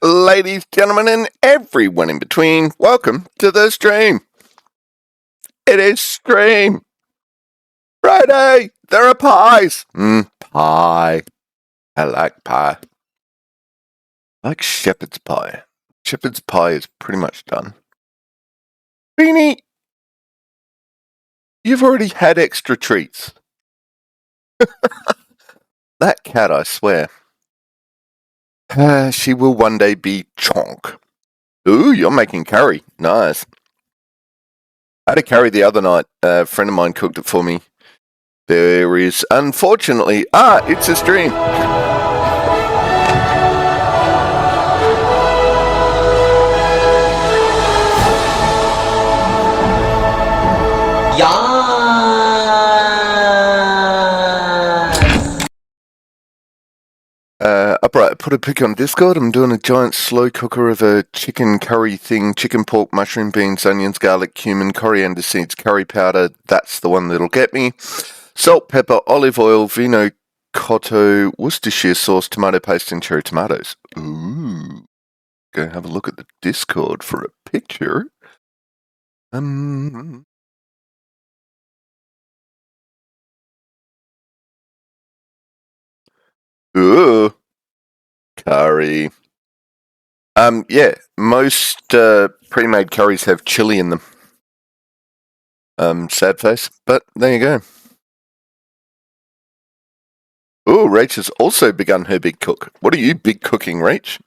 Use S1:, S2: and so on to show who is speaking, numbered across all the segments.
S1: Ladies, gentlemen, and everyone in between, welcome to the stream. It is stream Friday. There are pies. Pie. I like pie. I like shepherd's pie. Shepherd's pie is pretty much done. Beanie, you've already had extra treats. That cat, I swear. She will one day be chonk. Ooh, you're making curry. Nice. I had a curry the other night. A friend of mine cooked it for me. There is, unfortunately, it's a stream. Upright, put a pic on Discord. I'm doing a giant slow cooker of a chicken curry thing. Chicken, pork, mushroom, beans, onions, garlic, cumin, coriander seeds, curry powder. That's the one that'll get me. Salt, pepper, olive oil, vino cotto, Worcestershire sauce, tomato paste, and cherry tomatoes. Ooh. Go have a look at the Discord for a picture. Ooh. Curry. Yeah, most pre-made curries have chili in them. Sad face, but there you go. Ooh, Rach has also begun her big cook. What are you big cooking, Rach?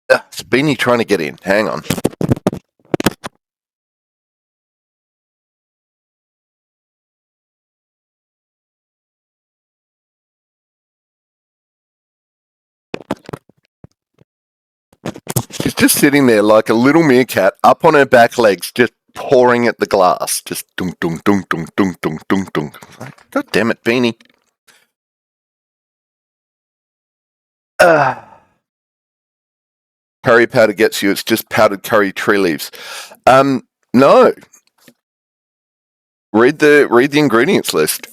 S1: It's Beanie trying to get in. Hang on. She's just sitting there like a little meerkat, up on her back legs, just pouring at the glass. Just dunk, dunk, dunk, dunk, dunk, dunk, dunk, dunk. God damn it, Beanie. Curry powder gets you. It's just powdered curry tree leaves. No. Read the ingredients list.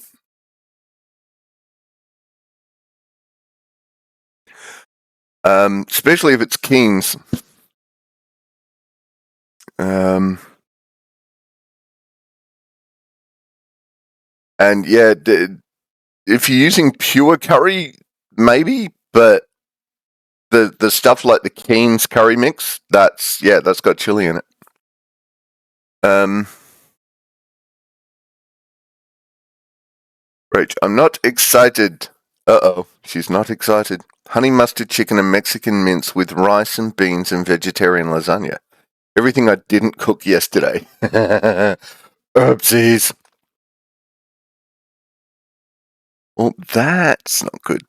S1: Especially if it's Keen's. And yeah, if you're using pure curry, maybe, but the stuff like the Keen's curry mix, that's got chili in it. Rach, I'm not excited. Uh-oh, she's not excited. Honey mustard chicken and Mexican mince with rice and beans and vegetarian lasagna. Everything I didn't cook yesterday. Oopsies. Well, that's not good.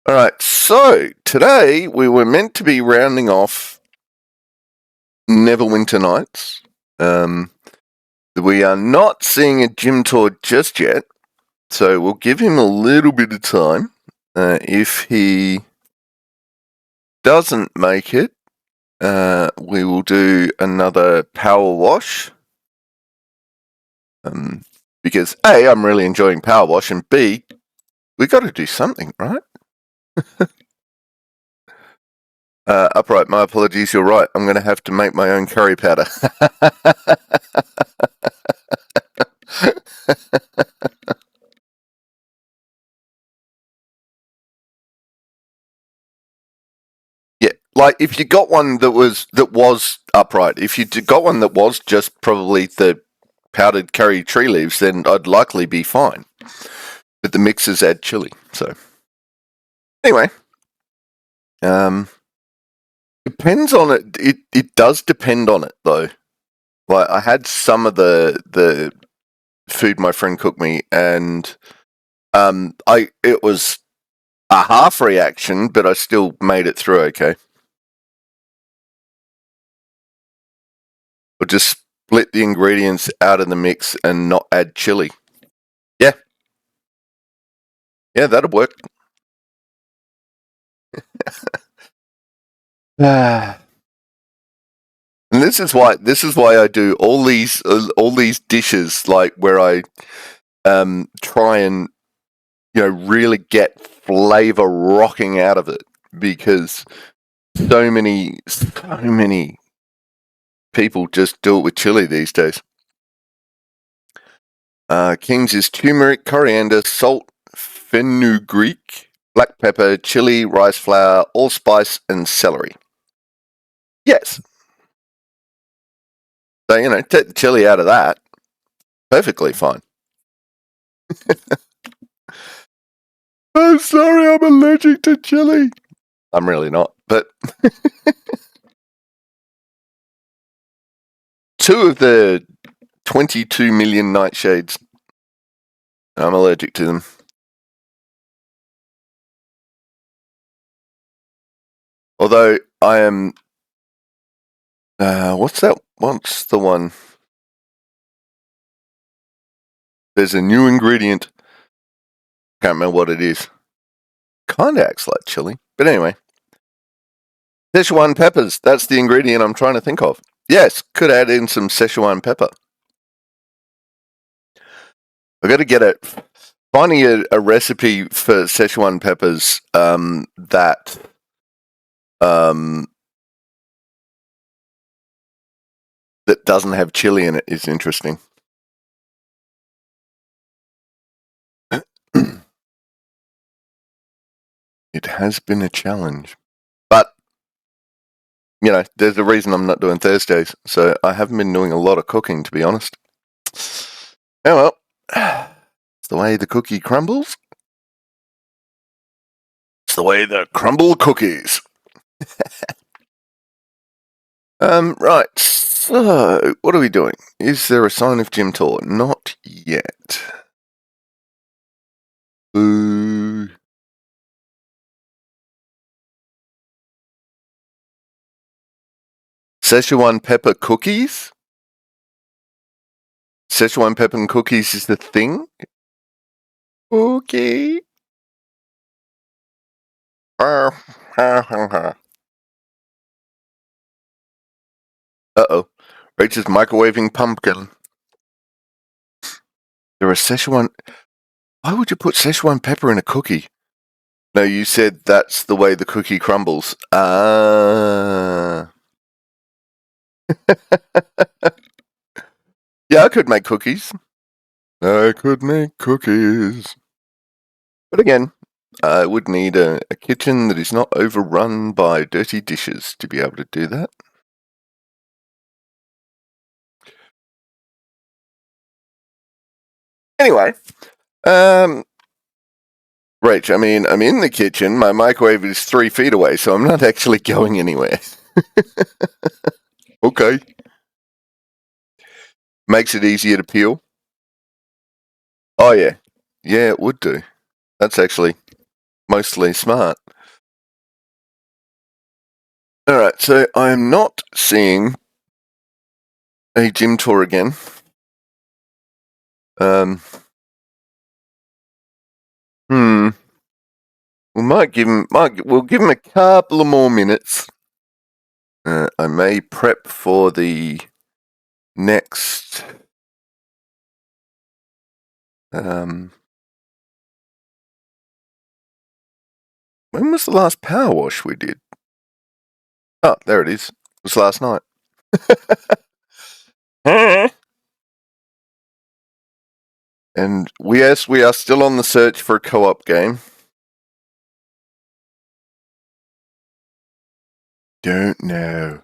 S1: Alright, so today we were meant to be rounding off Neverwinter Nights. We are not seeing a gym tour just yet, so we'll give him a little bit of time. If he doesn't make it, we will do another Powerwash. Because A, I'm really enjoying Powerwash, and B, we got to do something, right? Upright, my apologies, you're right. I'm going to have to make my own curry powder. Yeah, like if you got one that was upright, if you got one that was just probably the powdered curry tree leaves, then I'd likely be fine. But the mixers add chili, so anyway, depends on it. It does depend on it though. Like I had some of the food my friend cooked me, and it was a half reaction, but I still made it through okay. Or just split the ingredients out of the mix and not add chili. Yeah, that'll work. And this is why I do all these dishes, like where I try and really get flavor rocking out of it, because so many people just do it with chili these days. King's is turmeric, coriander, salt, fenugreek, black pepper, chili, rice flour, allspice, and celery. Yes. So, take the chili out of that. Perfectly fine. I'm sorry, I'm allergic to chili. I'm really not, but 2 of the 22 million nightshades, I'm allergic to them. Although I am, what's that? What's the one? There's a new ingredient. Can't remember what it is. Kinda acts like chili, but anyway. Szechuan peppers. That's the ingredient I'm trying to think of. Yes, could add in some Szechuan pepper. I've got to get it. Finding a recipe for Szechuan peppers that doesn't have chili in it is interesting. It has been a challenge. But, there's a reason I'm not doing Thursdays, so I haven't been doing a lot of cooking, to be honest. Oh well. It's the way the cookie crumbles. It's the way the crumble cookies. Right. So, what are we doing? Is there a sign of Jim Tour? Not yet. Boo. Szechuan pepper cookies? Szechuan pepper and cookies is the thing? Okay. Uh-oh. Rachel's microwaving pumpkin. There are Szechuan... Why would you put Szechuan pepper in a cookie? No, you said that's the way the cookie crumbles. Yeah, I could make cookies. I could make cookies. But again, I would need a kitchen that is not overrun by dirty dishes to be able to do that. Anyway, Rach, I mean, I'm in the kitchen. My microwave is 3 feet away, so I'm not actually going anywhere. Okay. Makes it easier to peel. Oh, yeah. Yeah, it would do. That's actually mostly smart. Alright, so I'm not seeing a gym tour again. We'll give him a couple of more minutes. I may prep for the next when was the last power wash we did? Oh, there it is. It was last night. And yes, we are still on the search for a co-op game. Don't know.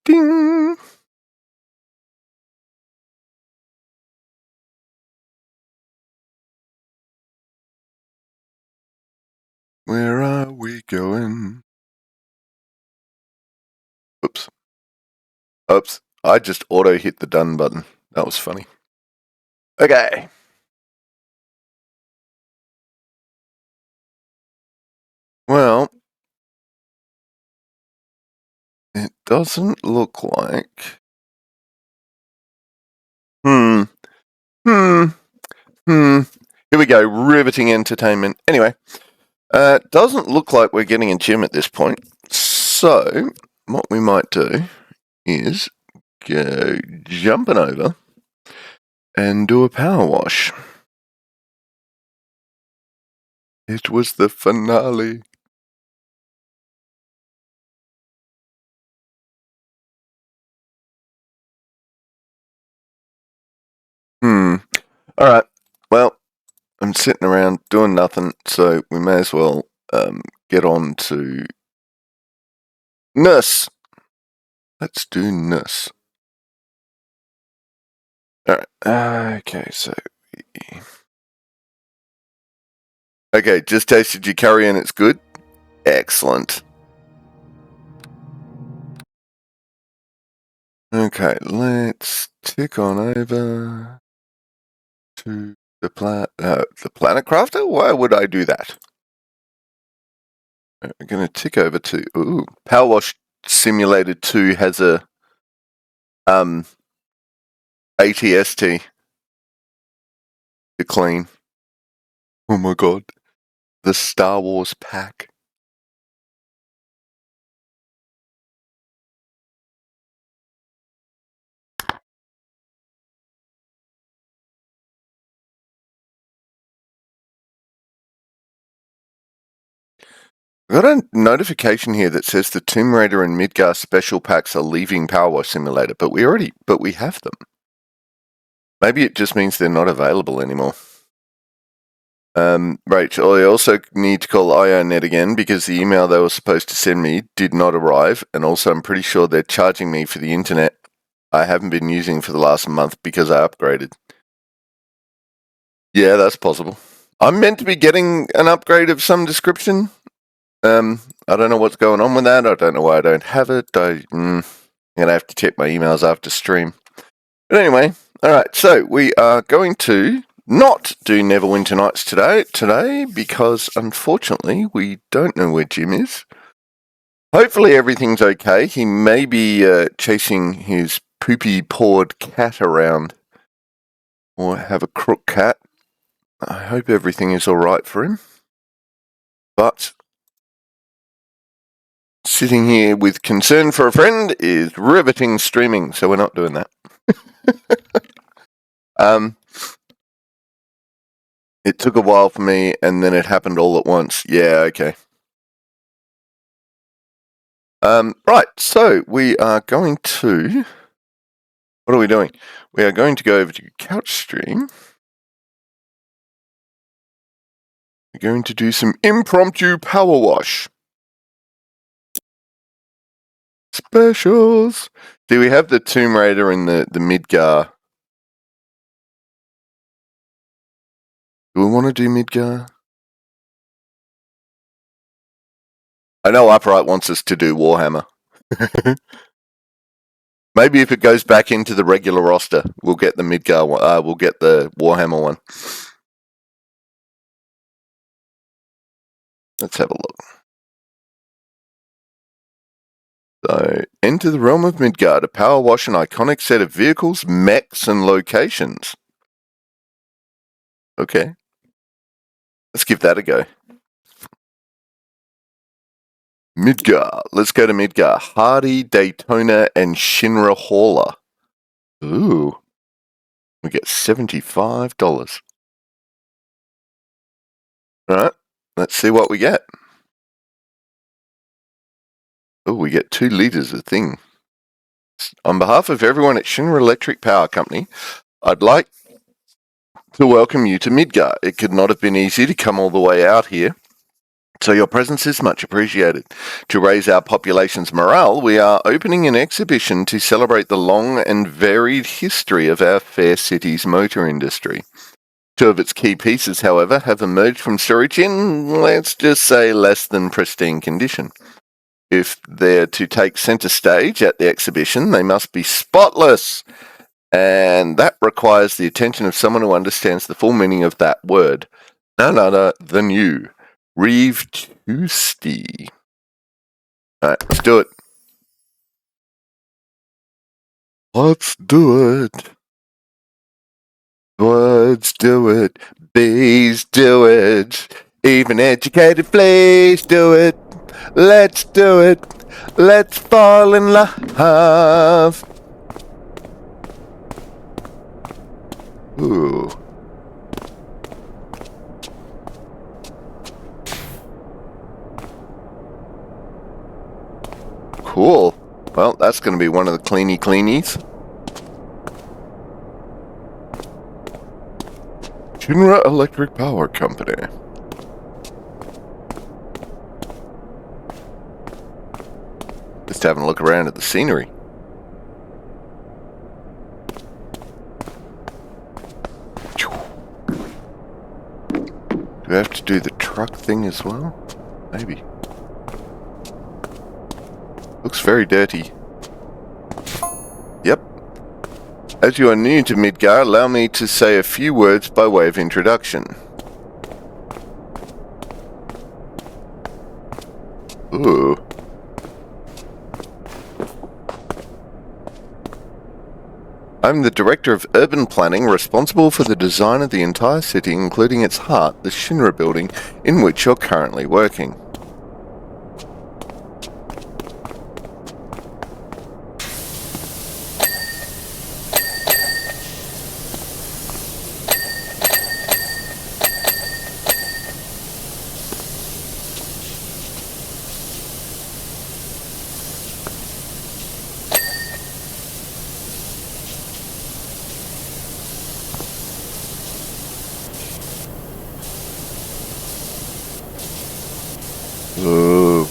S1: Ding! Where are we going? Oops. I just auto hit the done button. That was funny. Okay. Well, it doesn't look like. Hmm. Hmm. Hmm. Here we go. Riveting entertainment. Anyway, doesn't look like we're getting a gym at this point. So, what we might do is go jumping over and do a power wash. It was the finale. Alright. Well, I'm sitting around doing nothing, so we may as well get on to nurse. Let's do nurse. Alright. Okay, so. Okay, just tasted your curry and it's good? Excellent. Okay, let's tick on over to the Planet Crafter? Why would I do that? We're going to tick over to Powerwash Simulator 2 has a ATST to clean. Oh my god, the Star Wars pack. I got a notification here that says the Tomb Raider and Midgar special packs are leaving Powerwash Simulator, but we have them. Maybe it just means they're not available anymore. Rachel, I also need to call IONet again because the email they were supposed to send me did not arrive, and also I'm pretty sure they're charging me for the internet I haven't been using for the last month because I upgraded. Yeah, that's possible. I'm meant to be getting an upgrade of some description. I don't know what's going on with that. I don't know why I don't have it. I'm going to have to check my emails after stream. But anyway, alright, so we are going to not do Neverwinter Nights today because unfortunately we don't know where Jim is. Hopefully everything's okay. He may be chasing his poopy-pawed cat around or have a crook cat. I hope everything is alright for him. But sitting here with concern for a friend is riveting streaming, so we're not doing that. It took a while for me, and then it happened all at once. Yeah, okay. Right, so we are going to... What are we doing? We are going to go over to Couch Stream. We're going to do some impromptu power wash. Specials! Do we have the Tomb Raider and the Midgar? Do we want to do Midgar? I know Upright wants us to do Warhammer. Maybe if it goes back into the regular roster, we'll get the Midgar one. We'll get the Warhammer one. Let's have a look. So, enter the realm of Midgard, a power wash an iconic set of vehicles, mechs, and locations. Okay. Let's give that a go. Midgar. Let's go to Midgar. Hardy-Daytona and Sinra Hauler. Ooh. We get $75. Alright. Let's see what we get. Oh, we get 2 litres of thing. On behalf of everyone at Sinra Electric Power Company, I'd like to welcome you to Midgar. It could not have been easy to come all the way out here, so your presence is much appreciated. To raise our population's morale, we are opening an exhibition to celebrate the long and varied history of our fair city's motor industry. 2 of its key pieces, however, have emerged from storage in, let's just say, less than pristine condition. If they're to take centre stage at the exhibition, they must be spotless. And that requires the attention of someone who understands the full meaning of that word. None other than you, Reeve Tuesday. Alright, let's do it. Let's do it. Words do it. Bees do it. Even educated fleas do it. Let's do it. Let's fall in love. Ooh. Cool. Well, that's going to be one of the cleany cleanies. Sinra Electric Power Company. Just having a look around at the scenery. Do I have to do the truck thing as well? Maybe. Looks very dirty. Yep. As you are new to Midgar, allow me to say a few words by way of introduction. Ooh. I'm the Director of Urban Planning, responsible for the design of the entire city, including its heart, the Sinra building, in which you're currently working. Ooh.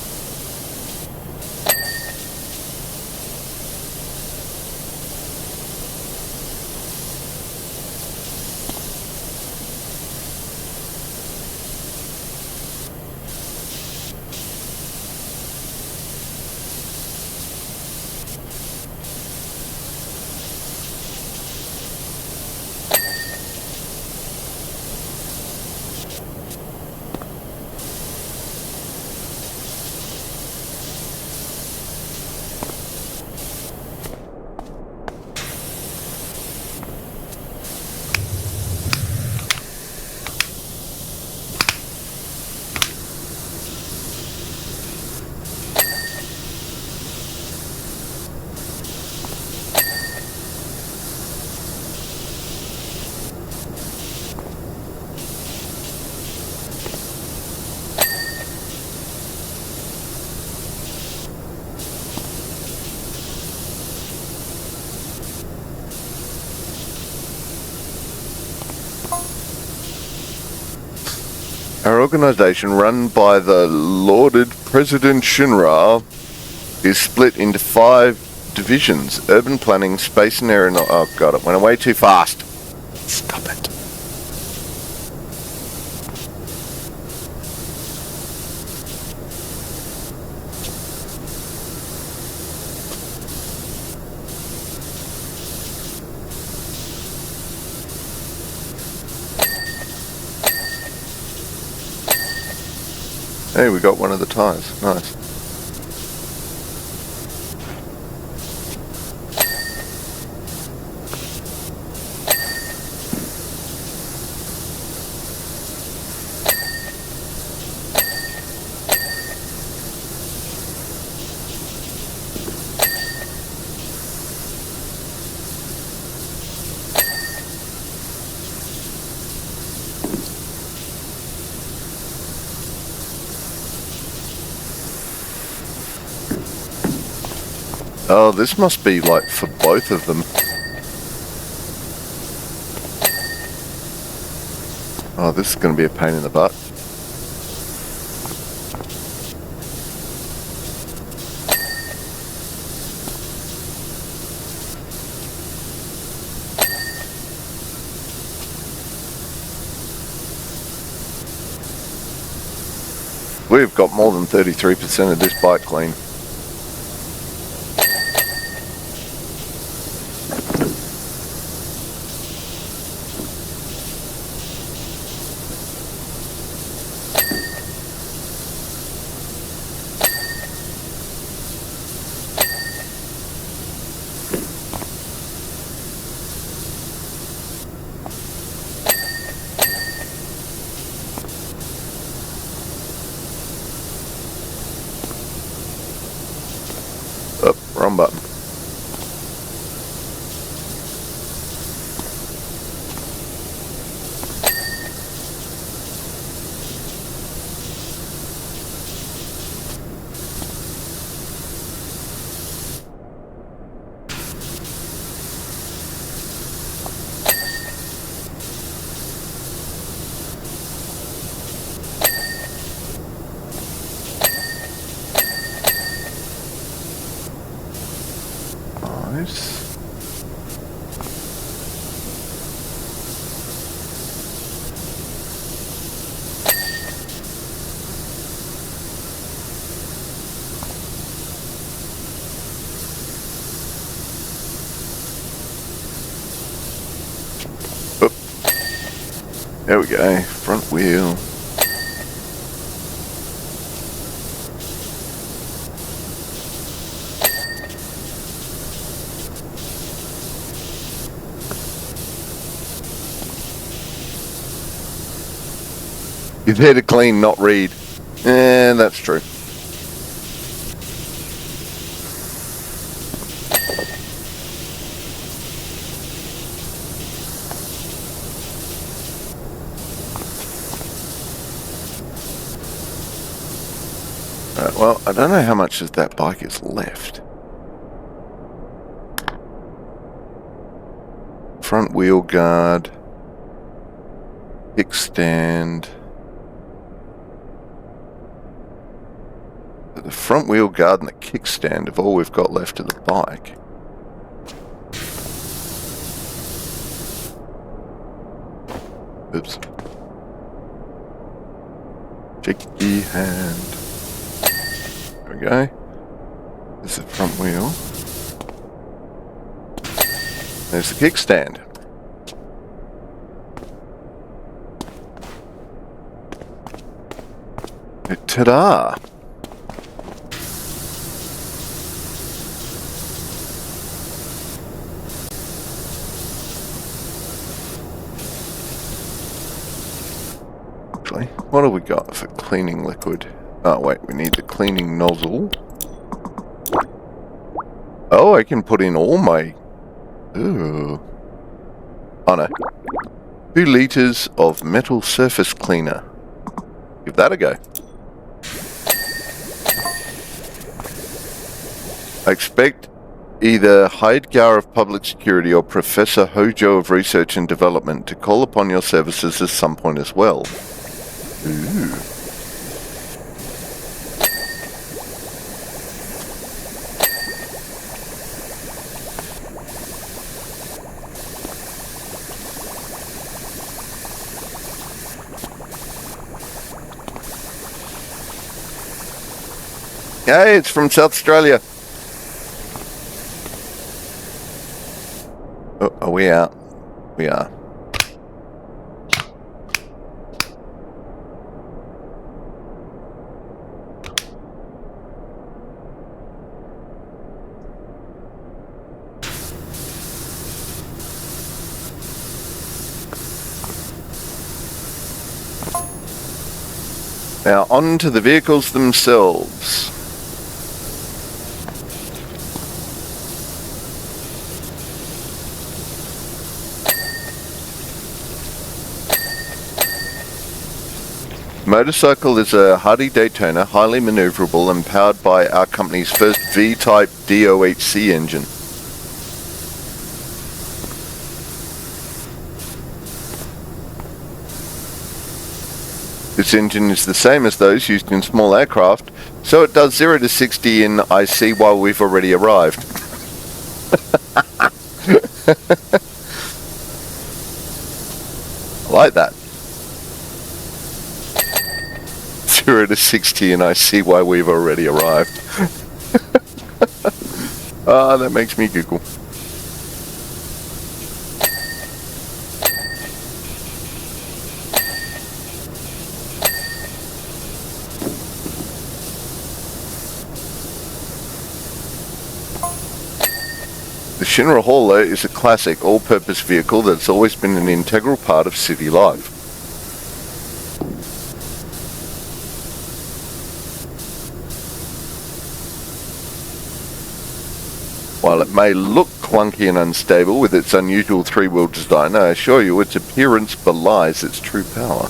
S1: Our organisation, run by the lauded President Sinra, is split into 5 divisions: urban planning, space and aeronautics. Oh god, it went away too fast. Stop it. Hey, we got one of the tyres. Nice. Oh, this must be like for both of them. Oh, this is going to be a pain in the butt. We've got more than 33% of this bike clean. Wrong button. Nice. Oop. There we go. Front wheel. You're there to clean, not read. That's true. Well, I don't know how much of that bike is left. Front wheel guard. Kickstand. The front wheel guard and the kickstand are all we've got left of the bike. Oops. Shaky hand. There we go. There's the front wheel. There's the kickstand. Ta-da! Actually, what have we got for cleaning liquid? Oh wait, we need the cleaning nozzle. Oh, I can put in all my... Ooh. Oh no. 2 litres of metal surface cleaner. Give that a go. I expect either Heidgar of Public Security or Professor Hojo of Research and Development to call upon your services at some point as well. Ooh. Hey, it's from South Australia. Oh, are we out? We are. Now on to the vehicles themselves. Motorcycle is a Hardy-Daytona, highly maneuverable and powered by our company's first V-type DOHC engine. This engine is the same as those used in small aircraft, so it does 0 to 60 in IC while we've already arrived. I like that. 0 to 60 and I see why we've already arrived. Ah, that makes me giggle. The Sinra Hauler is a classic all-purpose vehicle that's always been an integral part of city life. While it may look clunky and unstable with its unusual three-wheel design, I assure you its appearance belies its true power.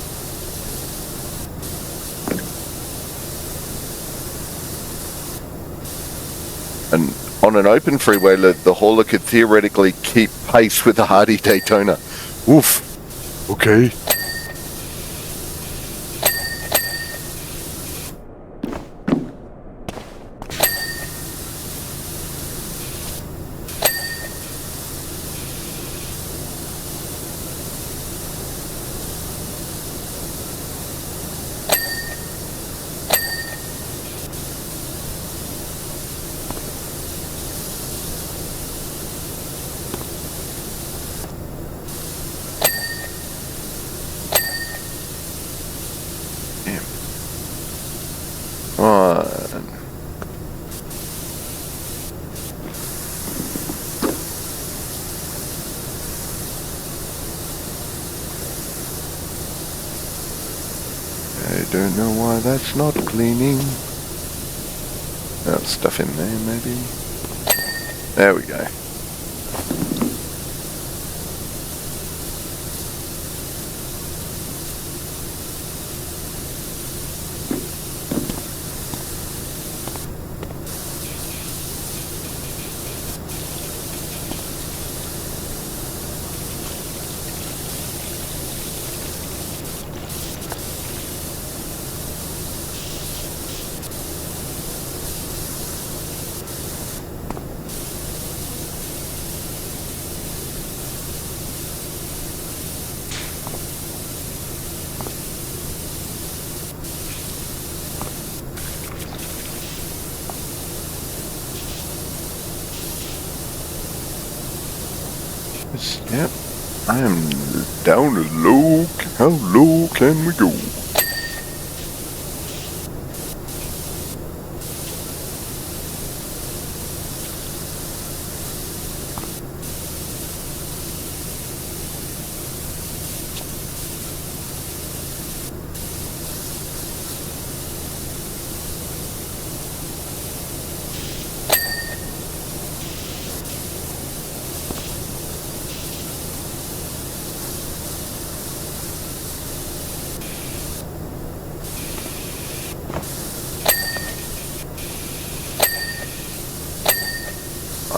S1: And on an open freeway, the hauler could theoretically keep pace with the Hardy-Daytona. Oof. Okay. I don't know why that's not cleaning. Oh, stuff in there, maybe. There we go. Yep, I am down low. How low can we go?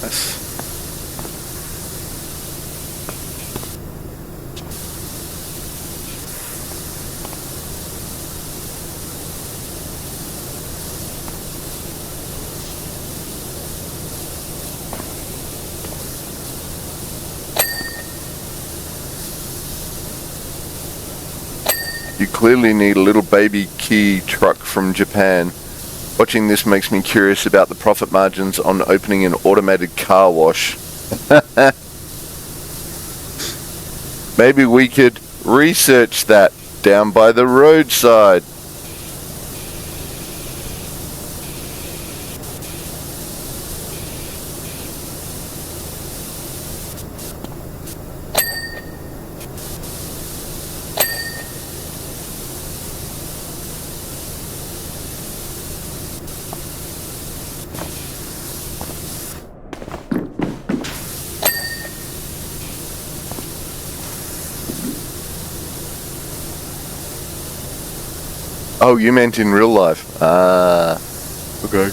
S1: Nice. You clearly need a little baby key truck from Japan. Watching this makes me curious about the profit margins on opening an automated car wash. Maybe we could research that down by the roadside. Oh, you meant in real life. Ah, okay.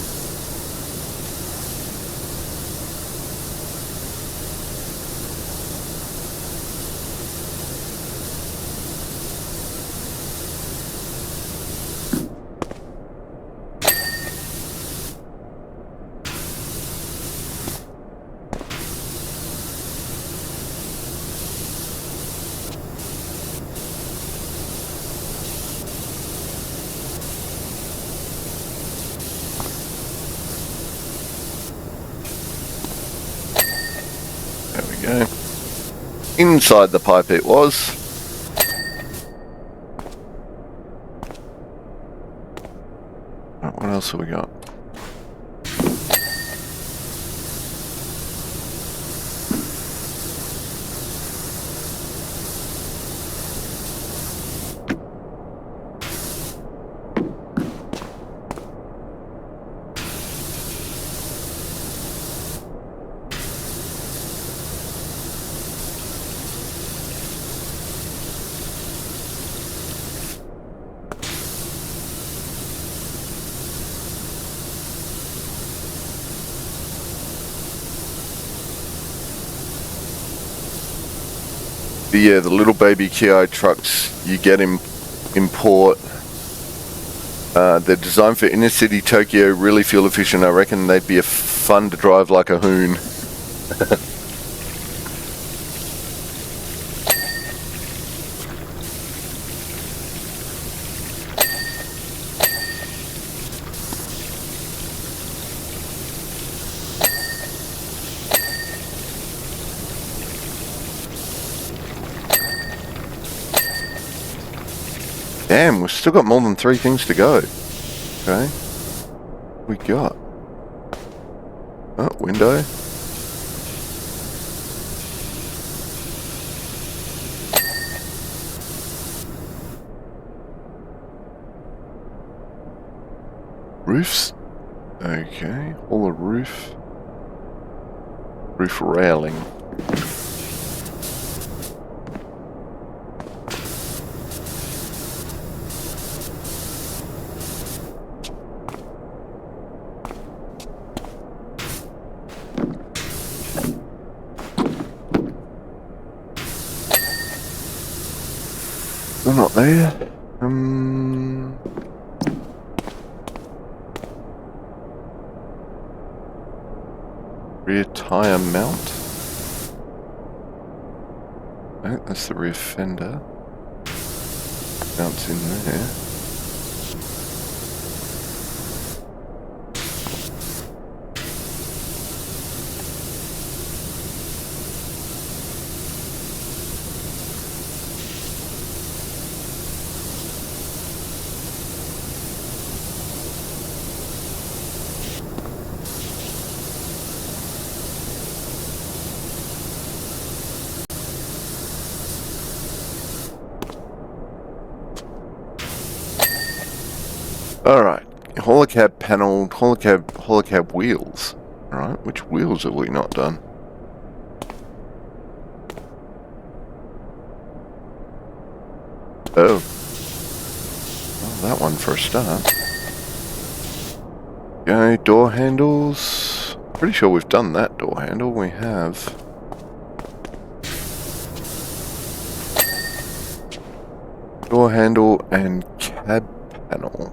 S1: There we go. Inside the pipe it was. What else have we got? the little baby Ki trucks you get in port. They're designed for inner city Tokyo, really fuel efficient. I reckon they'd be fun to drive like a hoon. Damn, we've still got more than 3 things to go. Okay. We got... Oh, window. Roofs. Okay, all the roof. Roof railing. They're not there. Rear tyre mount. Oh, that's the rear fender. Mounts in there. Alright, holocab panel, holocab wheels. Alright, which wheels have we not done? Oh. Well, that one for a start. Okay, door handles. Pretty sure we've done that door handle. We have. Door handle and cab panel.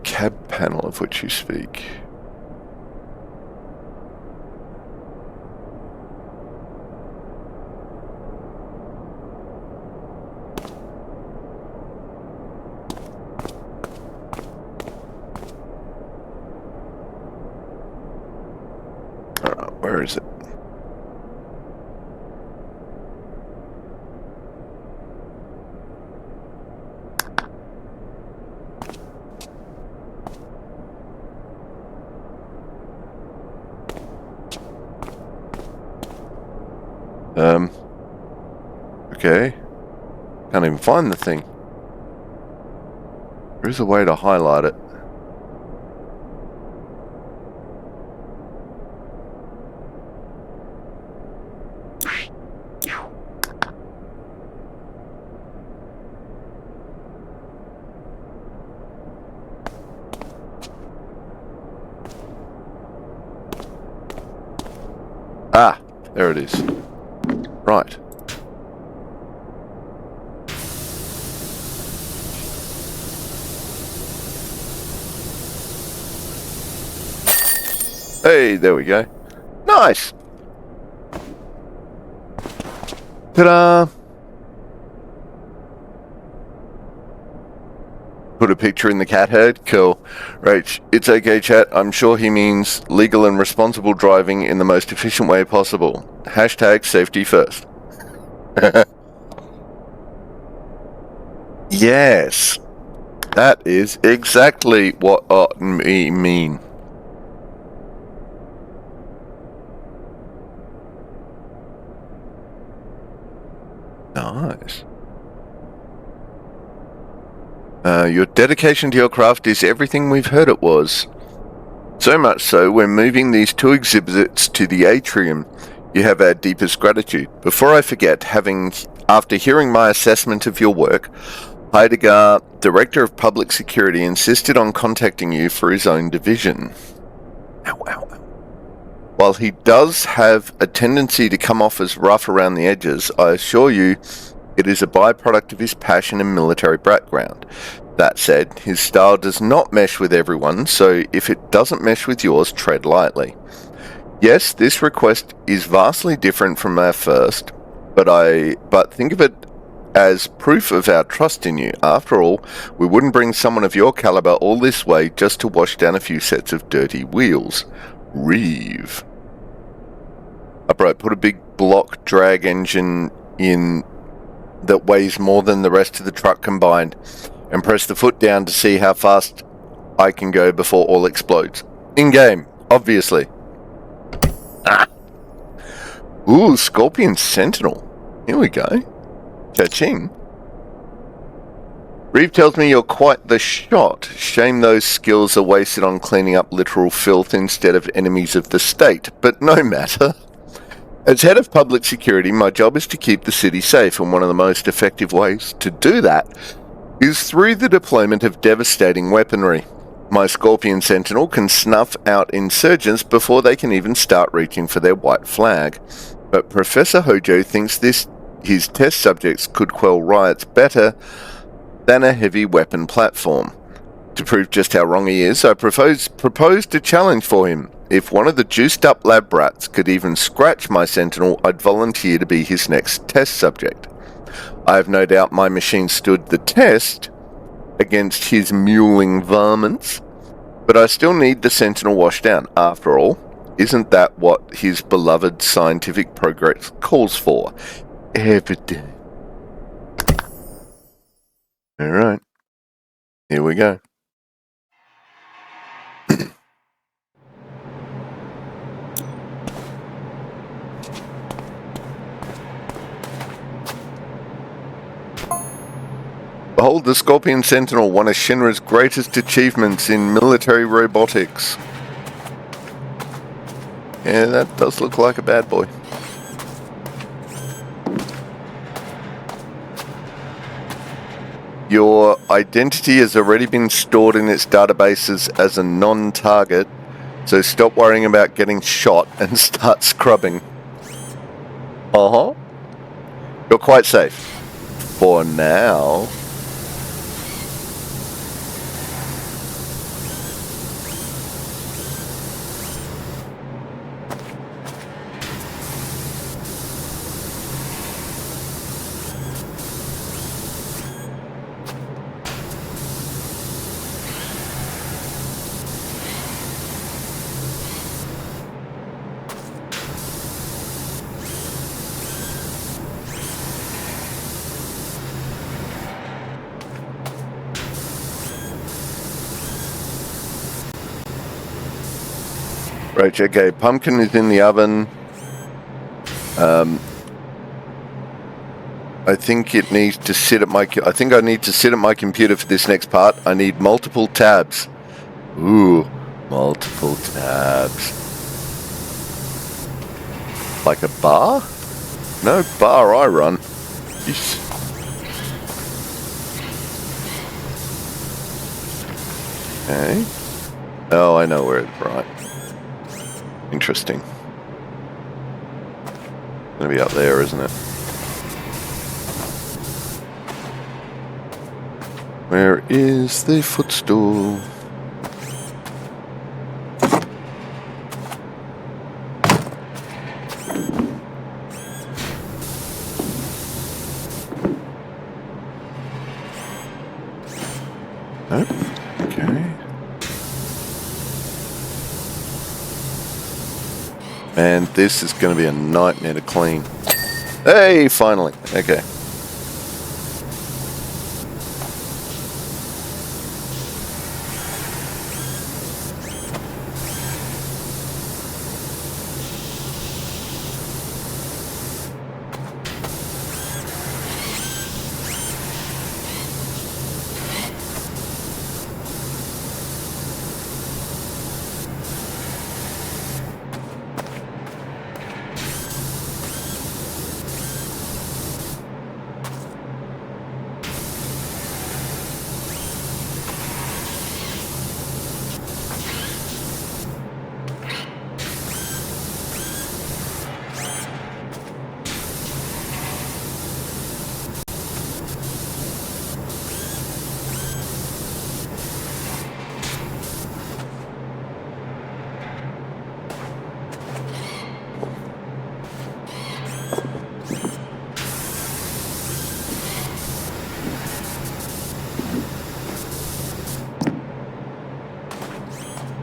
S1: Cab panel of which you speak. Alright, where is it? Okay. Can't even find the thing. There is a way to highlight it. Ah, there it is. Right. Hey, there we go. Nice! Ta-da! Put a picture in the cat herd? Cool. Rach, it's okay chat. I'm sure he means legal and responsible driving in the most efficient way possible. Hashtag safety first. Yes. That is exactly what I mean. Nice. Your dedication to your craft is everything we've heard it was. So much so, we're moving these 2 exhibits to the atrium. You have our deepest gratitude. Before I forget, after hearing my assessment of your work, Heidegger, Director of Public Security, insisted on contacting you for his own division. Ow, ow, ow. While he does have a tendency to come off as rough around the edges, I assure you it is a byproduct of his passion and military background. That said, his style does not mesh with everyone, so if it doesn't mesh with yours, tread lightly. Yes, this request is vastly different from our first, but think of it as proof of our trust in you. After all, we wouldn't bring someone of your caliber all this way just to wash down a few sets of dirty wheels. Reeve. Upright, put a big block drag engine in that weighs more than the rest of the truck combined, and press the foot down to see how fast I can go before all explodes. In-game, obviously. Ah. Ooh, Scorpion Sentinel. Here we go. Cha-ching. Reeve tells me you're quite the shot. Shame those skills are wasted on cleaning up literal filth instead of enemies of the state, but no matter. As head of public security, my job is to keep the city safe, and one of the most effective ways to do that is through the deployment of devastating weaponry. My Scorpion Sentinel can snuff out insurgents before they can even start reaching for their white flag. But Professor Hojo thinks his test subjects could quell riots better than a heavy weapon platform. To prove just how wrong he is, I proposed a challenge for him. If one of the juiced-up lab rats could even scratch my Sentinel, I'd volunteer to be his next test subject. I have no doubt my machine stood the test against his mewling varmints, but I still need the Sentinel washed down. After all, isn't that what his beloved scientific progress calls for? Evidence. Alright. Here we go. Behold, the Scorpion Sentinel, one of Shinra's greatest achievements in military robotics. Yeah, that does look like a bad boy. Your identity has already been stored in its databases as a non-target, so stop worrying about getting shot and start scrubbing. Uh-huh. You're quite safe. For now. Right, okay, pumpkin is in the oven. I think it needs to sit at my... I think I need to sit at my computer for this next part. I need multiple tabs. Ooh, multiple tabs. Like a bar? No bar I run. Yes. Okay. Oh, I know where it's right. Interesting. Gonna be up there, isn't it? Where is the footstool? Nope. Okay. And this is going to be a nightmare to clean. Hey, finally. Okay.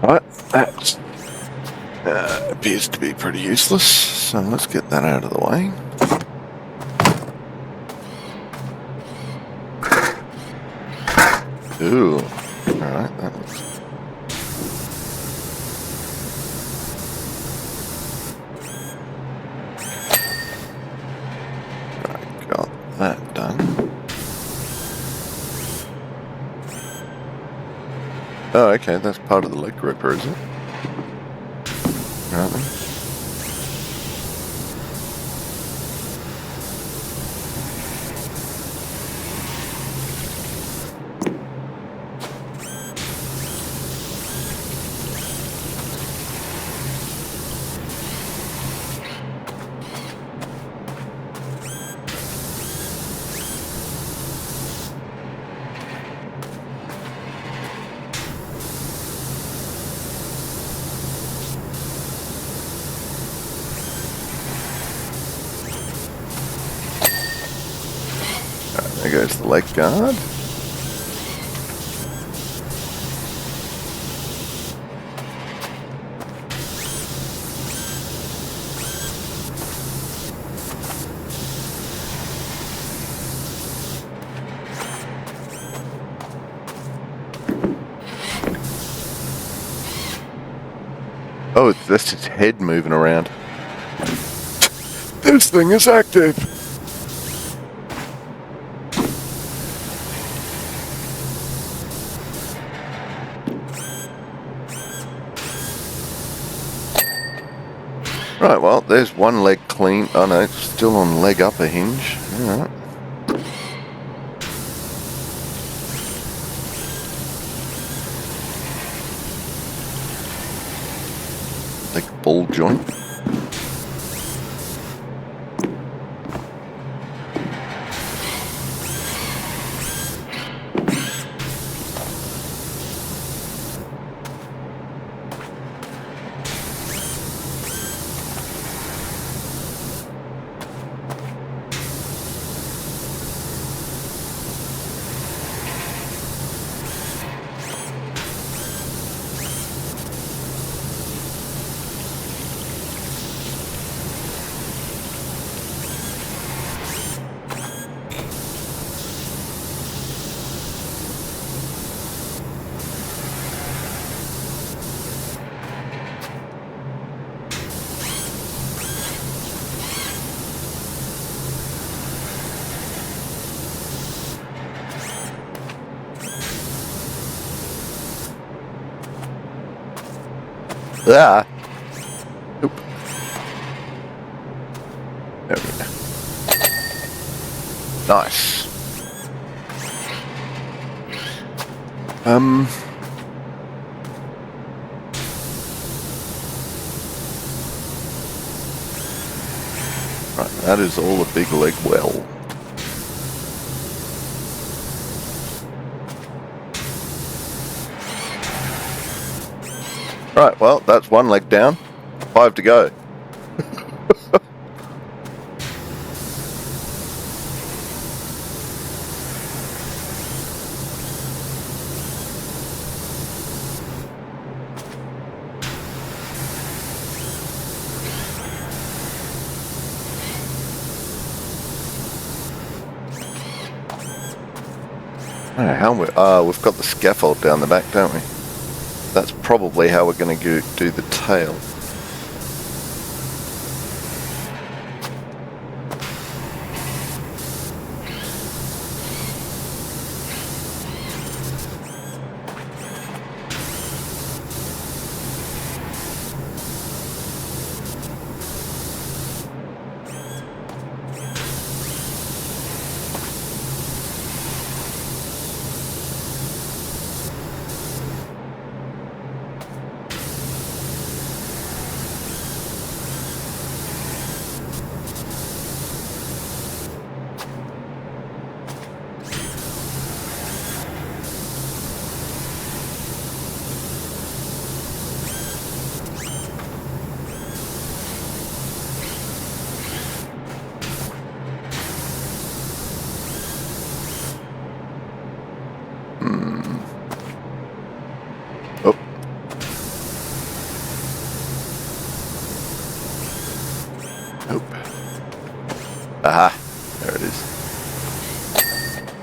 S1: Right, that appears to be pretty useless, so let's get that out of the way. Ooh, alright, that looks... Right, got that done. Oh, okay, that's part of the leg gripper, is it? Right then. There goes the leg guard. Oh, that's his head moving around. This thing is active! Right, well, there's one leg clean. Oh no, it's still on leg upper hinge. Alright. Leg ball joint. Ah! Oop. There we go. Nice. Right, that is all a big leg well. Right, well, that's one leg down. 5 to go. How we've got the scaffold down the back, don't we? That's probably how we're going to do the tail.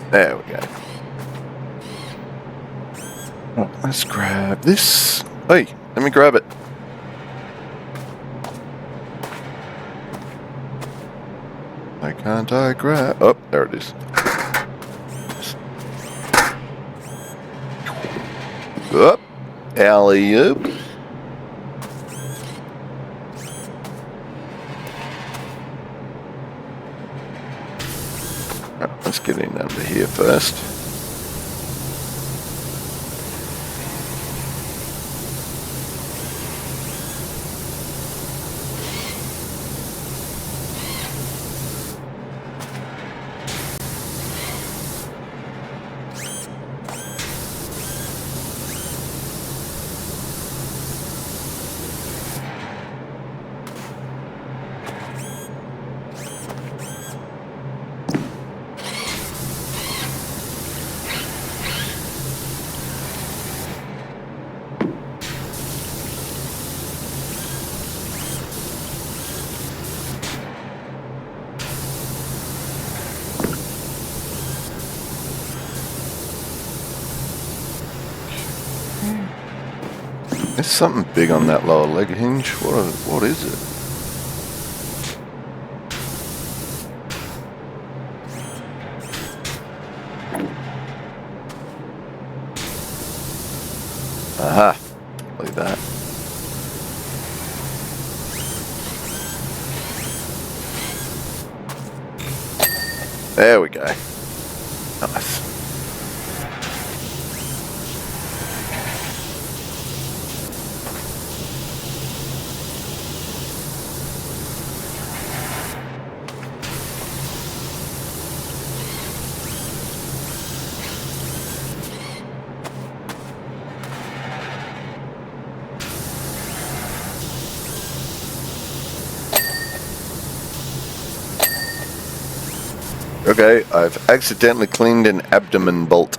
S1: There we go. Let's grab this. Hey, let me grab it. Why can't I grab? Oh, there it is. Up, alley-oop. Right, let's get in under here first. There's something big on that lower leg hinge. What is it? Aha! Look at that. There we go. Nice. Okay, I've accidentally cleaned an abdomen bolt.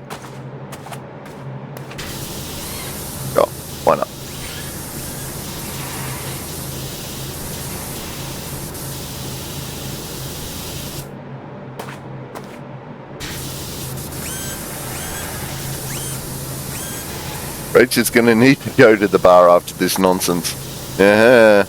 S1: Oh, why not? Rach is going to need to go to the bar after this nonsense. Yeah.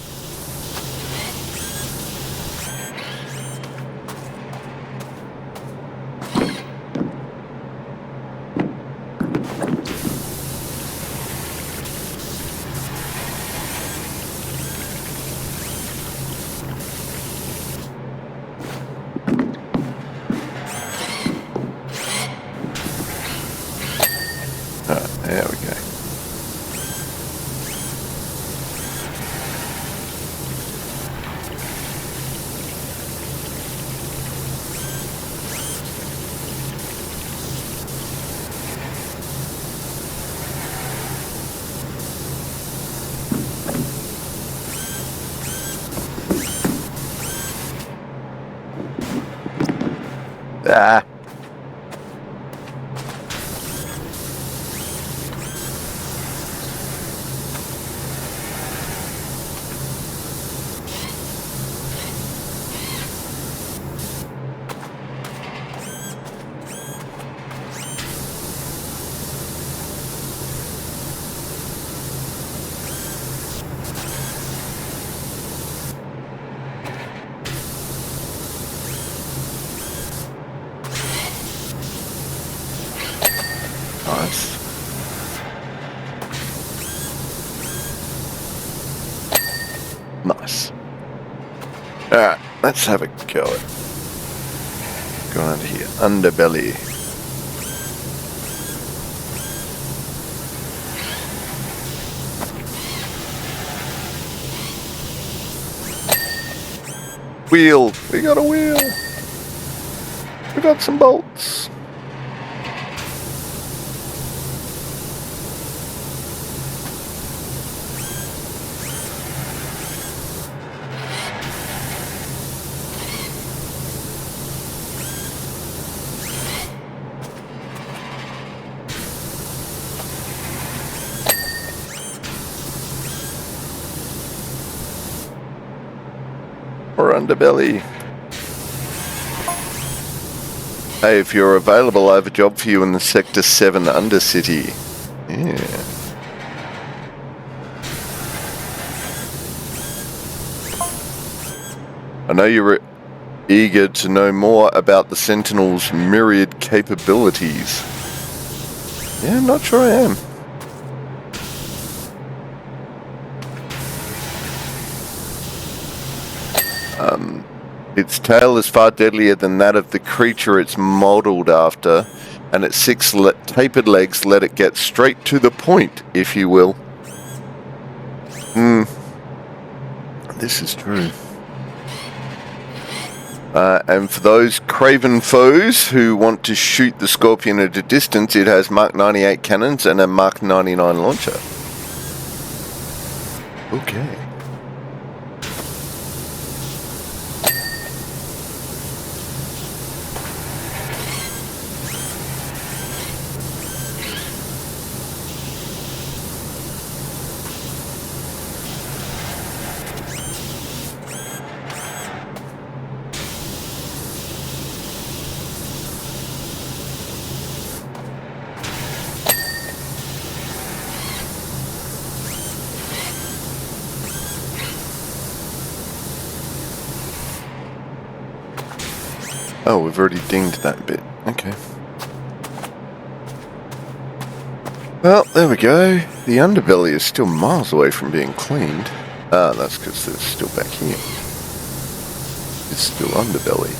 S1: There we go. Ah. Nice. Nice. Alright, let's have a go at it. Go under here. Underbelly. Wheel. We got a wheel. We got some bolts. Or underbelly. Hey, if you're available, I have a job for you in the Sector 7 Undercity. Yeah. I know you're eager to know more about the Sentinel's myriad capabilities. Yeah, I'm not sure I am. Its tail is far deadlier than that of the creature it's modelled after, and its six tapered legs let it get straight to the point, if you will. This is true. And for those craven foes who want to shoot the Scorpion at a distance, it has Mark 98 cannons and a Mark 99 launcher. Okay. Oh, we've already dinged that bit. Okay. Well, there we go. The underbelly is still miles away from being cleaned. Ah, that's because it's still back here. It's still underbelly.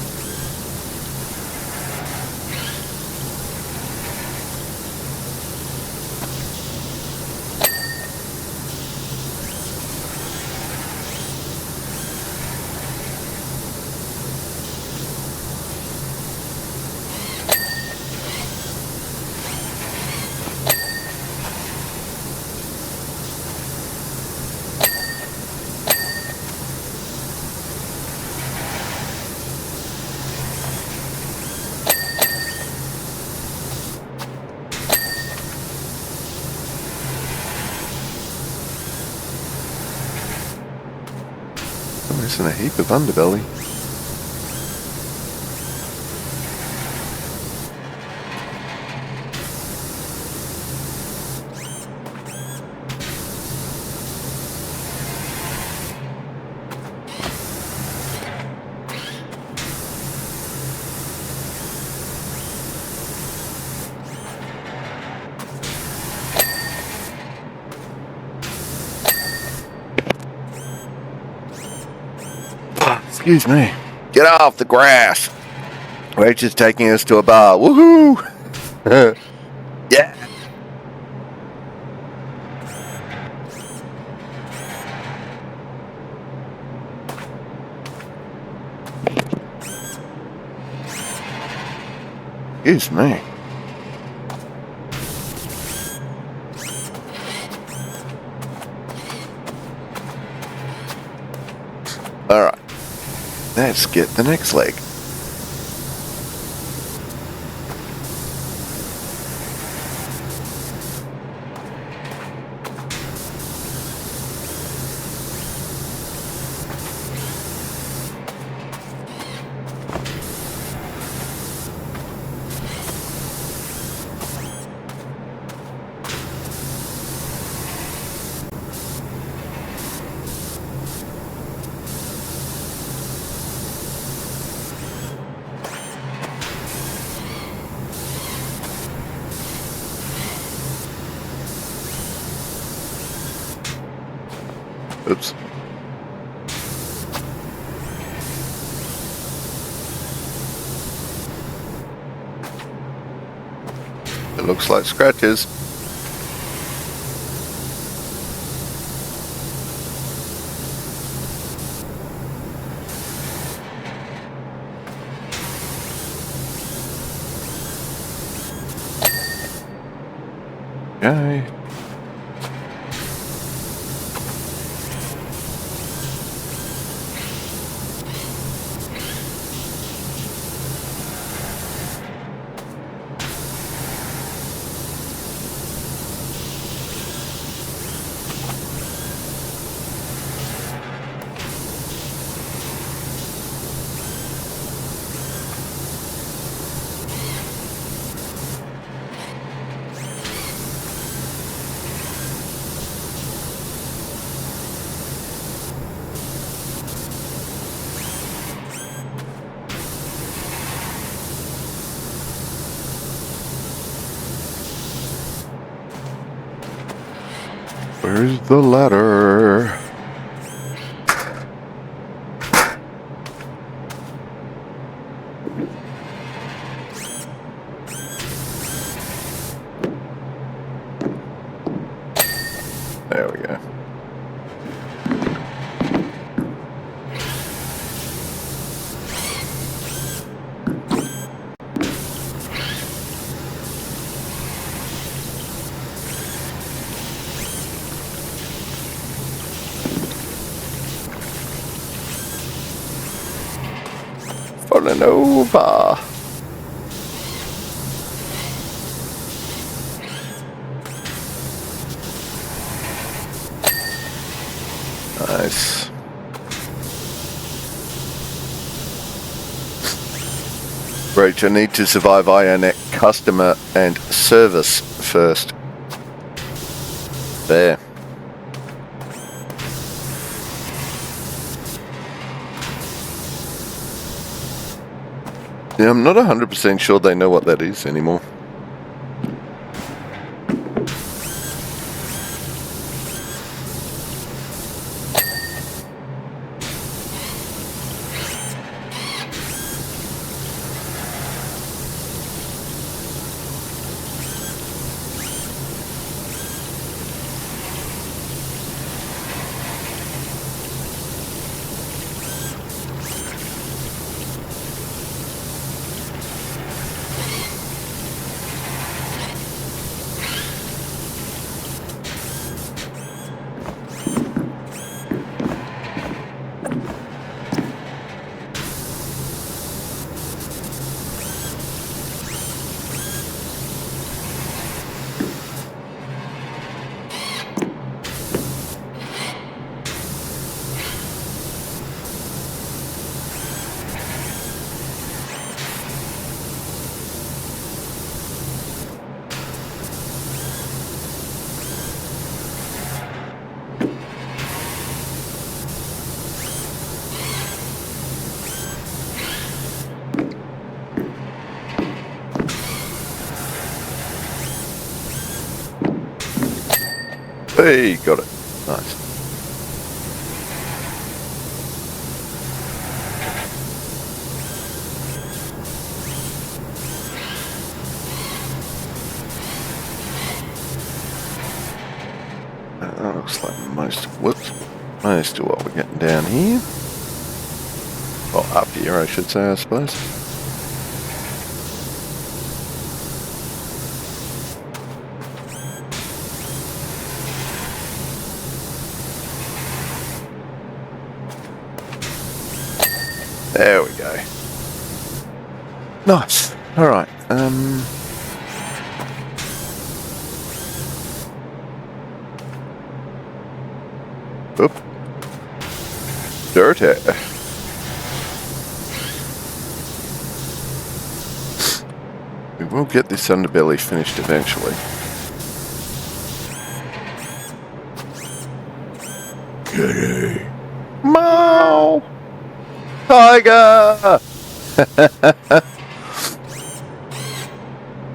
S1: Missing a heap of underbelly. Excuse me. Get off the grass. Rach is taking us to a bar. Woohoo! Yeah. Excuse me. Alright. Let's get the next leg. Oops. It looks like scratches. Okay. Where's the ladder? There we go. Falling over. Nice. Roach, I need to survive IONET customer and service first. There. Yeah, I'm not 100% sure they know what that is anymore. Hey, got it. Nice. That looks like most of what we're getting down here. Well, up here, I should say, I suppose. There we go. Nice. All right. Oop. Dirty. We will get this underbelly finished eventually. Kitty. Meow. Tiger!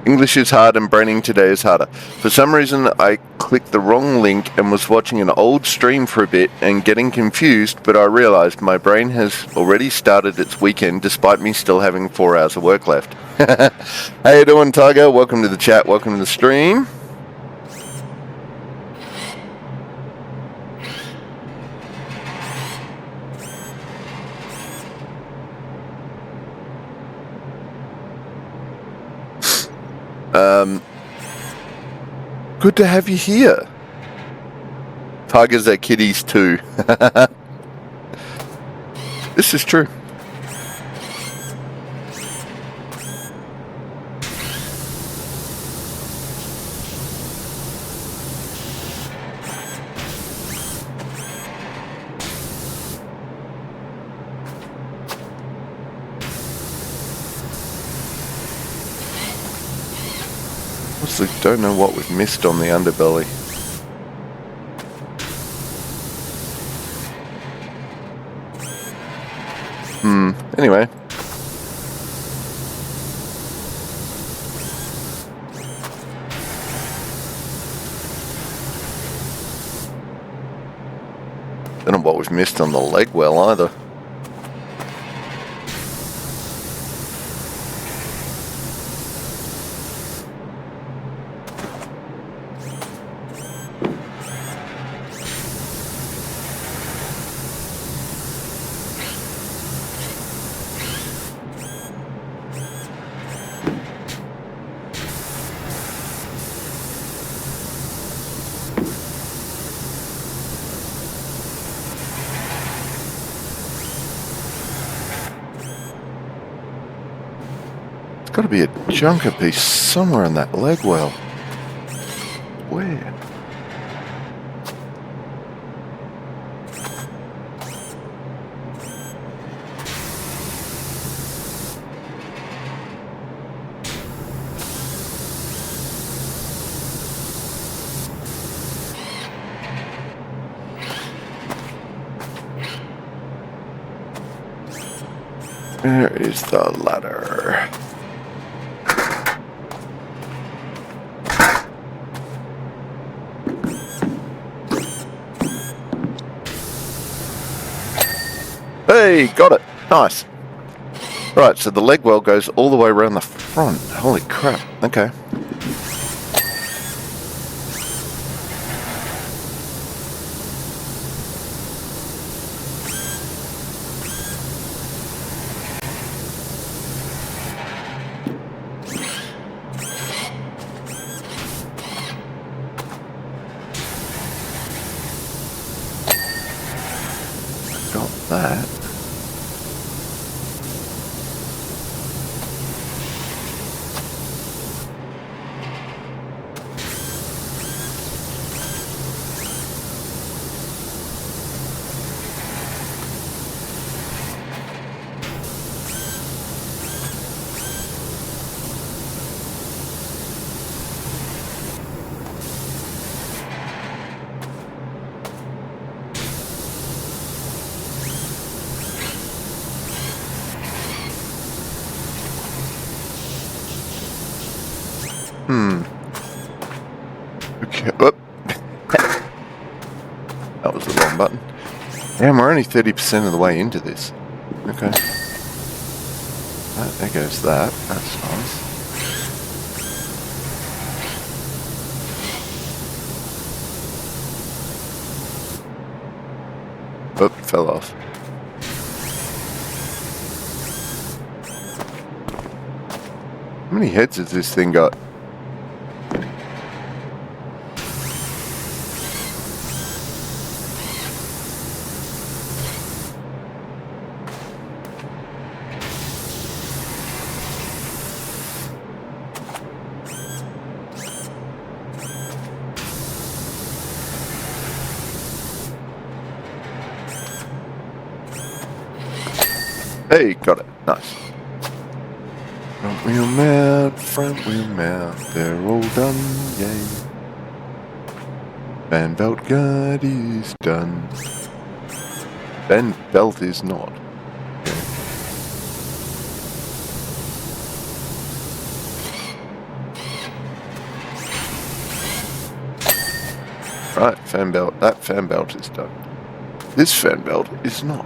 S1: English is hard and braining today is harder. For some reason, I clicked the wrong link and was watching an old stream for a bit and getting confused, but I realized my brain has already started its weekend despite me still having 4 hours of work left. How you doing, Tiger? Welcome to the chat. Welcome to the stream. Good to have you here. Tigers are kitties too. This is true. Honestly, don't know what we've missed on the underbelly. Anyway. Don't know what we've missed on the leg well either. Got to be a junker piece somewhere in that leg well. Where? Where is the ladder? Hey, got it. Nice. Right, so the leg well goes all the way around the front. Holy crap. Okay. Got that. Okay. Whoop. That was the wrong button. Damn, we're only 30% of the way into this. Okay. Right, there goes that. That's nice. Oop, fell off. How many heads has this thing got? Hey, got it. Nice. Front wheel mount, they're all done, yay. Fan belt guard is done. Fan belt is not. Okay. Right, fan belt. That fan belt is done. This fan belt is not.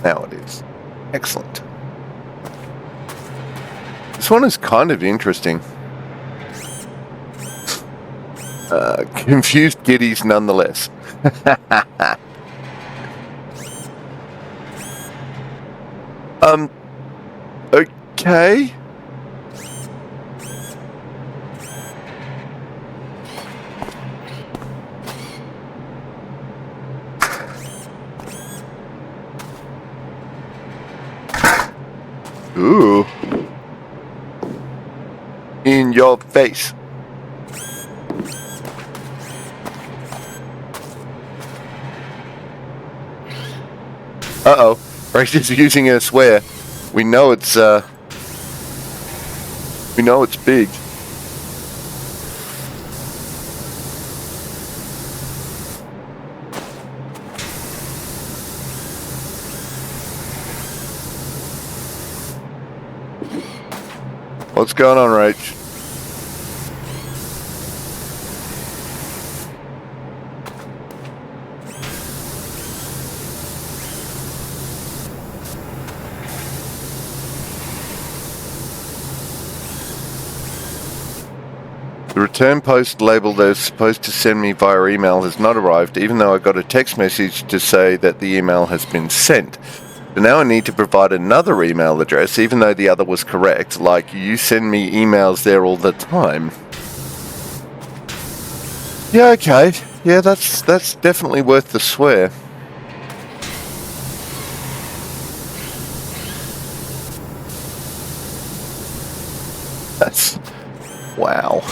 S1: Now it is. Excellent. This one is kind of interesting. Confused giddies nonetheless. Okay. Ooh. In your face. Uh-oh. Rachel's using a swear. We know it's big. What's going on, Rach? The return post label they're supposed to send me via email has not arrived, even though I got a text message to say that the email has been sent. But now I need to provide another email address, even though the other was correct. Like, you send me emails there all the time. Yeah, okay. Yeah, that's definitely worth the swear. That's... wow.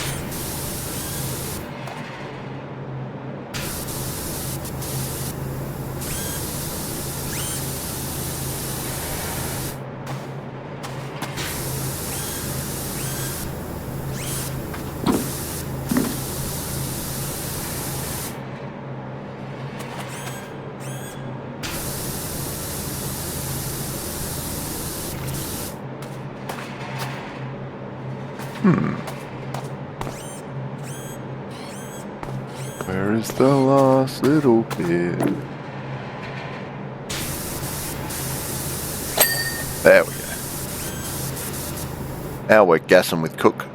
S1: Where is the last little kid? There we go. Now we're gassing with Cook.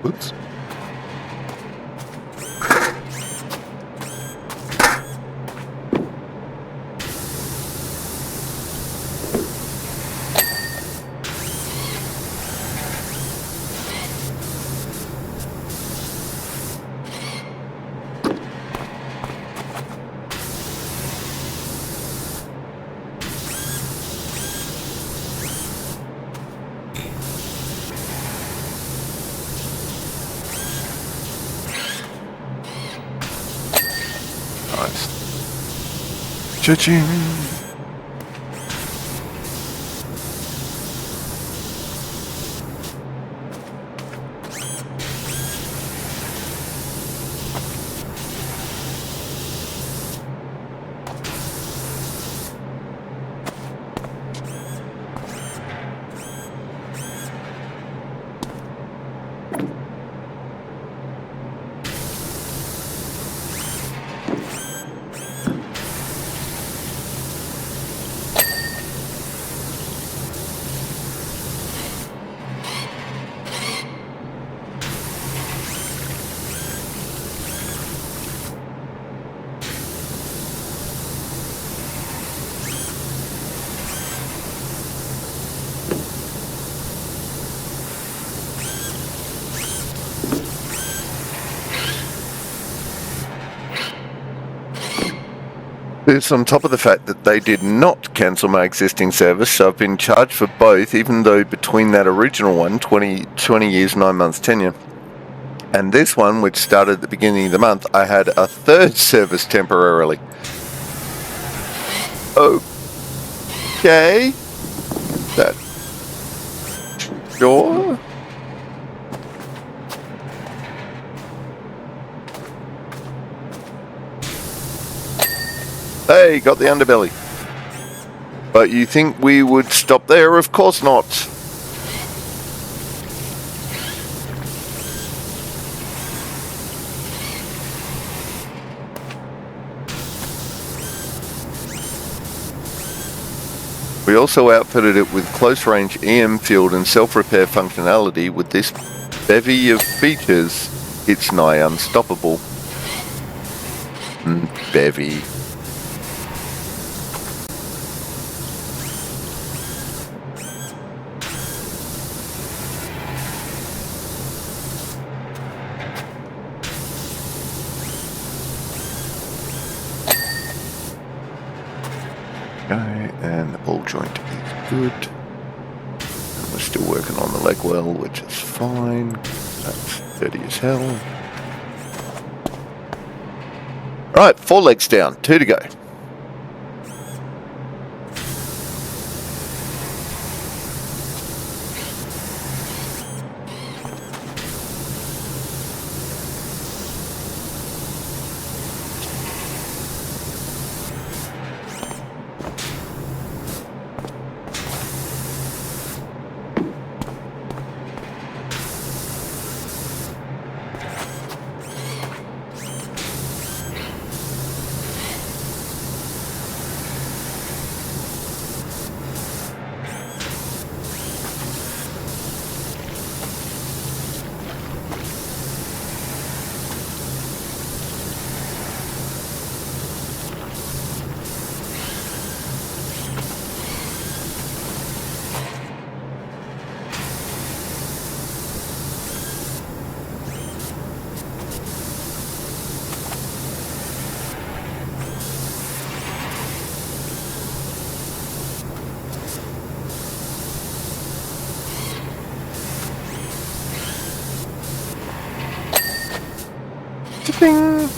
S1: Oops. Nice. Cha-ching! This on top of the fact that they did not cancel my existing service, so I've been charged for both, even though between that original one, 20 years, 9 months tenure, and this one, which started at the beginning of the month, I had a third service temporarily. Okay. That... sure? Hey, got the underbelly. But you think we would stop there? Of course not. We also outfitted it with close-range EM field and self-repair functionality. With this bevy of features, it's nigh unstoppable. Bevy. Okay, and the ball joint is good. And we're still working on the leg well, which is fine. That's dirty as hell. Right, 4 legs down, 2 to go. Ding.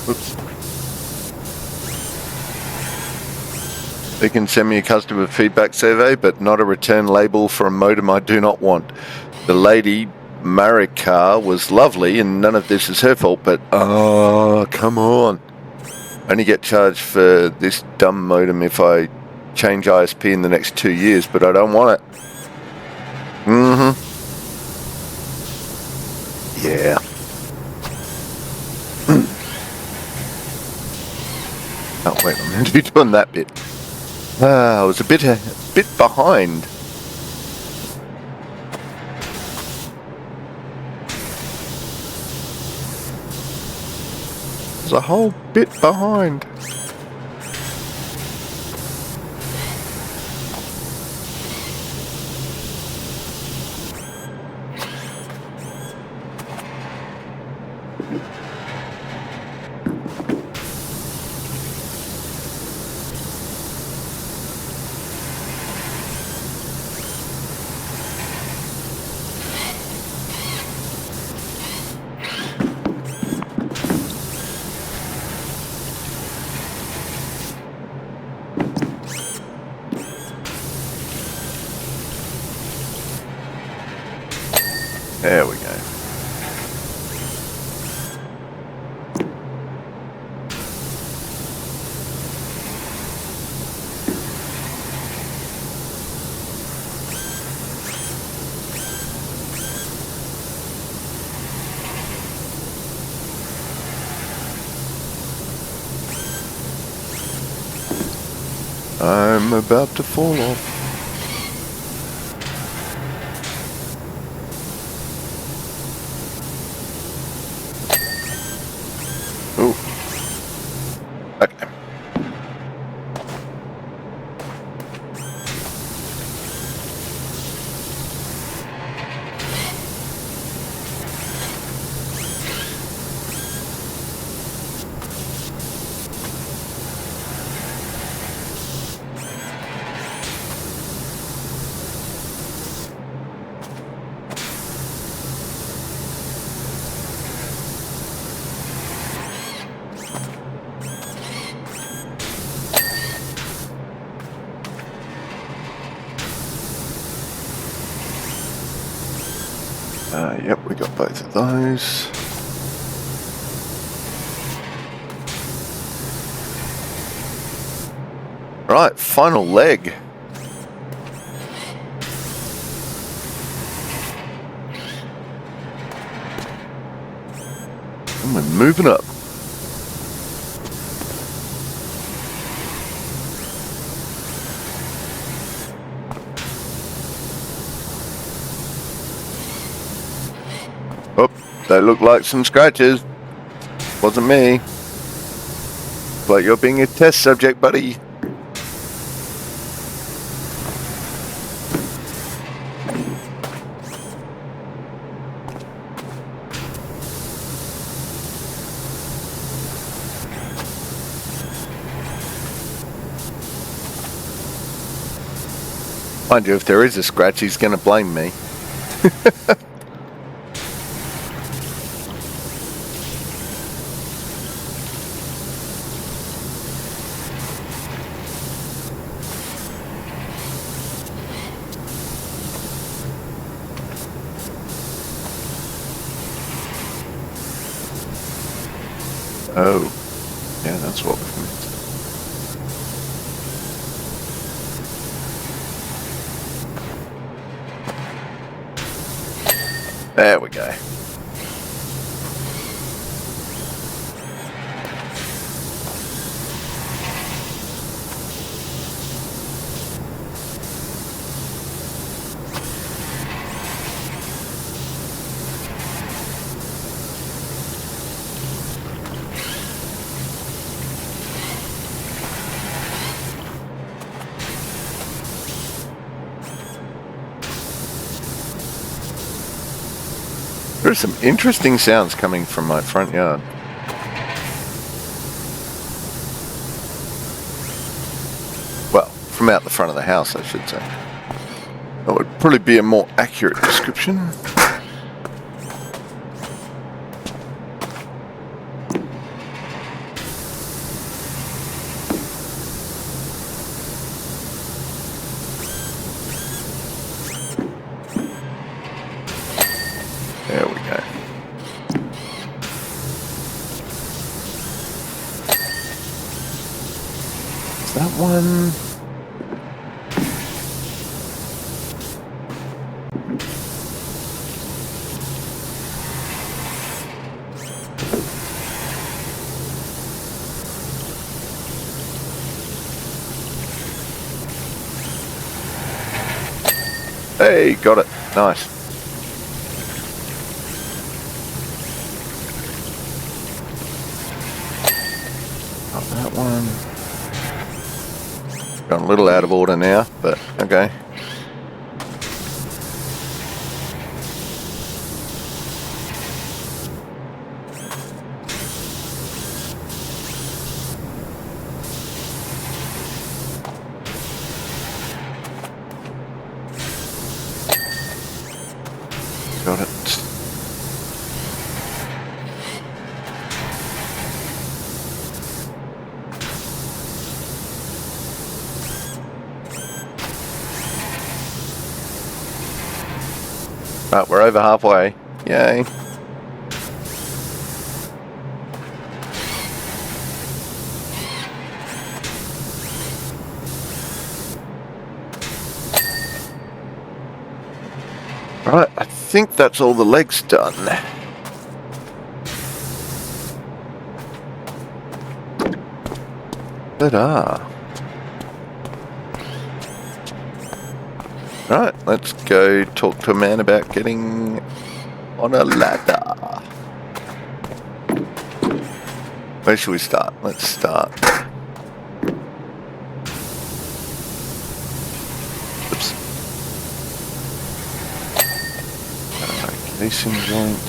S1: Oops. They can send me a customer feedback survey, but not a return label for a modem I do not want. The lady, Marika, was lovely, and none of this is her fault, but oh, come on. Only get charged for this dumb modem if I change ISP in the next 2 years, but I don't want it. Yeah. Oh wait, I'm meant to be doing that bit. I was a bit behind. I was a whole bit behind. There we go. I'm about to fall off. Oh. Okay. Yep, we got both of those. Right, final leg. And we're moving up. Oh, they look like some scratches. Wasn't me. But you're being a test subject, buddy. Mind you, if there is a scratch, he's going to blame me. Oh, yeah, that's what we've missed. There we go. There are some interesting sounds coming from my front yard. Well, from out the front of the house, I should say. That would probably be a more accurate description. There we go. Is that one? Hey, got it. Nice. Got that one. Gone a little out of order now, but okay. Got it. Right, we're over halfway. Yay. Right, I think that's all the legs done. Ta-da. Right, let's go talk to a man about getting on a ladder. Where should we start? Let's start. Oops. Casing joint.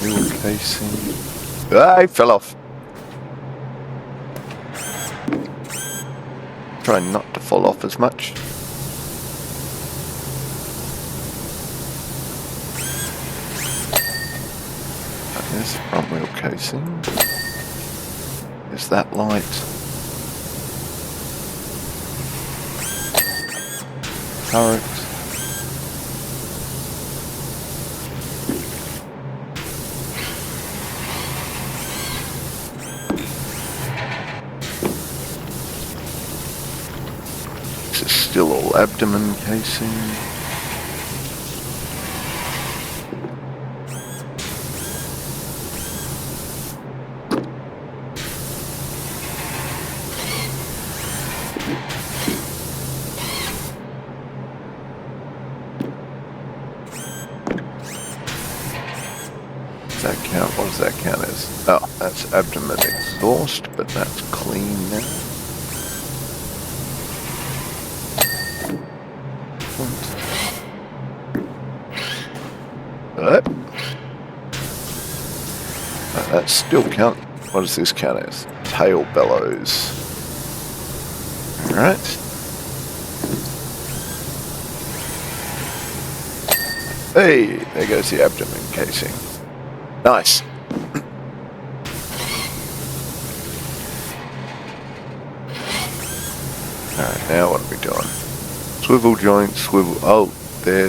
S1: Wheel casing. Ah, I fell off. Try not to fall off as much. There's the front wheel casing. There's that light. Turret. This is still all abdomen casing. That count? What does that count as? Oh, that's abdomen exhaust, but that's clean now. What? That still count. What does this count as? Tail bellows. Alright. Hey, there goes the abdomen casing. Nice. Alright, now what are we doing? Swivel joints, swivel... Oh, they're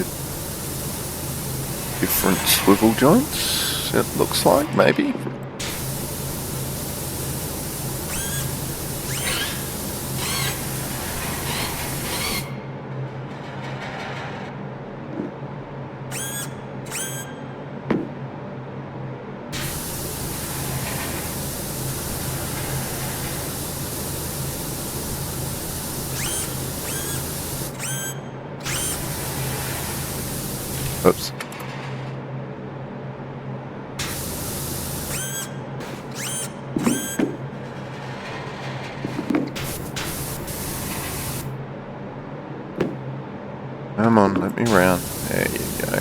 S1: different swivel joints, it looks like, maybe? Oops. Come on, let me round. There you go.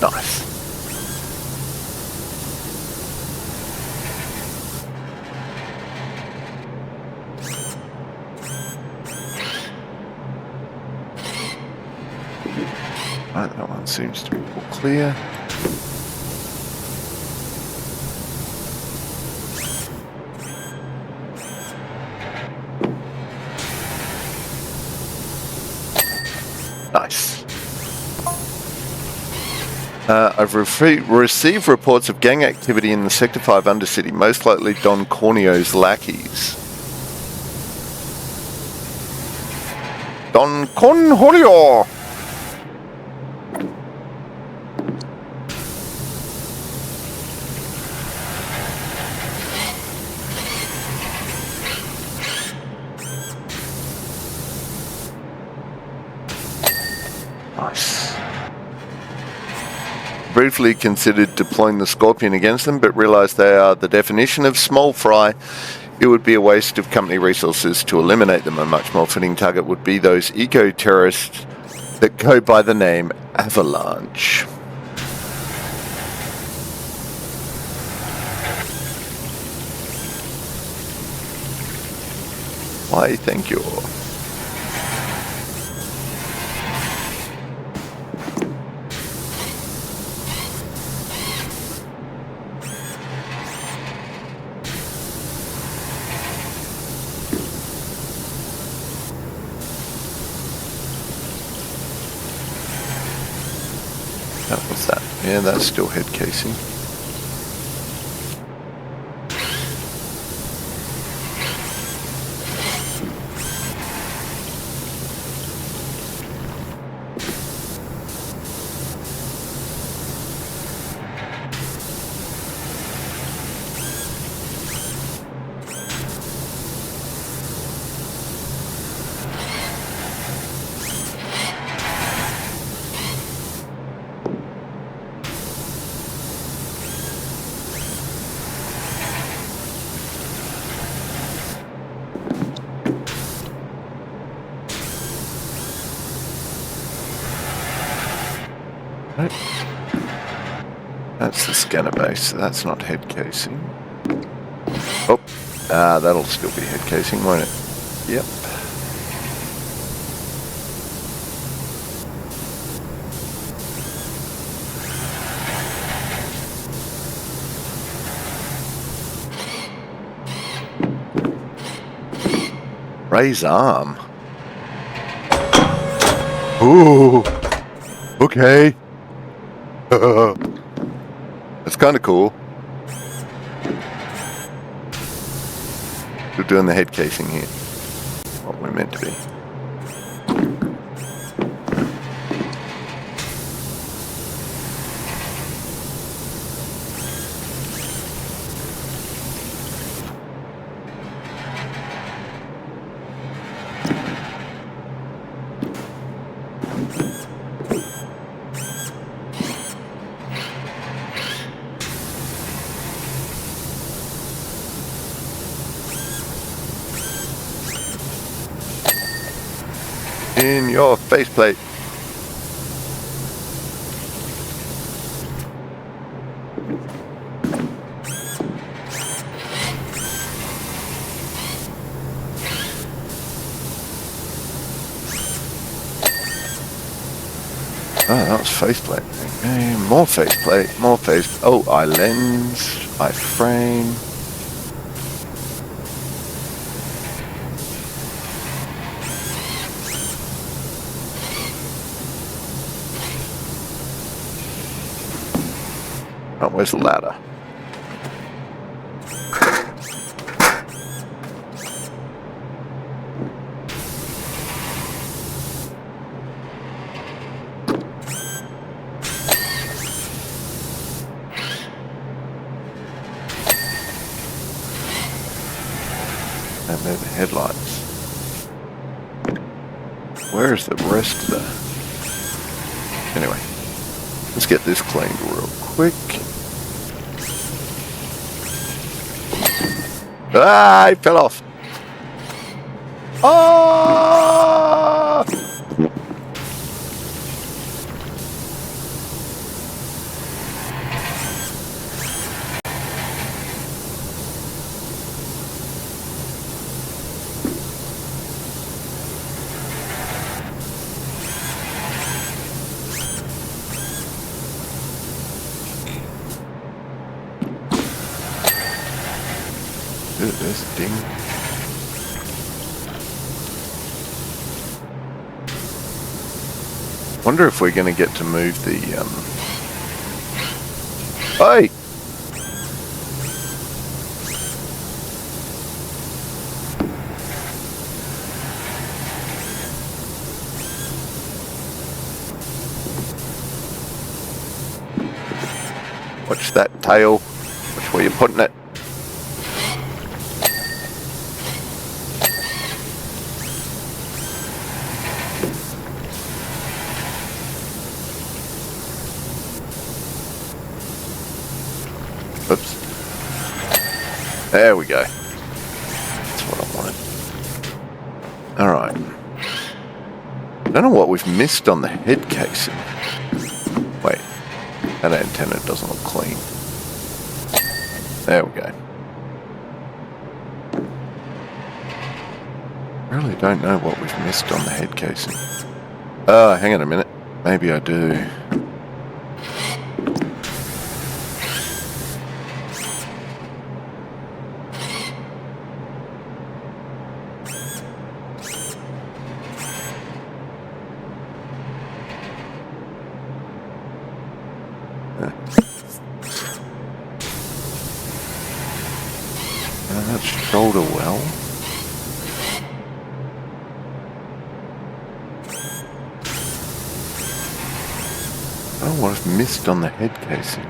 S1: Nice. Right, that one seems to be all clear. Nice. I've received reports of gang activity in the Sector 5 Undercity, most likely Don Corneo's lackeys. Don Cornelio! Nice. Briefly considered deploying the Scorpion against them, but realised they are the definition of small fry. It would be a waste of company resources to eliminate them. A much more fitting target would be those eco-terrorists that go by the name Avalanche. Why, thank you. That was that. Yeah, that's still head casing. Right. That's the scanner base, so that's not head casing. Oh, that'll still be head casing, won't it? Yep. Raise arm. Ooh. Okay. That's kind of cool. We're doing the head casing here. What we're meant to be. In your faceplate. Oh, that was faceplate. Okay, more faceplate, more face. Oh, eye lens, eye frame. Oh, where's the ladder? And then the headlights. Where's the rest of the... Anyway, let's get this cleaned real quick. Ah, I fell off. Ah! Look at this ding. Wonder if we're going to get to move the Hey! Watch that tail. Watch where you're putting it. Oops. There we go. That's what I wanted. Alright. I don't know what we've missed on the head casing. Wait. That antenna doesn't look clean. There we go. I really don't know what we've missed on the head casing. Oh, hang on a minute. Maybe I do. That's shoulder well. I don't know what I've missed on the head casing.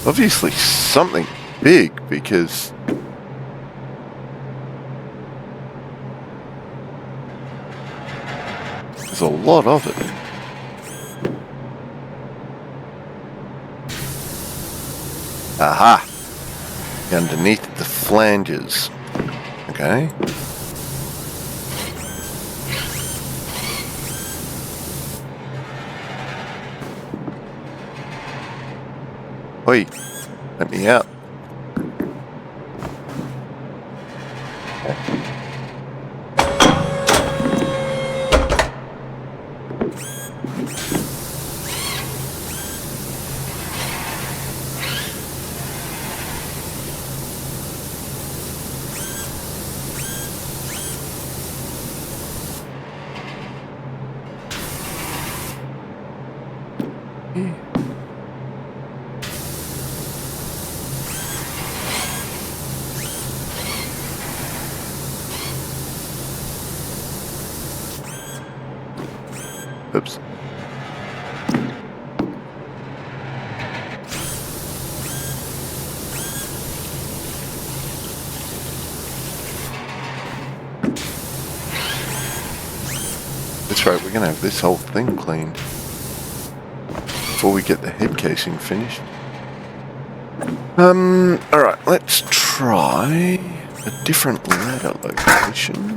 S1: Obviously something big, because there's a lot of it. Aha! Underneath the flanges. Okay. Oi! Let me out. Oops. That's right, we're gonna have this whole thing cleaned before we get the head casing finished. Alright, let's try try a different ladder location.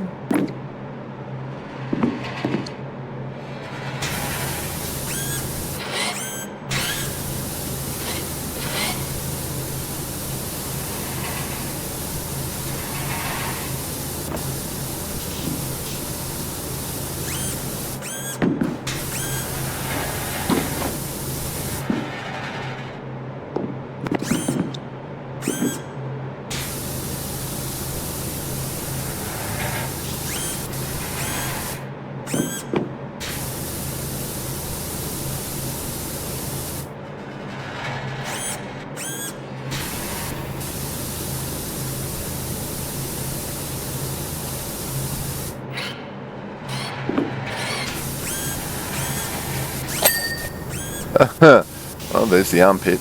S1: Oh, there's the armpit.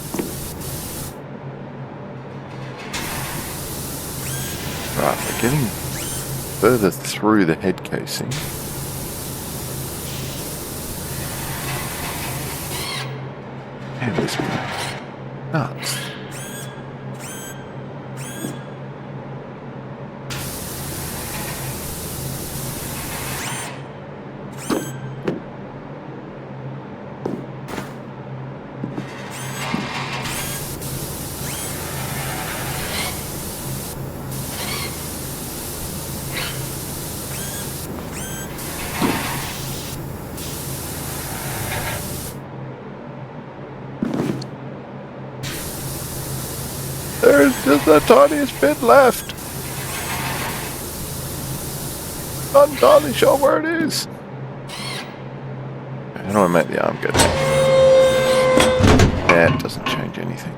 S1: Right, we're getting further through the head casing. And this one. Nuts. There's just the tiniest bit left. Not entirely sure where it is. How do I make the arm go down? Yeah, it doesn't change anything.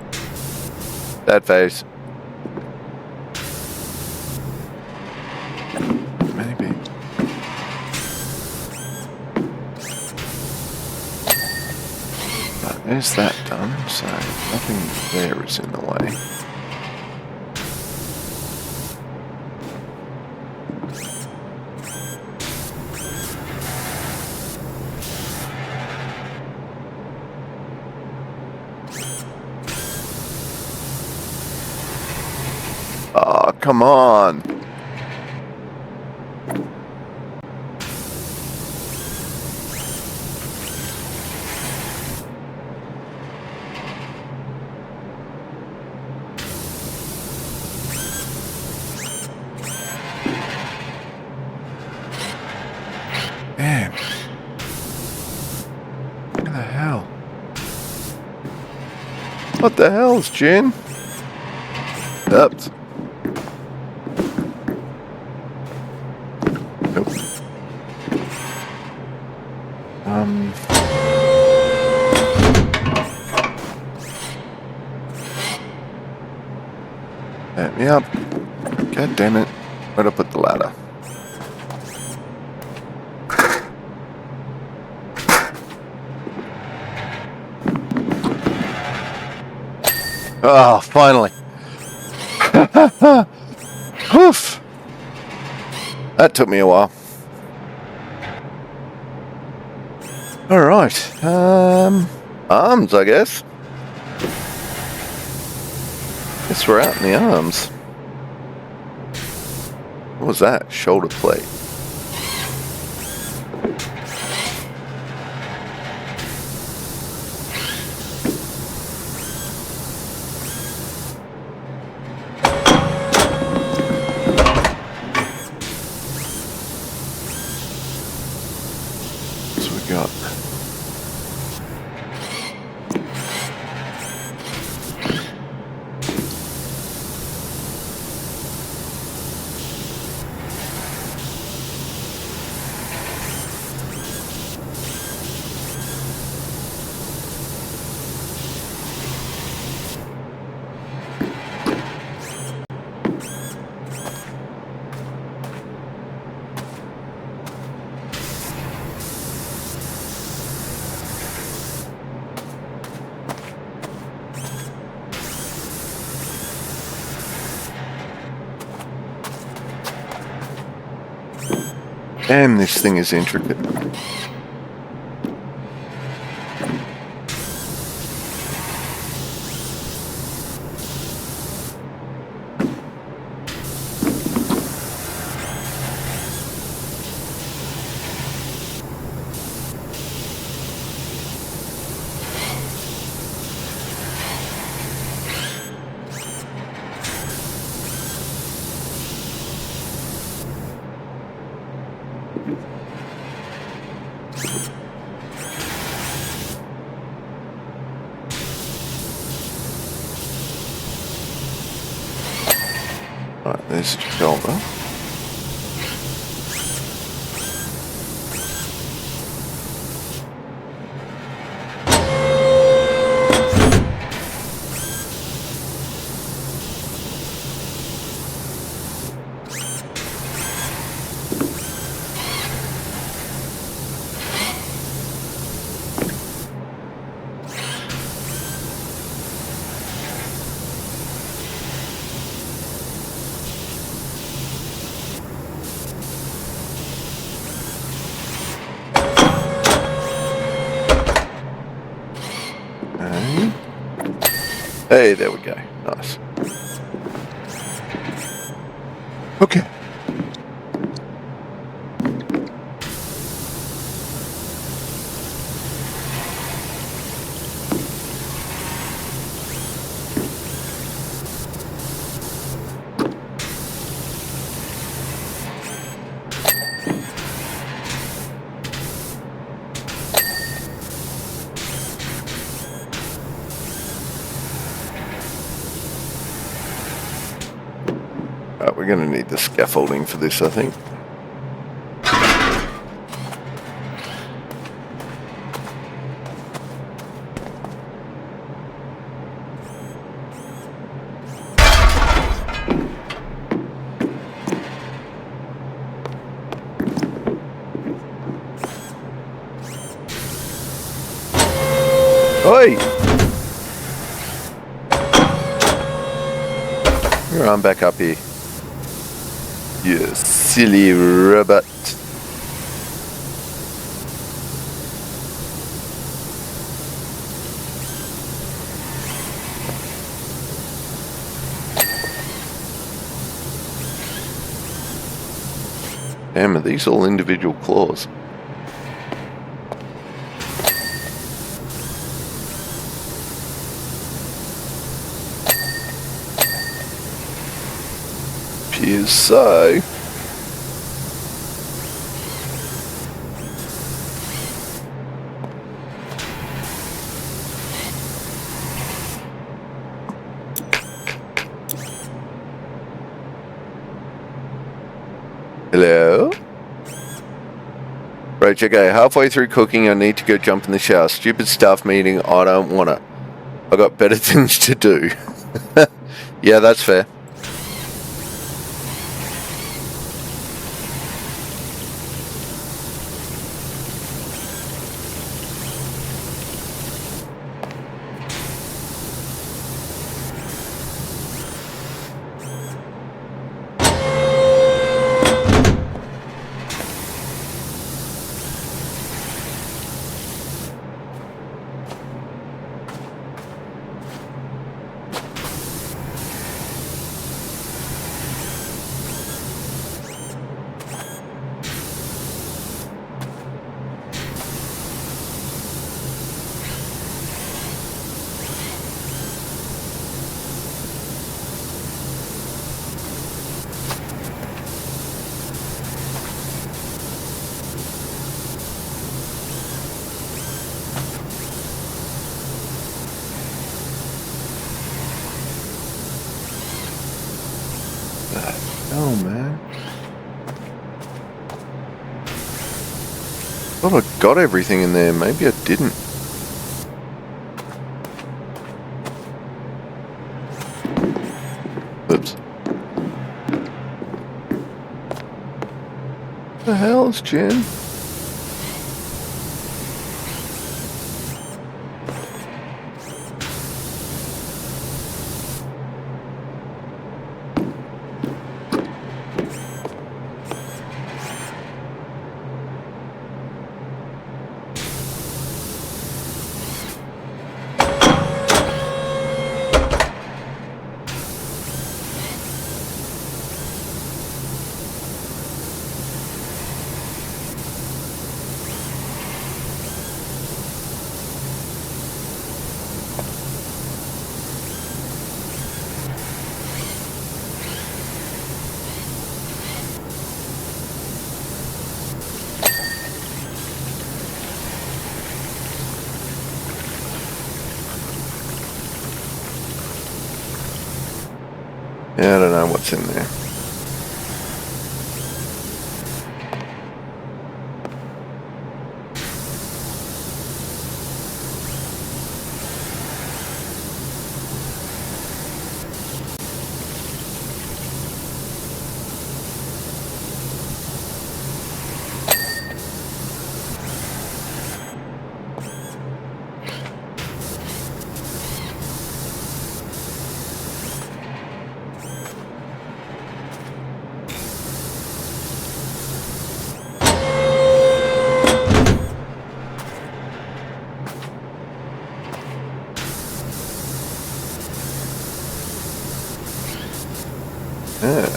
S1: That face. Maybe. But there's that done, so nothing there is in the way. Oh, come on. Man. What the hell? What the hell's Jen? Oops. Nope. Let me up. God damn it. Where'd I put the ladder? Oh, finally. Oof. That took me a while. Alright. Arms, I guess. Guess we're out in the arms. What was that? Shoulder plate. Got. Damn, this thing is intricate. Right, there's the shoulder. Hey, there we go. Nice. Okay. We're going to need the scaffolding for this, I think. Oi! Run back up here. You silly robot. Damn, are these all individual claws? Appears so. Hello? Right, okay, halfway through cooking I need to go jump in the shower. Stupid staff meeting, I don't wanna. I got better things to do. Yeah, that's fair. Oh man. Thought I got everything in there, maybe I didn't. Oops. What the hell's Jen? Yeah, I don't know what's in there. Yeah.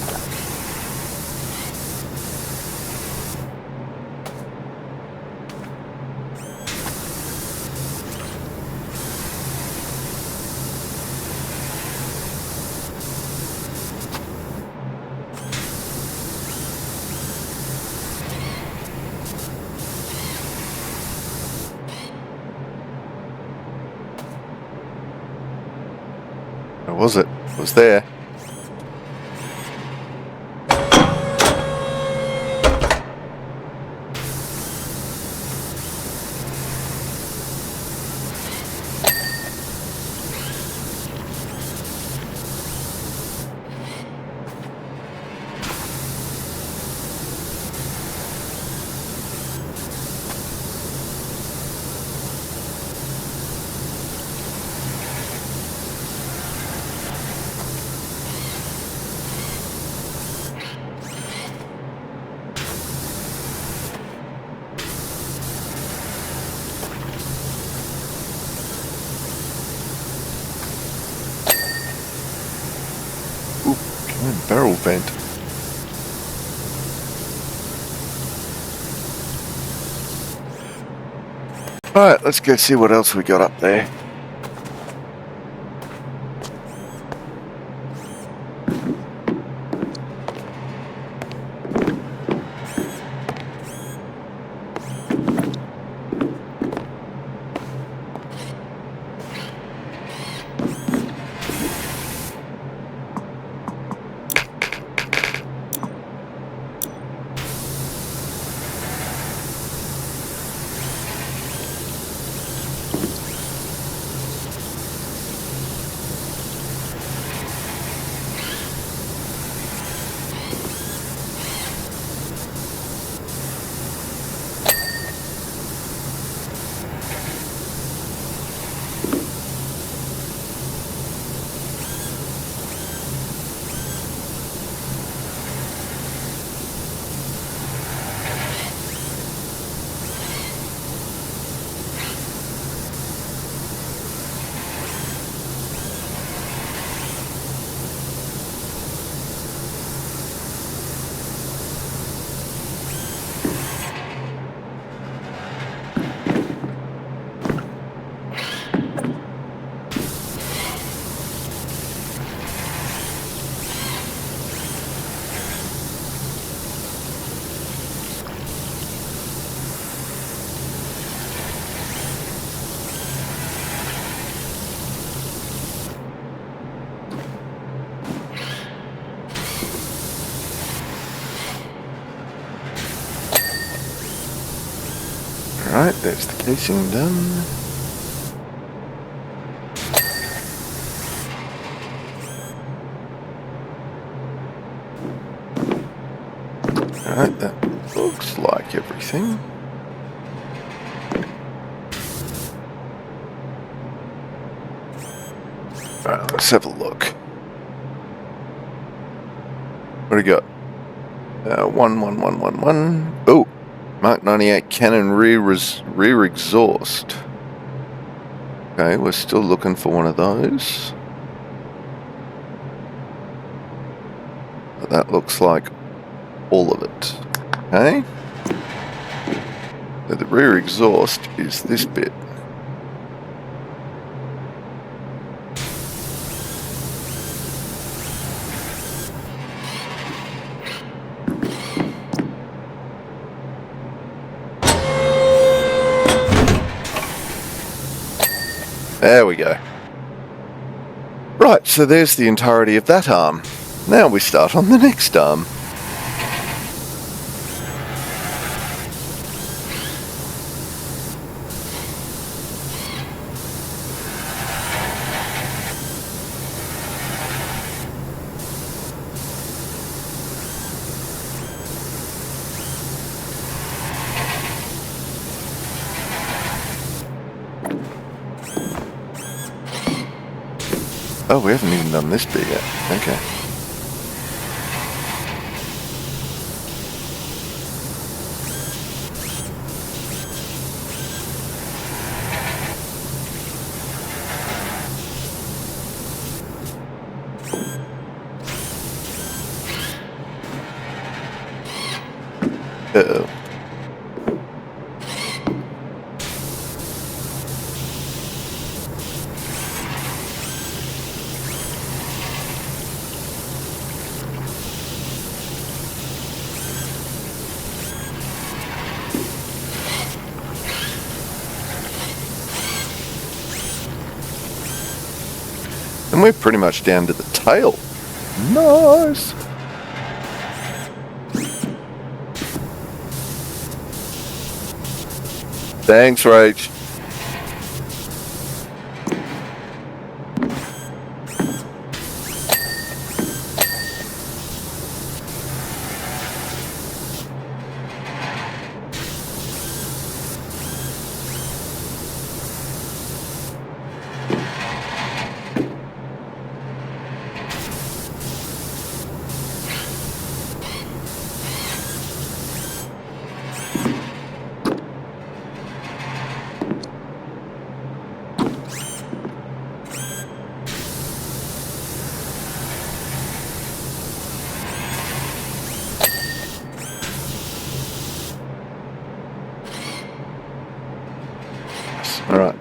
S1: Where was it? It was there. Ooh, barrel vent. Alright, let's go see what else we got up there. Alright, there's the casing done. Alright, that looks like everything. Alright, let's have a look. What do we got? 11111. Oh! Mark 98 cannon rear exhaust. Okay, we're still looking for one of those. But that looks like all of it. Okay? So the rear exhaust is this bit. There we go. Right, so there's the entirety of that arm. Now we start on the next arm. Oh, we haven't even done this bit yet. Okay. Uh-oh. And we're pretty much down to the tail. Nice! Thanks, Rach. Alright.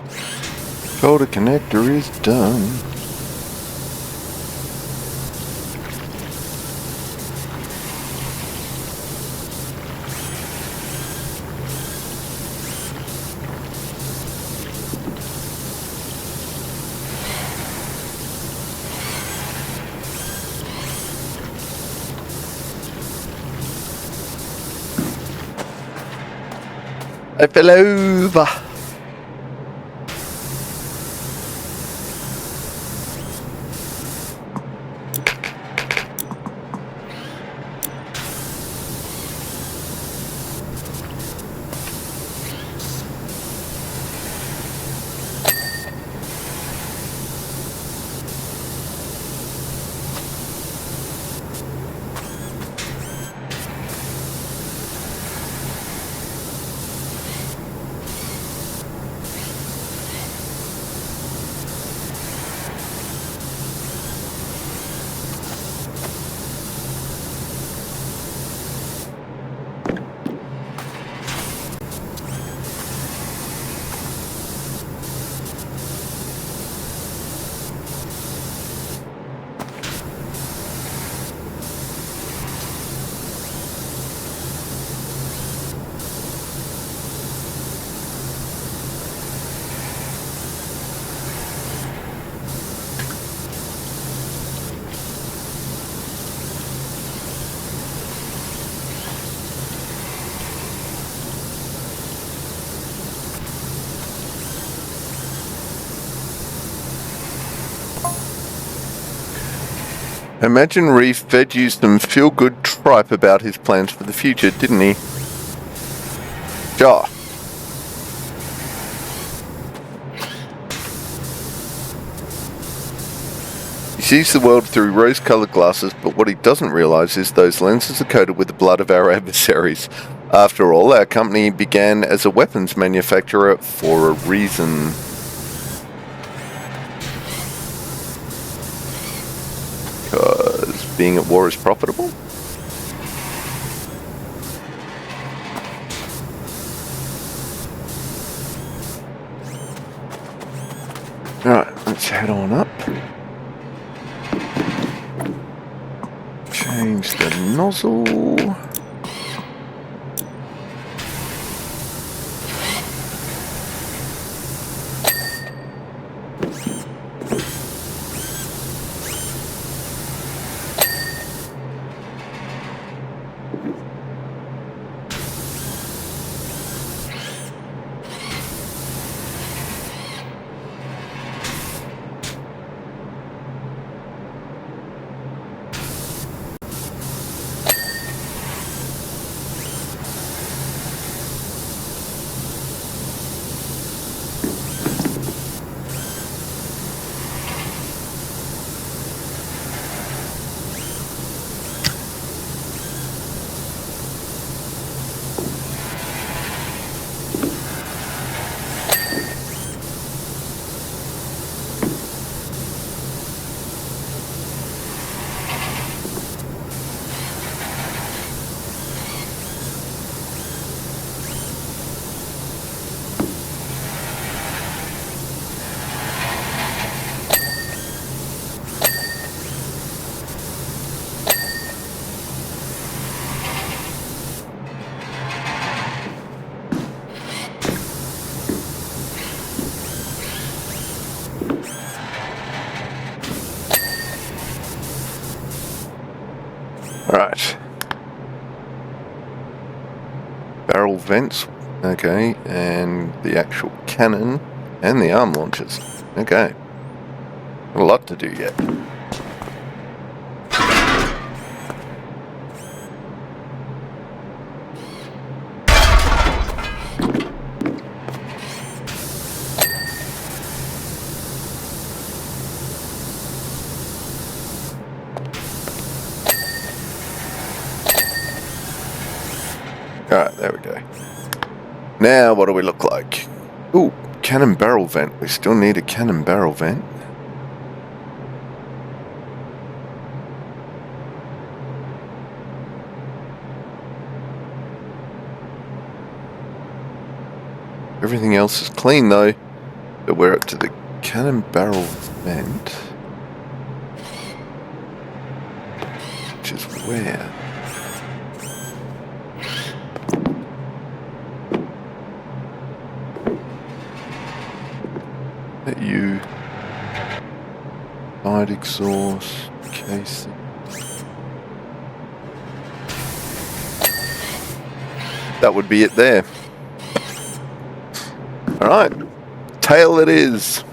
S1: Shoulder connector is done. I fell over. Imagine Reef fed you some feel-good tripe about his plans for the future, didn't he? Ja. He sees the world through rose-coloured glasses, but what he doesn't realise is those lenses are coated with the blood of our adversaries. After all, our company began as a weapons manufacturer for a reason. Because being at war is profitable? Alright, let's head on up. Change the nozzle. Alright. Barrel vents. Okay, and the actual cannon and the arm launchers. Okay. A lot to do yet. Alright, there we go. Now, what do we look like? Ooh, cannon barrel vent. We still need a cannon barrel vent. Everything else is clean though. But we're up to the cannon barrel vent. Which is where? That you. Side exhaust casing. That would be it there. Alright, tail it is.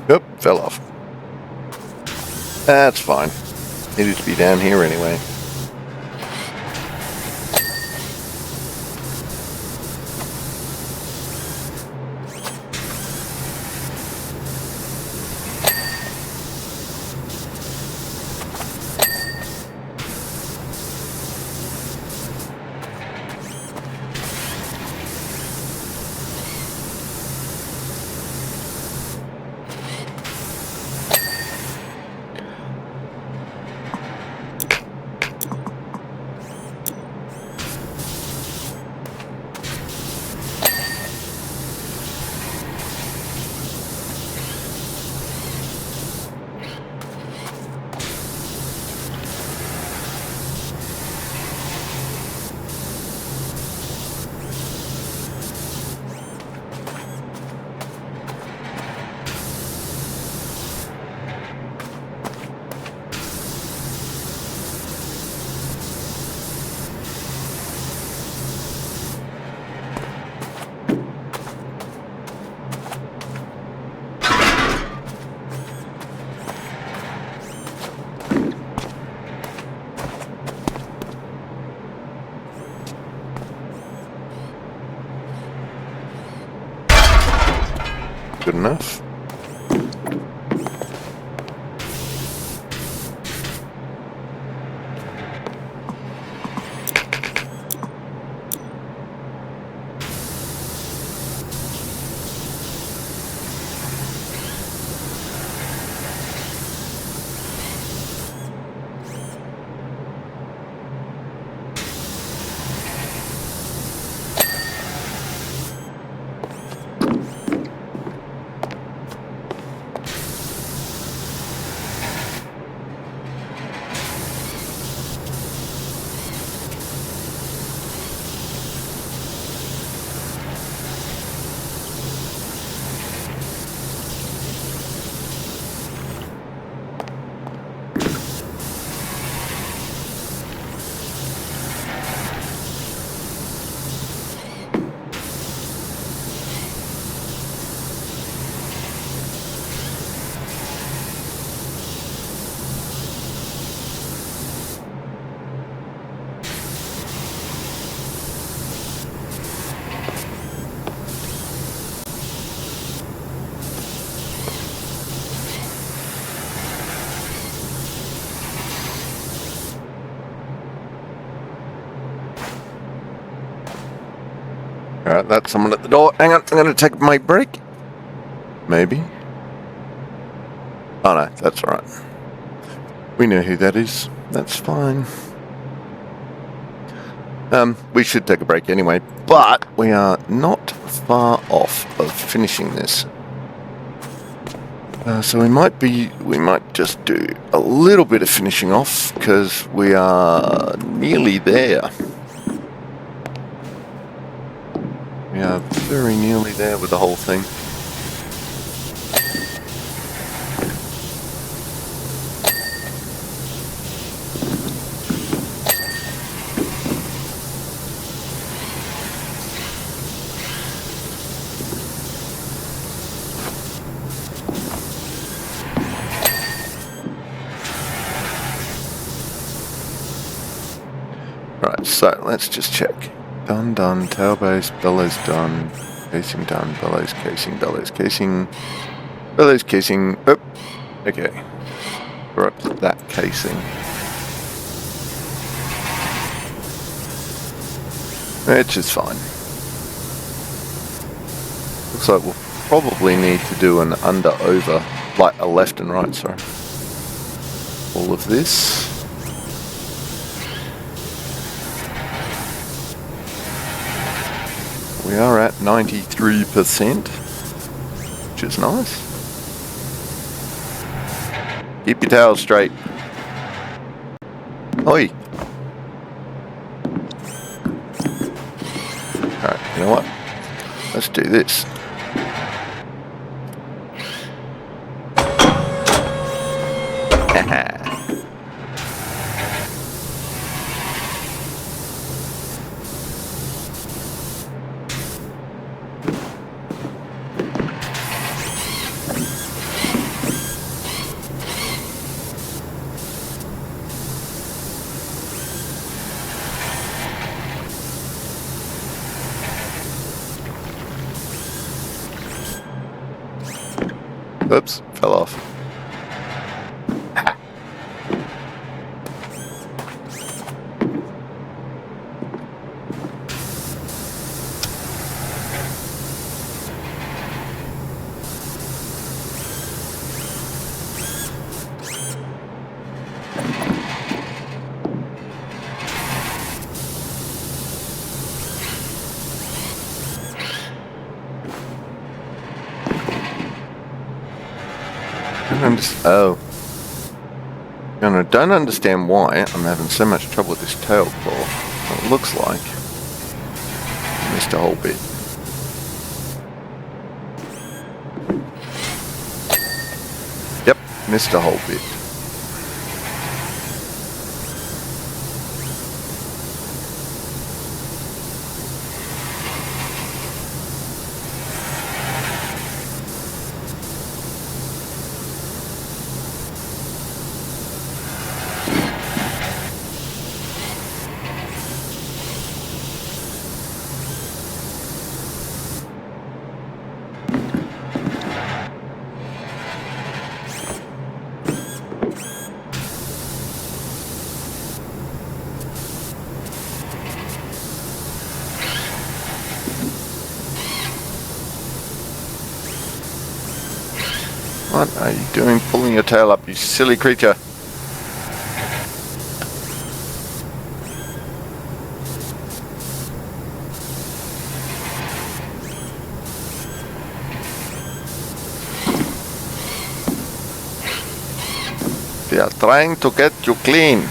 S1: Yep, fell off. That's fine. Needed to be down here anyway. Good enough. Alright, that's someone at the door. Hang on, I'm going to take my break. Maybe. Oh no, that's alright. We know who that is. That's fine. We should take a break anyway, but we are not far off of finishing this. So we might just do a little bit of finishing off, because we are nearly there. We are very nearly there with the whole thing. Right, so let's just check. Done, tail base, bellows done, casing done, bellows, casing, bellows, casing, oh, okay. We're up to that casing. Which is fine. Looks like we'll probably need to do an under-over, like a left and right, sorry. All of this. We are at 93%, which is nice. Keep your tail straight. Oi! Alright, you know what? Let's do this. Haha. Oops, fell off. Oh. And I don't understand why I'm having so much trouble with this tail claw. It looks like I missed a whole bit. Yep, missed a whole bit. What are you doing pulling your tail up, you silly creature? We are trying to get you clean.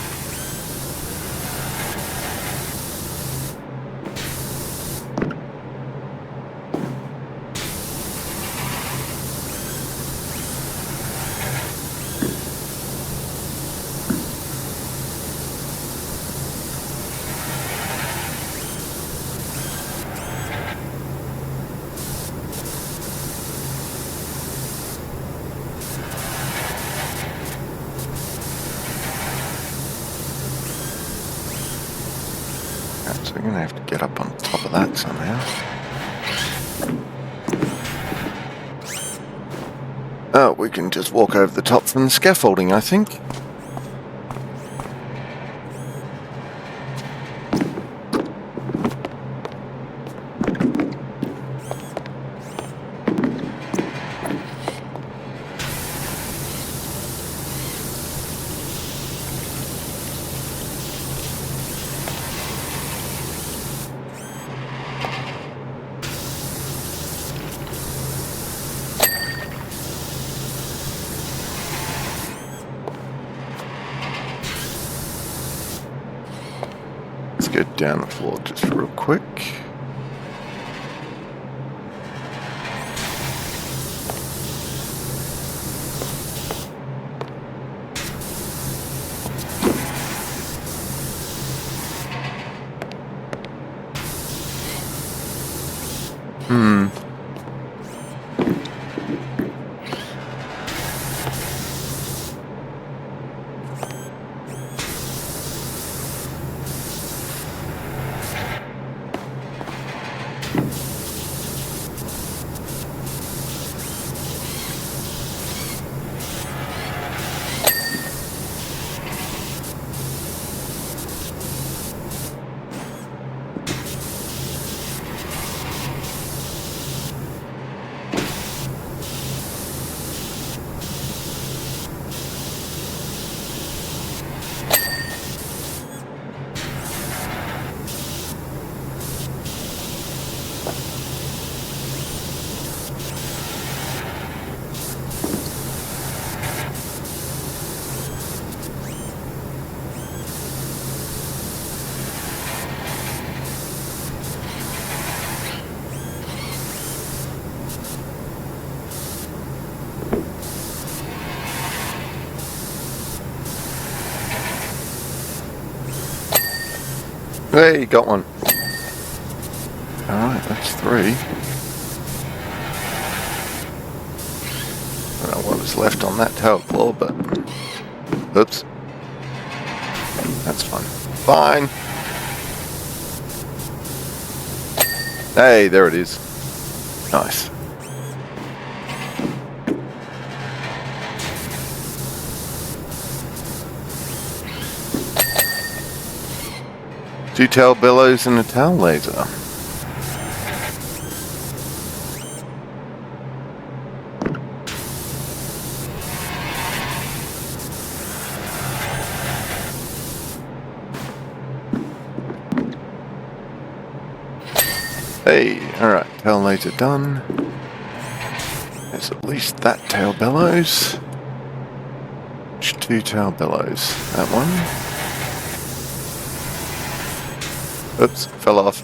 S1: So we're going to have to get up on top of that somehow. Oh, we can just walk over the top from the scaffolding, I think. Let's go down the floor just real quick. Hey, got one. Alright, that's 3. I don't know what was left on that tail claw, but... Oops. That's fine. Fine! Hey, there it is. Nice. Two tail bellows and a tail laser. Hey, alright, tail laser done. There's at least that tail bellows. Which 2 tail bellows? That one. Oops, fell off.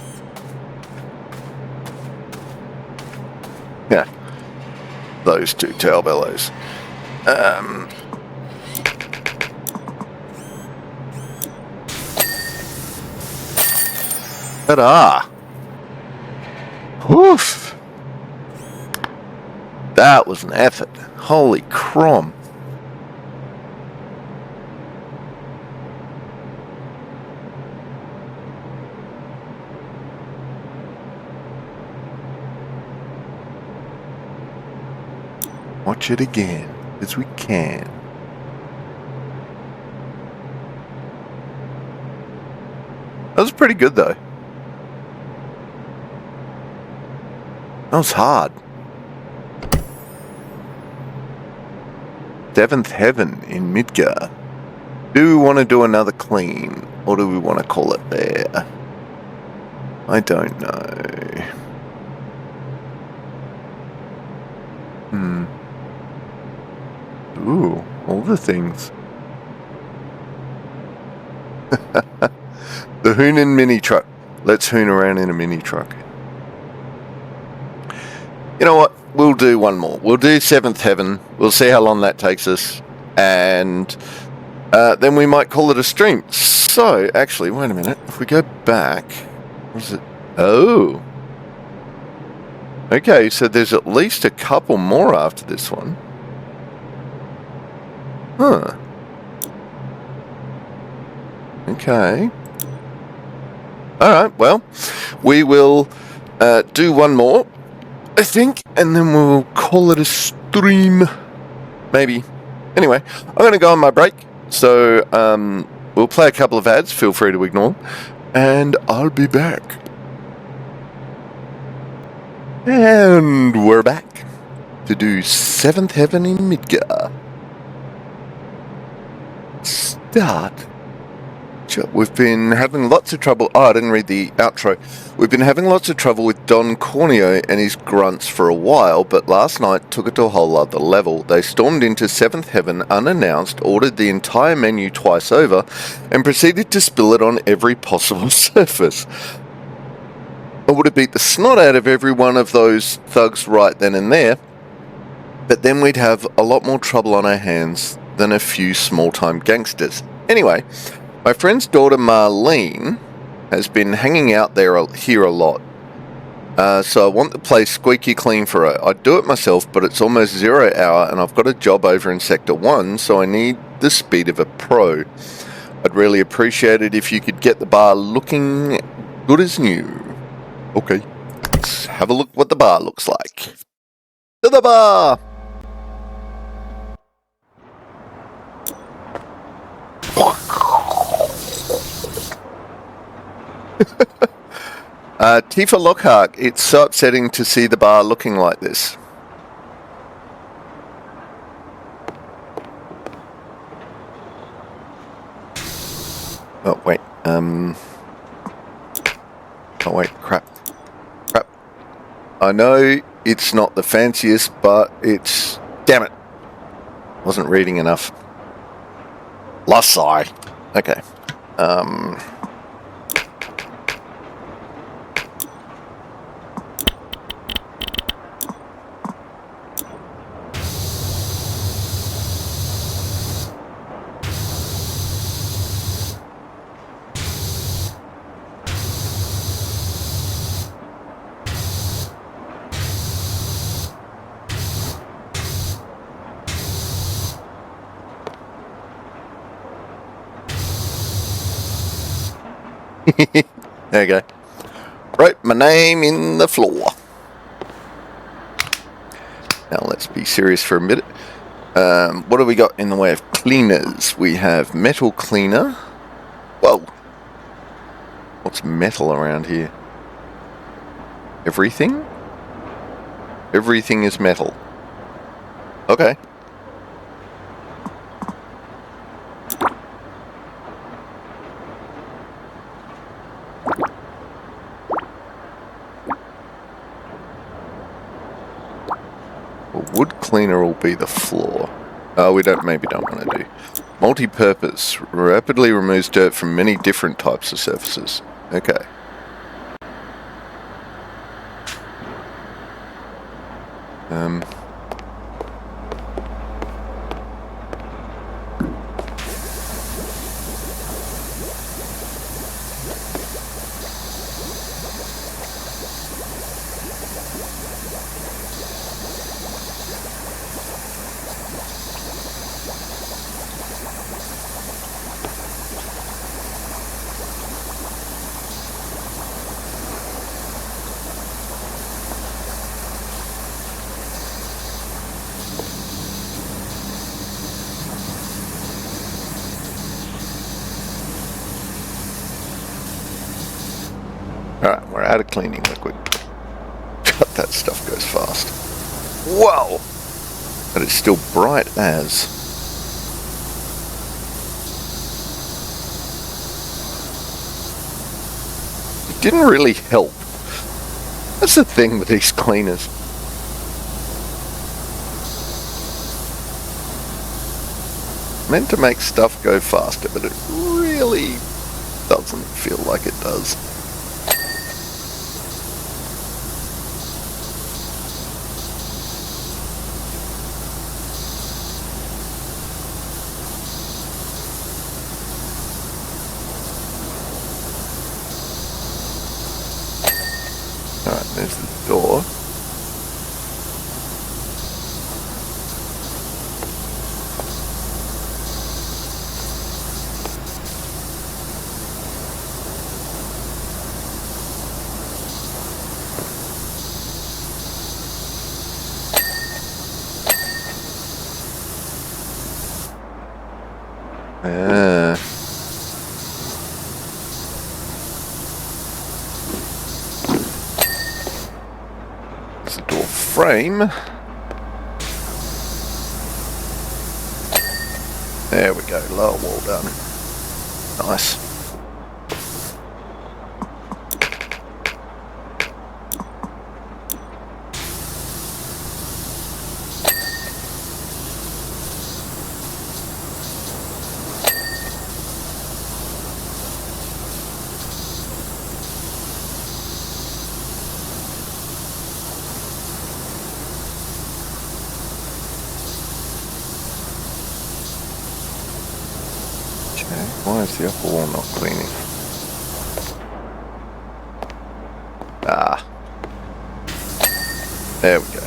S1: Yeah, those 2 tail bellows. Ta-da! Woof! That was an effort. Holy crom. Watch it again, as we can. That was pretty good, though. That was hard. 7th Heaven in Midgar. Do we want to do another clean, or do we want to call it there? I don't know. Ooh, all the things. The Hoonin mini truck. Let's hoon around in a mini truck. You know what? We'll do one more. We'll do 7th Heaven. We'll see how long that takes us. And then we might call it a stream. So, actually, wait a minute. If we go back... What is it? Oh. Okay, so there's at least a couple more after this one. Huh. Okay. Alright, well, we will do one more, I think, and then we'll call it a stream. Maybe. Anyway, I'm going to go on my break, so we'll play a couple of ads, feel free to ignore them, and I'll be back. And we're back to do 7th Heaven in Midgar. Start. We've been having lots of trouble. Oh, I didn't read the outro. We've been having lots of trouble with Don Corneo and his grunts for a while, but last night took it to a whole other level. They stormed into 7th Heaven unannounced, ordered the entire menu twice over, and proceeded to spill it on every possible surface. I would have beat the snot out of every one of those thugs right then and there, but then we'd have a lot more trouble on our hands than a few small-time gangsters. Anyway, my friend's daughter Marlene has been hanging out here a lot, so I want the place squeaky clean for her. I'd do it myself, but it's almost 0 hour and I've got a job over in Sector 1, so I need the speed of a pro. I'd really appreciate it if you could get the bar looking good as new. Okay, let's have a look what the bar looks like. To the bar! Tifa Lockhart, it's so upsetting to see the bar looking like this. Oh, wait. Oh, wait. Crap. I know it's not the fanciest, but it's... Damn it. Wasn't reading enough. Lasai. Okay. There you go. Wrote my name in the floor. Now let's be serious for a minute. What do we got in the way of cleaners? We have metal cleaner. Whoa. What's metal around here? Everything? Everything is metal. Okay. Wood cleaner will be the floor. Oh, we maybe don't want to do. Multi-purpose. Rapidly removes dirt from many different types of surfaces. Okay. Alright, we're out of cleaning liquid. God, that stuff goes fast. Whoa! But it's still bright as. didn't really help. That's the thing with these cleaners. Meant to make stuff go faster, but it really doesn't feel like it does. Alright, there's the door. There's the door frame. There we go, lower wall done. Nice. Why is the upper wall not cleaning? Ah. There we go.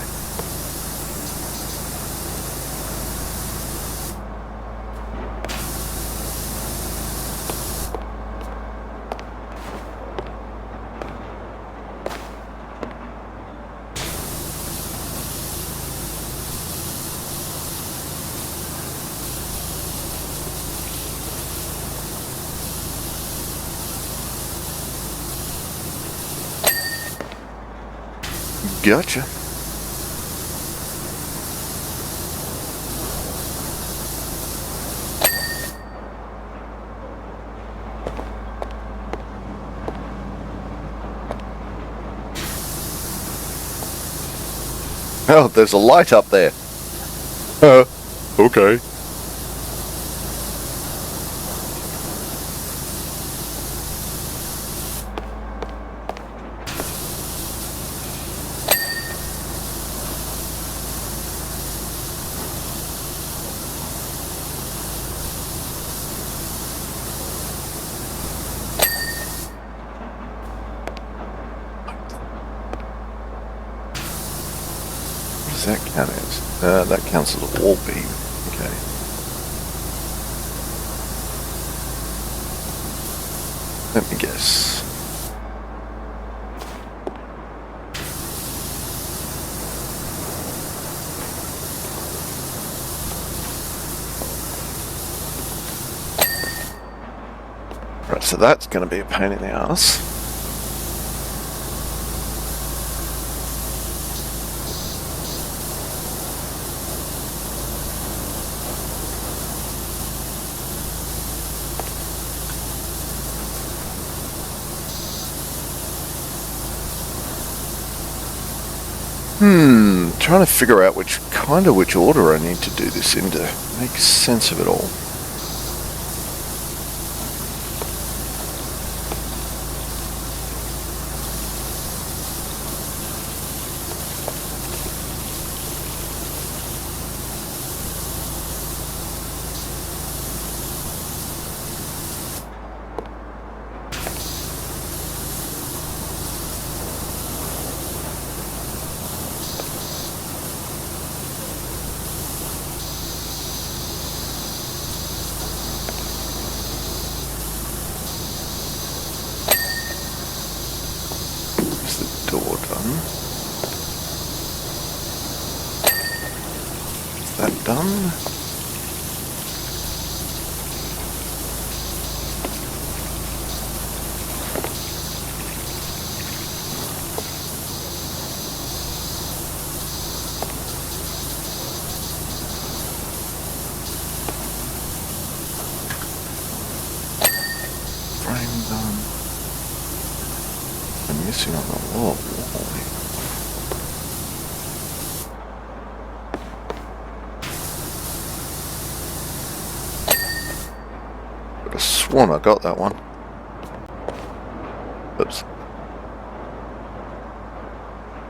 S1: Gotcha. Oh, there's a light up there. Okay. What does that count as? That counts as a wall beam. Okay. Let me guess. Right, so that's going to be a pain in the ass. Trying to figure out which order I need to do this in to make sense of it all. Done. Frame done. missing on the wall. Could have sworn I got that one. Oops.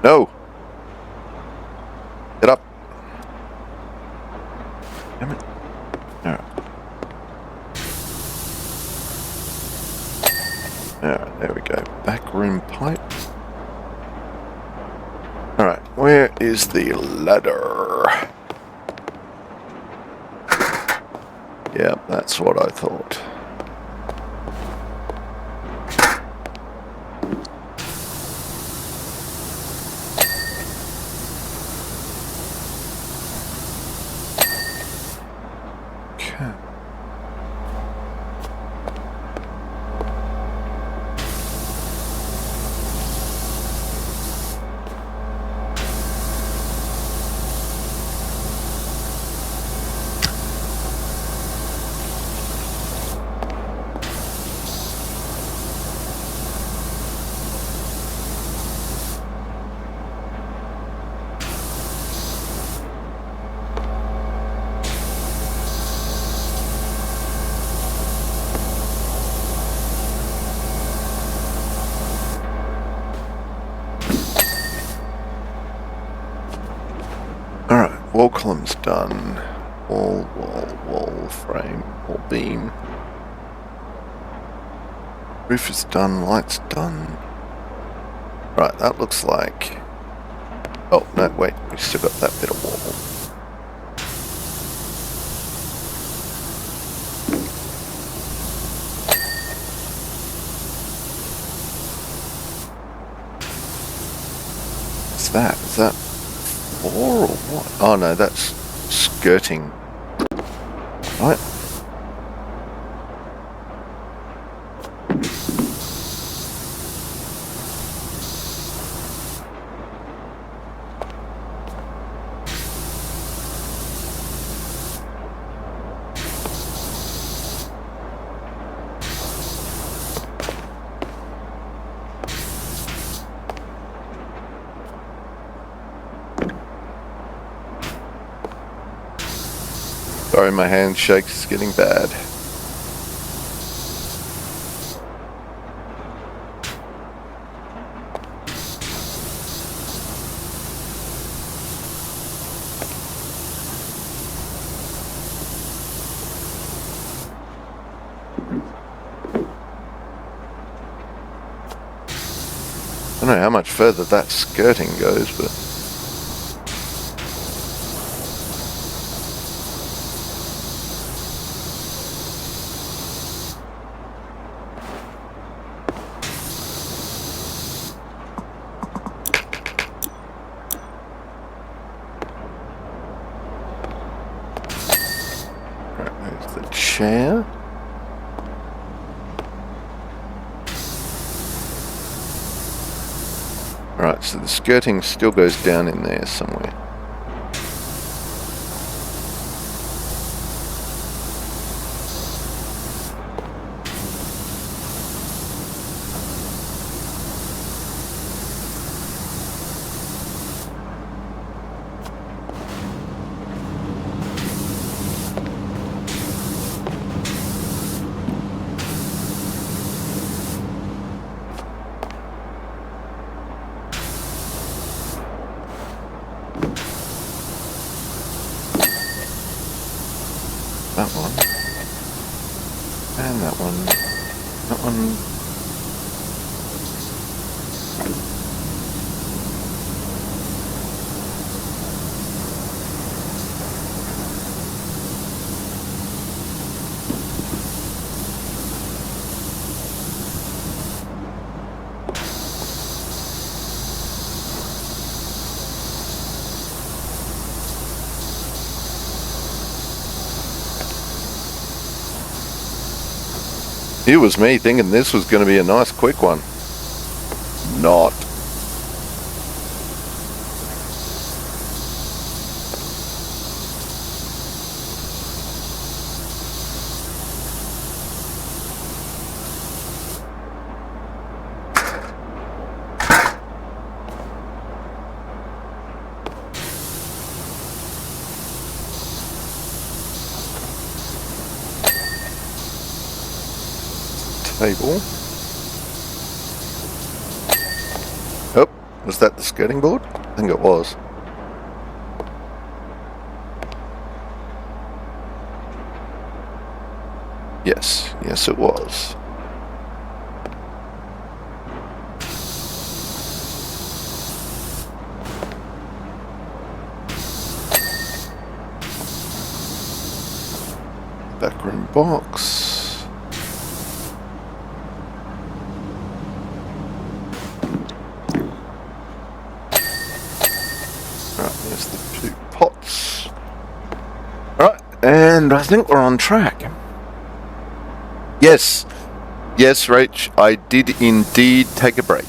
S1: No! Get up! Damn it. Alright. Alright, there we go. Backroom pipe. Alright, where is the ladder? Yep, that's what I thought. Okay. Wall column's done. Wall frame, wall beam. Roof is done, lights done. Right, that looks like... Oh, no, wait, we still got that bit of wall. What's that? Is that floor or what? Oh no, that's skirting. Right. Sorry, my handshake is getting bad. I don't know how much further that skirting goes, but... chair. Alright, so the skirting still goes down in there somewhere. That one. And that one. That one. It was me thinking this was going to be a nice quick one. Not. table. Oh, was that the skirting board? I think it was. Yes, yes it was. Backroom box. Right, there's the 2 pots. Alright, and I think we're on track. Yes, yes, Rach, I did indeed take a break.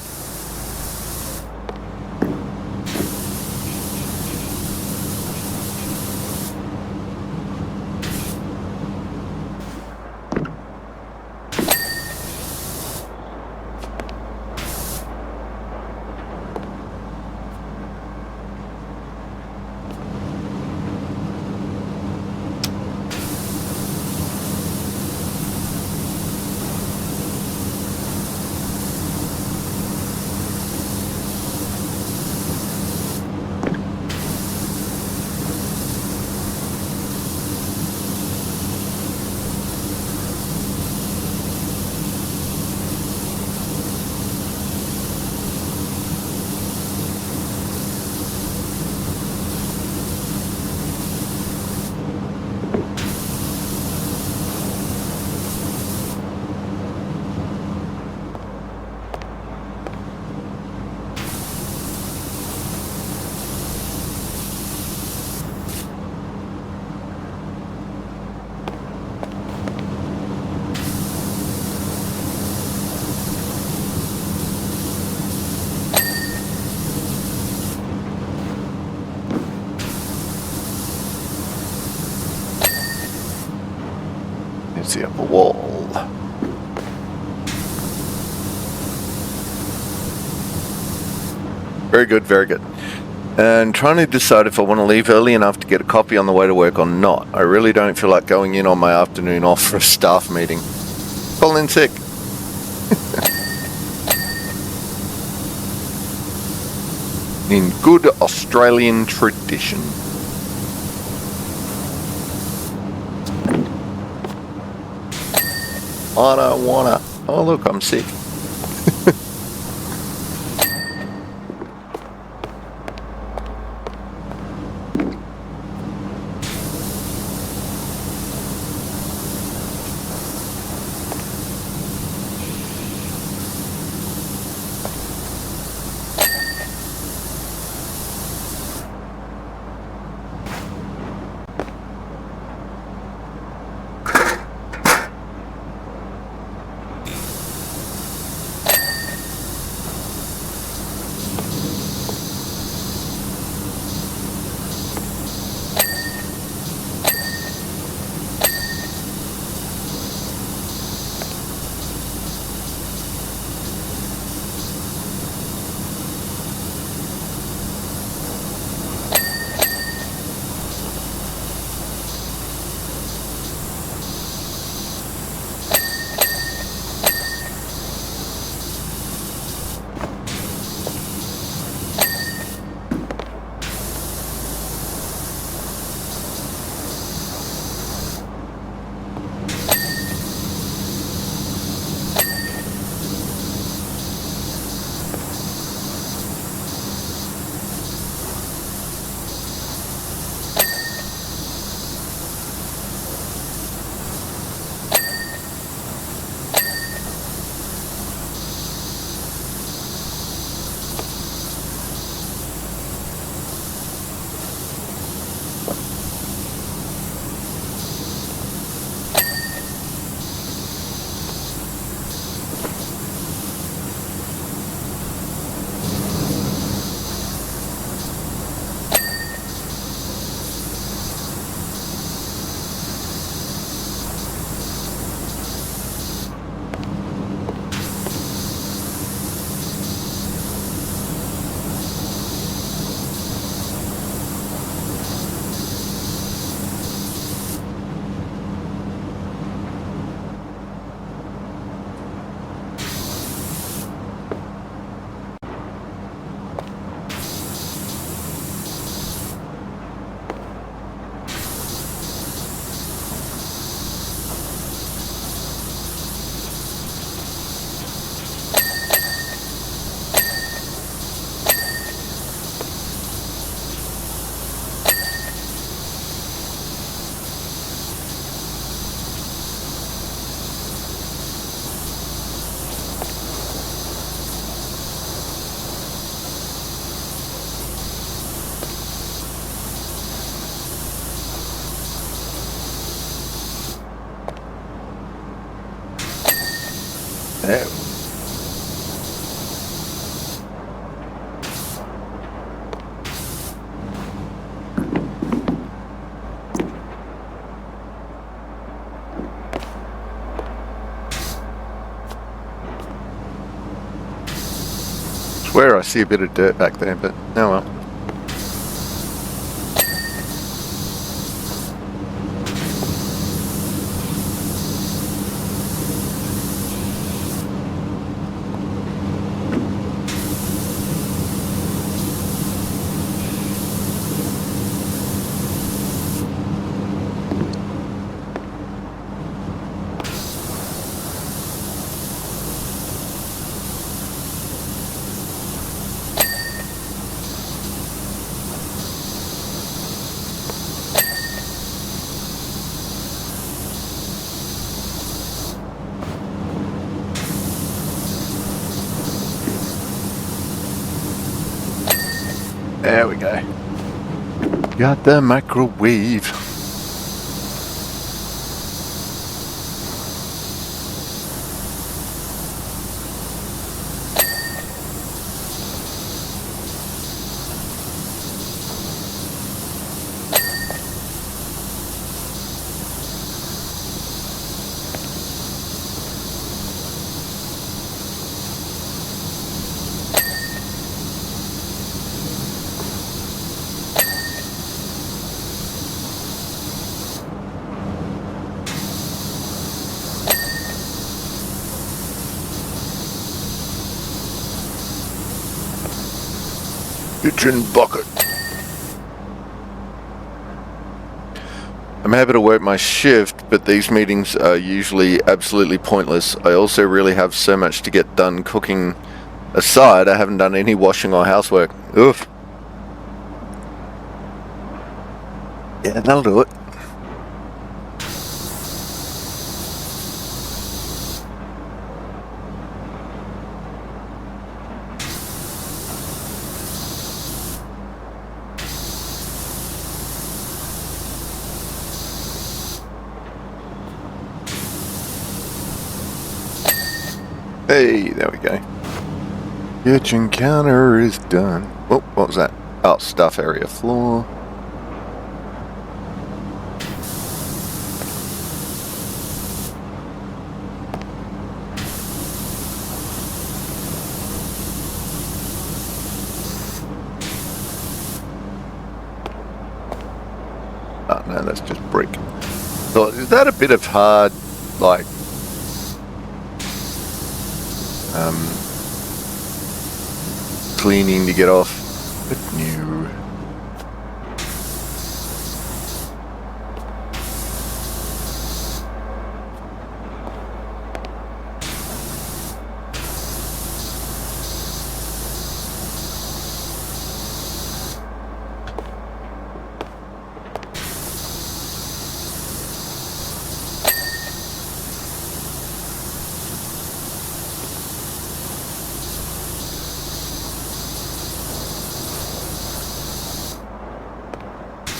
S1: Here's the upper wall. Very good, very good. And trying to decide if I want to leave early enough to get a copy on the way to work or not. I really don't feel like going in on my afternoon off for a staff meeting. Call in sick. In good Australian tradition. I don't wanna. Oh look, I'm sick. swear I see a bit of dirt back there, but oh well. There we go. Got the microwave. Kitchen bucket. I'm happy to work my shift, but these meetings are usually absolutely pointless. I also really have so much to get done cooking aside. I haven't done any washing or housework. Oof. Yeah, that'll do it. Hey, there we go. Kitchen counter is done. Oh, what was that? Oh, stuff area floor. Oh, no, that's just brick. So is that a bit of hard, like, cleaning to get off? But no.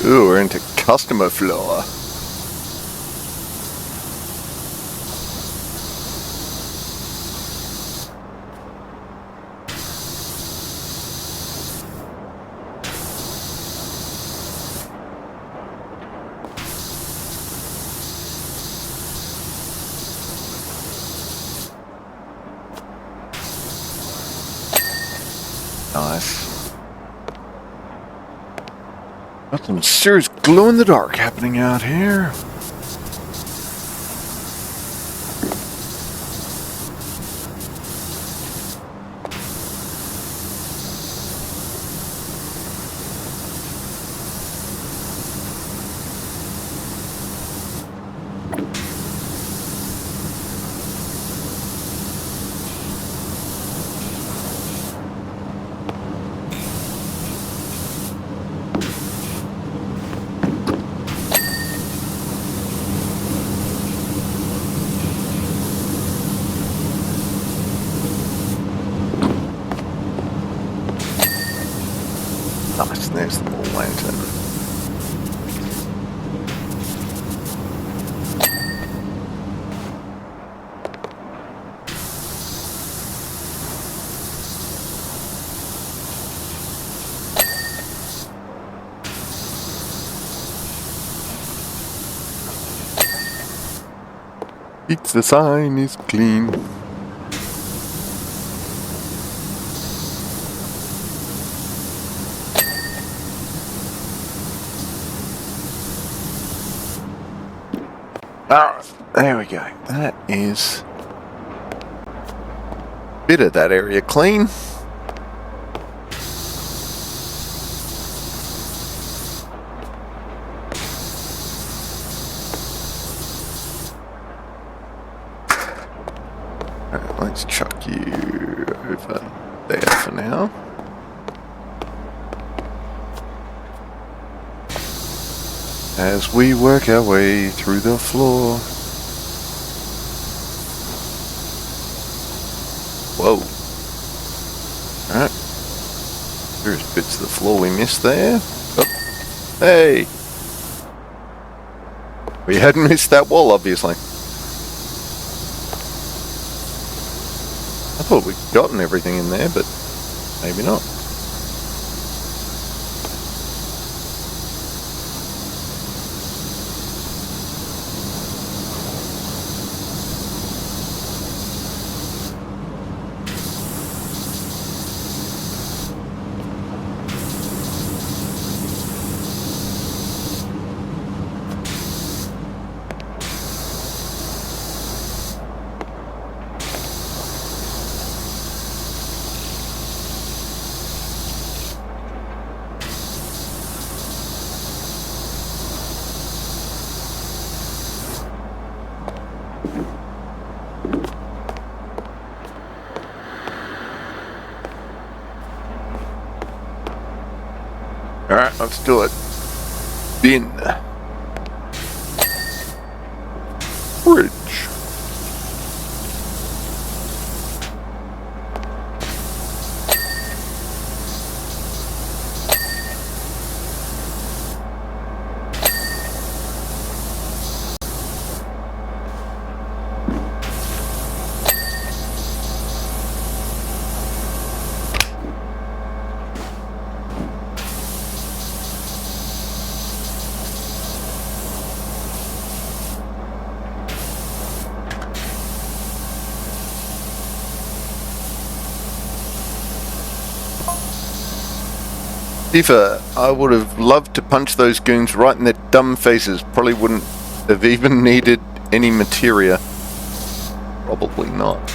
S1: Ooh, we're into customer floor. Nice. Got some serious glow in the dark happening out here. Nice, there's the ball lantern. Pizza sign is clean. Alright, there we go. That is a bit of that area clean. Alright, let's chuck you over there for now. As we work our way through the floor. Whoa. Alright. There's bits of the floor we missed there. Oh. Hey! We hadn't missed that wall, obviously. I thought we'd gotten everything in there, but maybe not. Alright, let's do it. Bin. Bridge. Tifa, I would have loved to punch those goons right in their dumb faces. Probably wouldn't have even needed any materia. Probably not.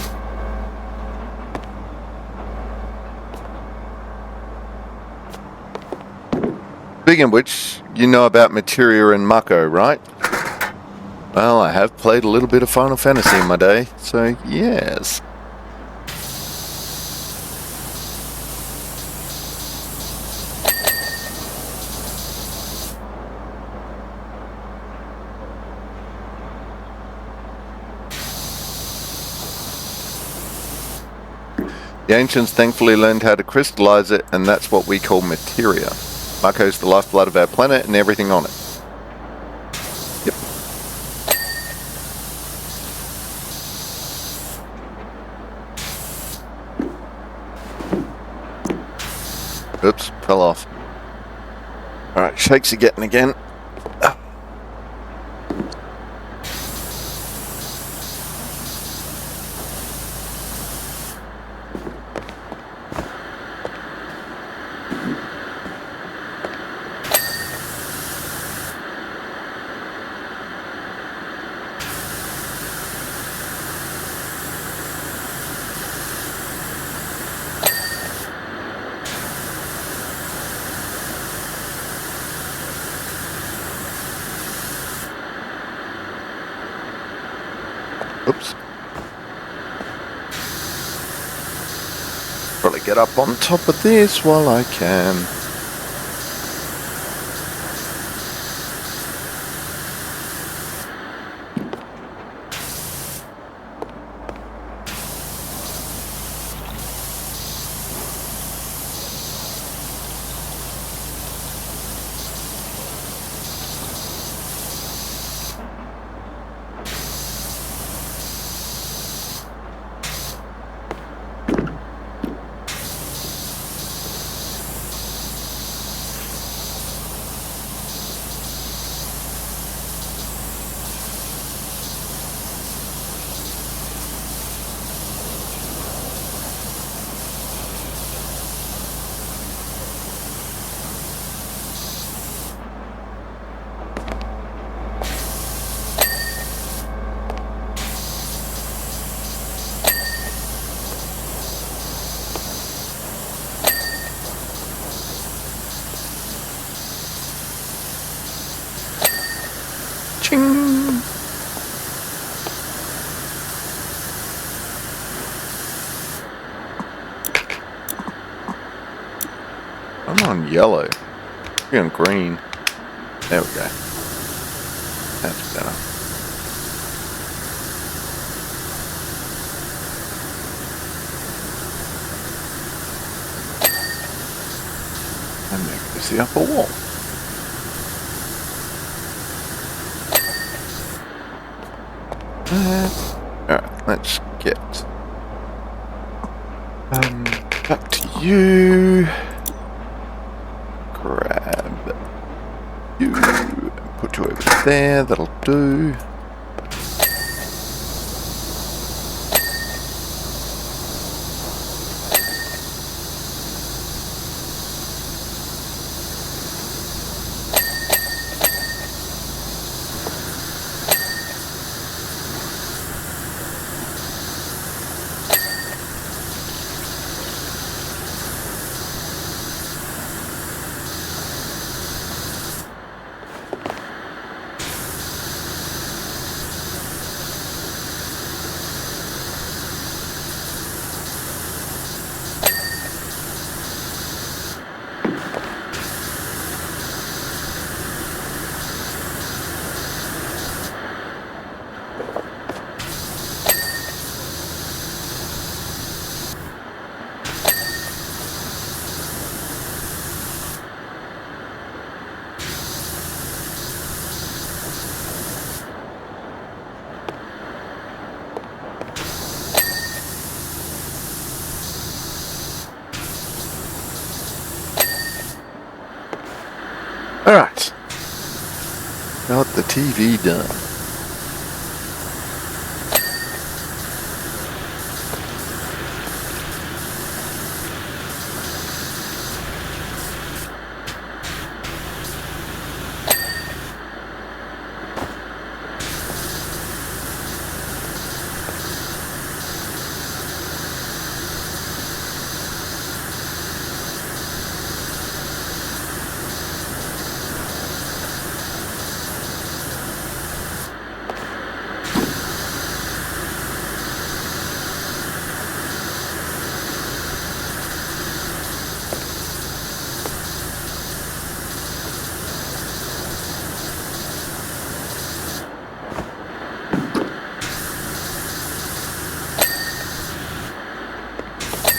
S1: Speaking of which, you know about materia and Mako, right? Well, I have played a little bit of Final Fantasy in my day, so yes. The ancients thankfully learned how to crystallize it, and that's what we call materia. Mako's the lifeblood of our planet and everything on it. Yep. Oops, fell off. Alright, shakes are getting again. Oops. Probably get up on top of this while I can. Ching! I'm on yellow. We're on green. There we go. That's better. And there goes the upper wall. Alright, let's get back to you. Grab you and put you over there, that'll do. Alright. Got the TV done.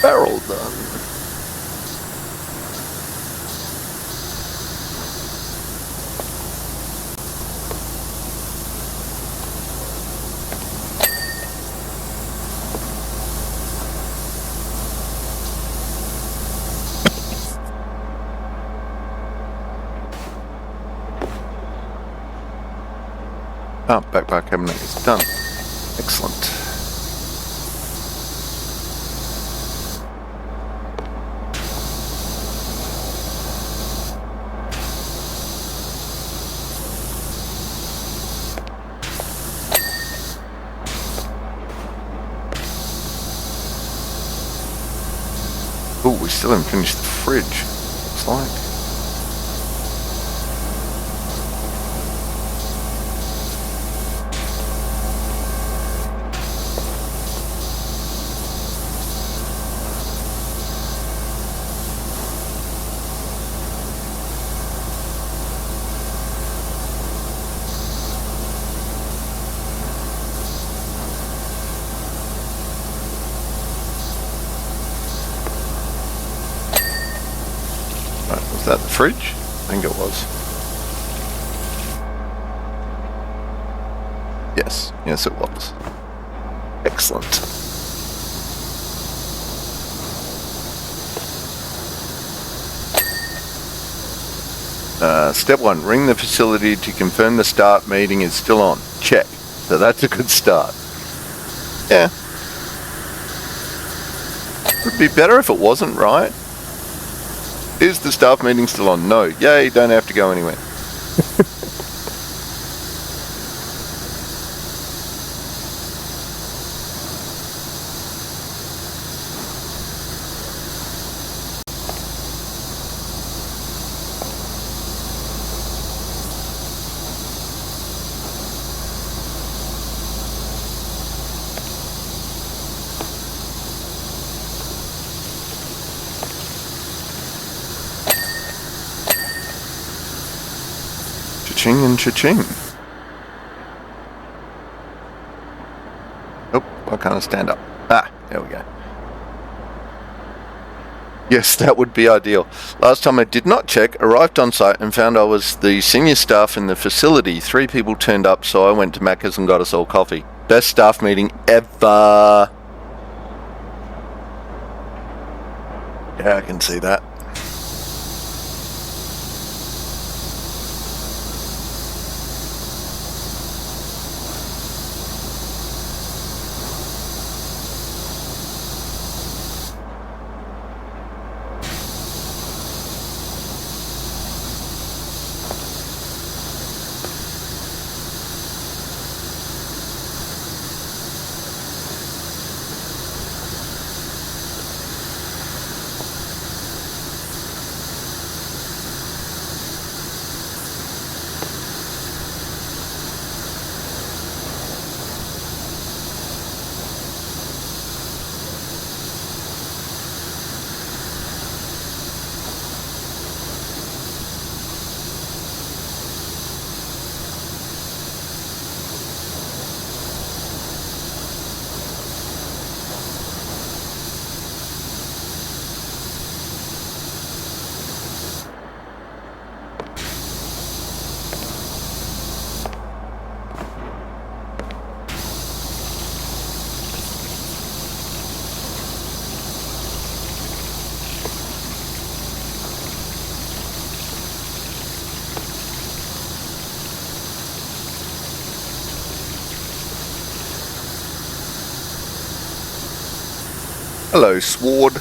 S1: Barrel done. Oh, backpack cabinet is done. Excellent. Oh, we still haven't finished the fridge, looks like. Was that the fridge? I think it was. Yes it was. Excellent. Step 1, ring the facility to confirm the start meeting is still on. Check. So that's a good start. Yeah. Would be better if it wasn't, right? Is the staff meeting still on? No. Yay, don't have to go anywhere. Cha-ching and cha-ching. Oh, why can't I stand up? Ah, there we go. Yes, that would be ideal. Last time I did not check, arrived on site and found I was the senior staff in the facility. 3 people turned up, so I went to Macca's and got us all coffee. Best staff meeting ever. Yeah, I can see that. Hello, Sword.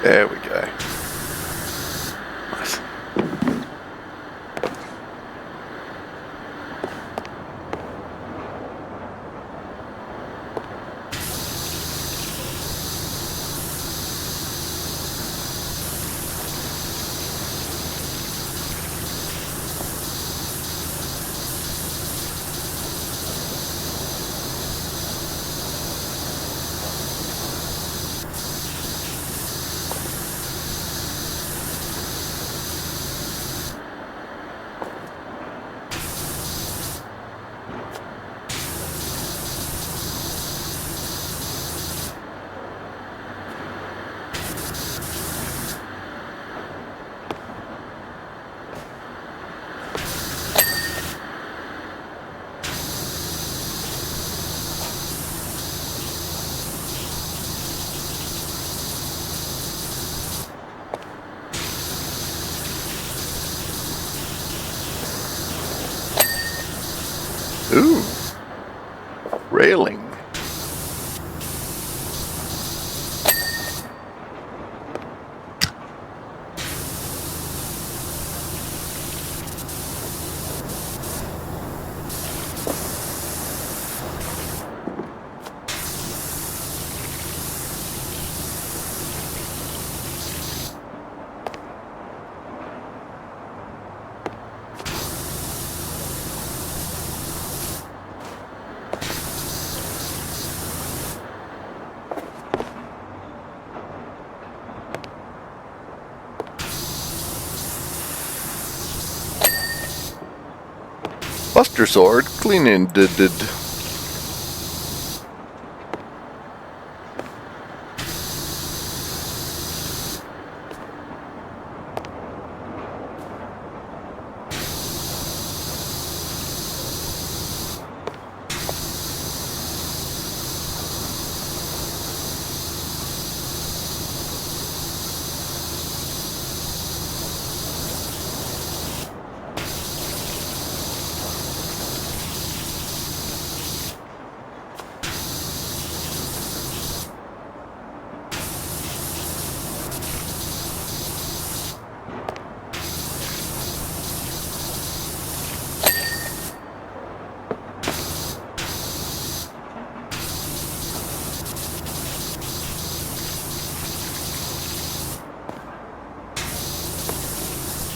S1: There we go. Nice. Ooh. Railing. Buster Sword, clean-ended.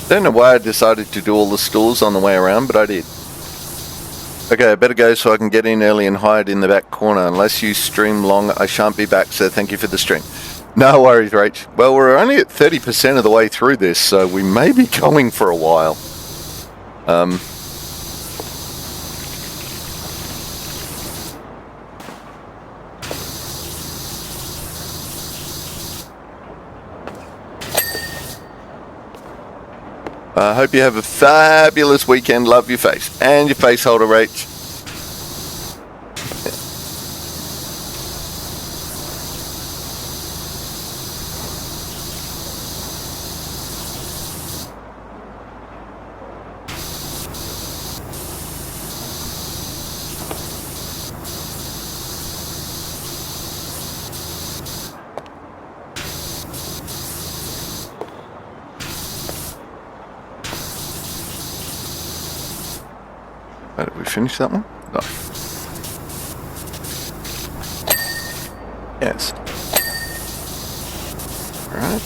S1: Don't know why I decided to do all the stores on the way around, but I did. Okay, I better go so I can get in early and hide in the back corner. Unless you stream long, I shan't be back, so thank you for the stream. No worries, Rach. Well, we're only at 30% of the way through this, so we may be going for a while. I hope you have a fabulous weekend. Love your face. And your face holder, Rach. Did we finish that one? No. Yes. Alright.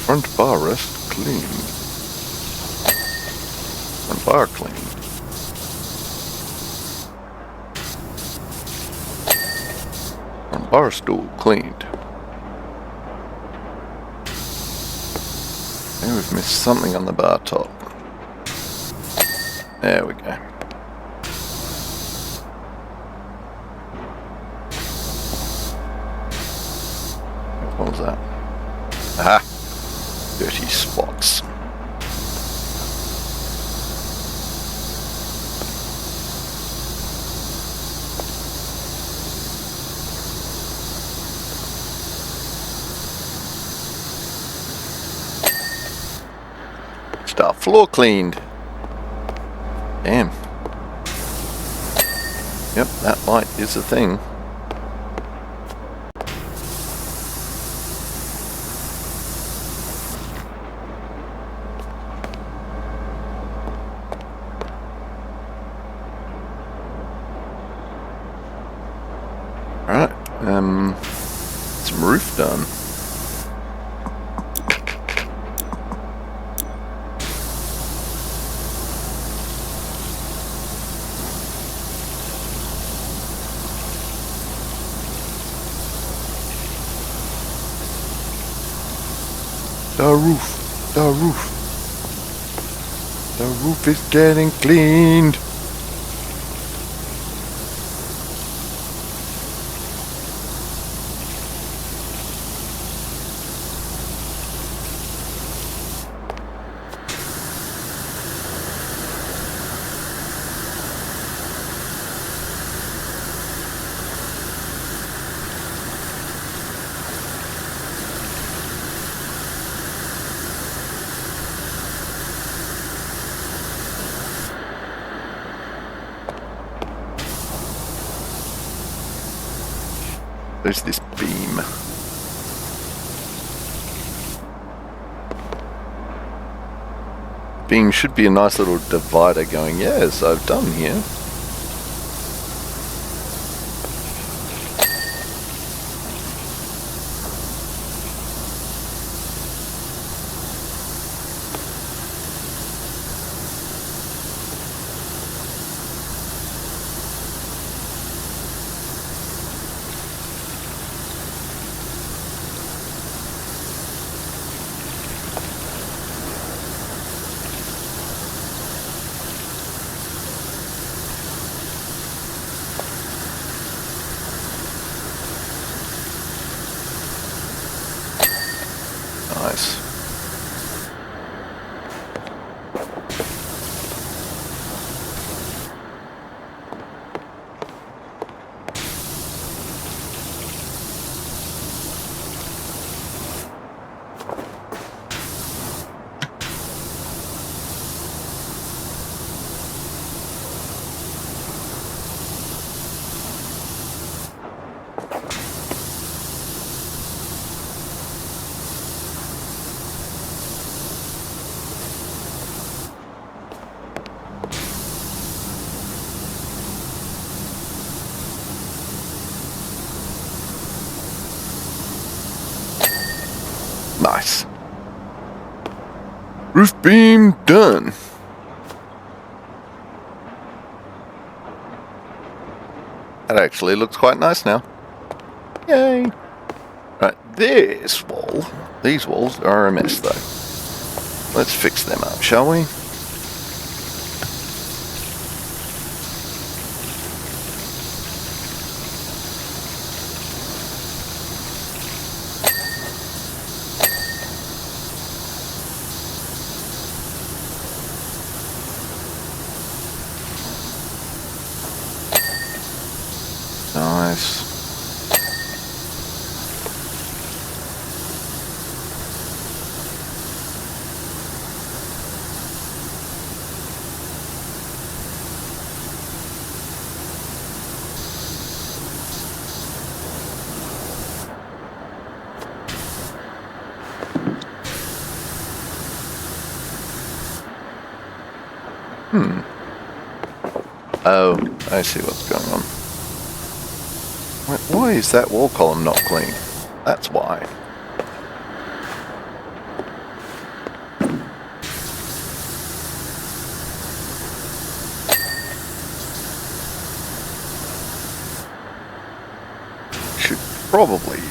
S1: Front bar rest clean. Front bar clean. Front bar stool cleaned. Maybe we've missed something on the bar top. There we go. What was that? Aha! Dirty spots. Start floor cleaned. Damn. Yep, that light is a thing. Alright, some roof done. The roof is getting cleaned. There's this beam. Beam should be a nice little divider going, yes, I've done here. Nice. Nice. Roof beam done. That actually looks quite nice now. Yay! Right, this wall. These walls are a mess though. Let's fix them up, shall we? Nice. Oh, I see what's going on. Why is that wall column not clean? That's why. Should probably,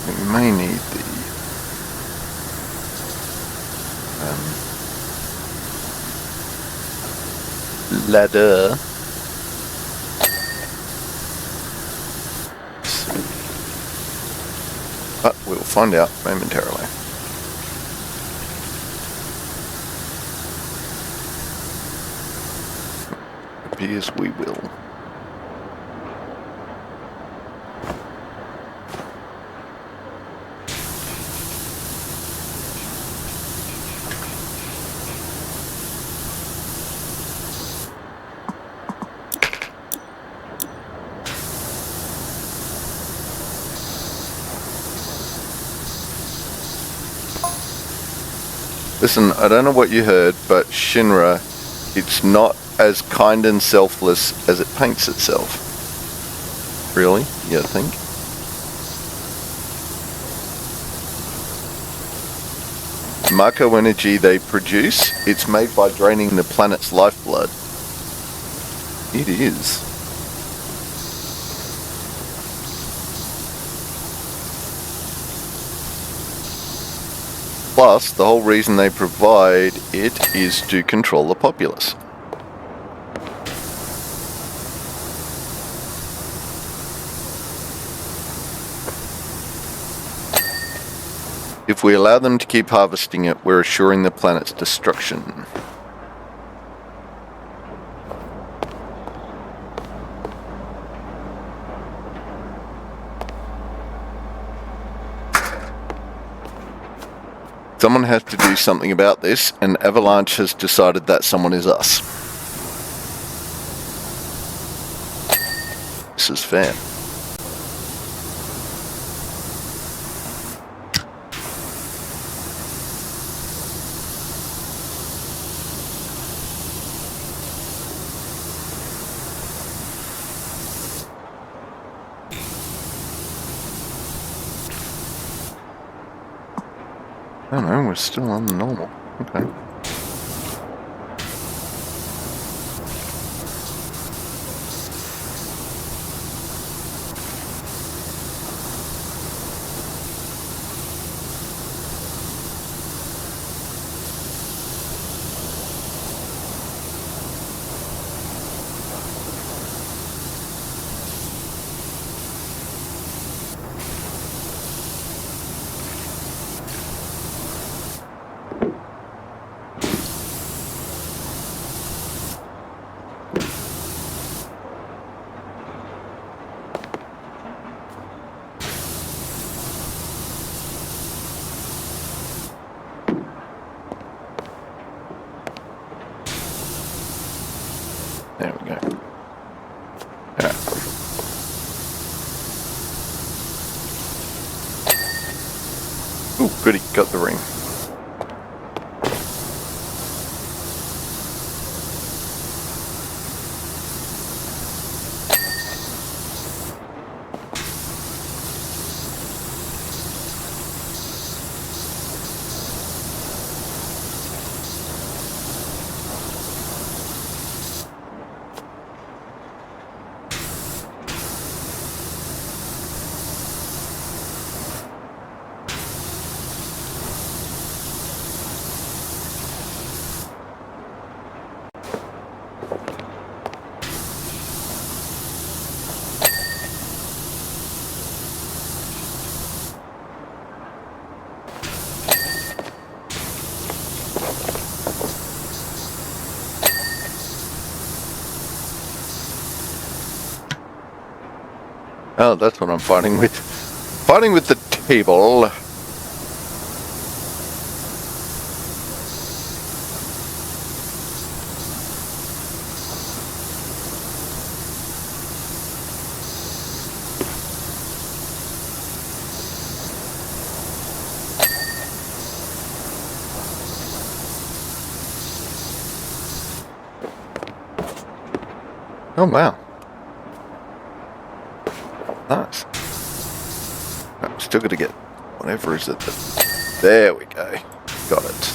S1: we may need the ladder. But we'll find out momentarily. Appears we will. Listen, I don't know what you heard, but Sinra, it's not as kind and selfless as it paints itself. Really? You think? Mako energy they produce, it's made by draining the planet's lifeblood. It is. Plus, the whole reason they provide it is to control the populace. If we allow them to keep harvesting it, we're assuring the planet's destruction. Someone has to do something about this, and Avalanche has decided that someone is us. This is fair. Oh no, we're still on the normal. Okay. There we go. Yeah. Ooh, goody, got the ring. Oh, that's what I'm fighting with. Fighting with the table. Oh, wow. Nice. I'm still going to get whatever is it. There we go. Got it.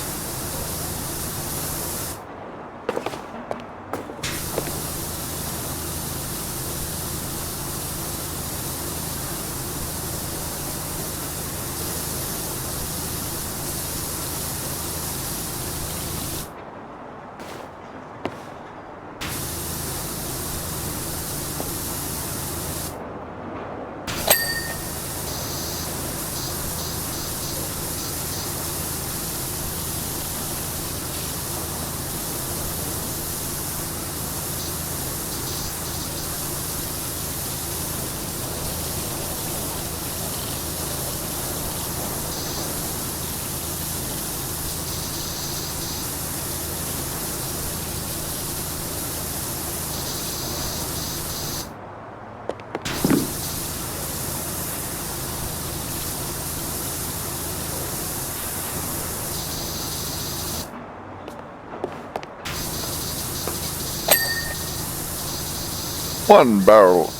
S1: One barrel.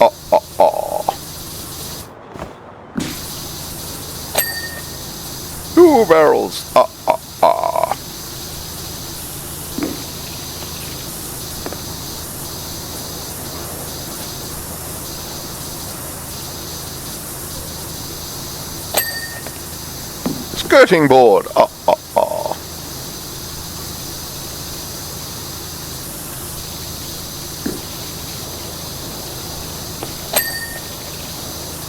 S1: Two barrels. Skirting board.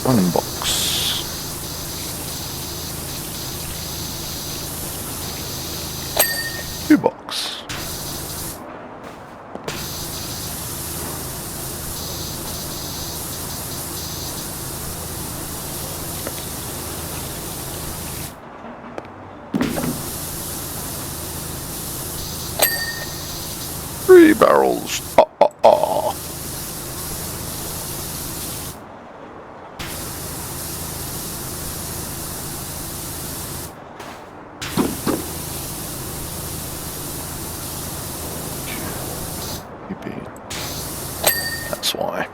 S1: One box. Two box. Three barrels. That's why.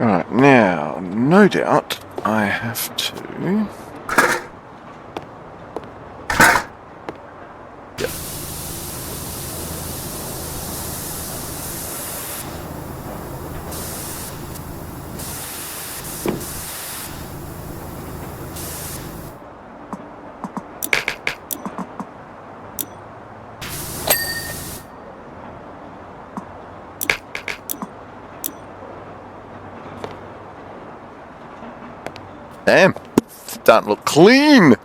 S1: Right, now, no doubt, I have to... Yep. Damn, starting to look clean.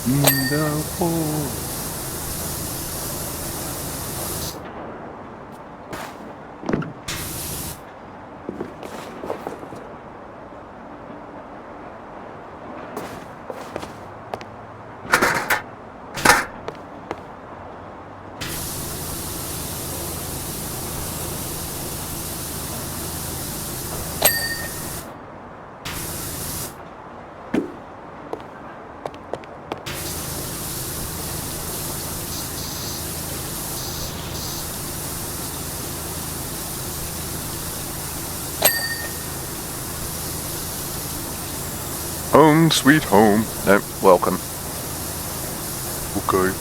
S1: In the hole. Home sweet home. No, welcome. Okay.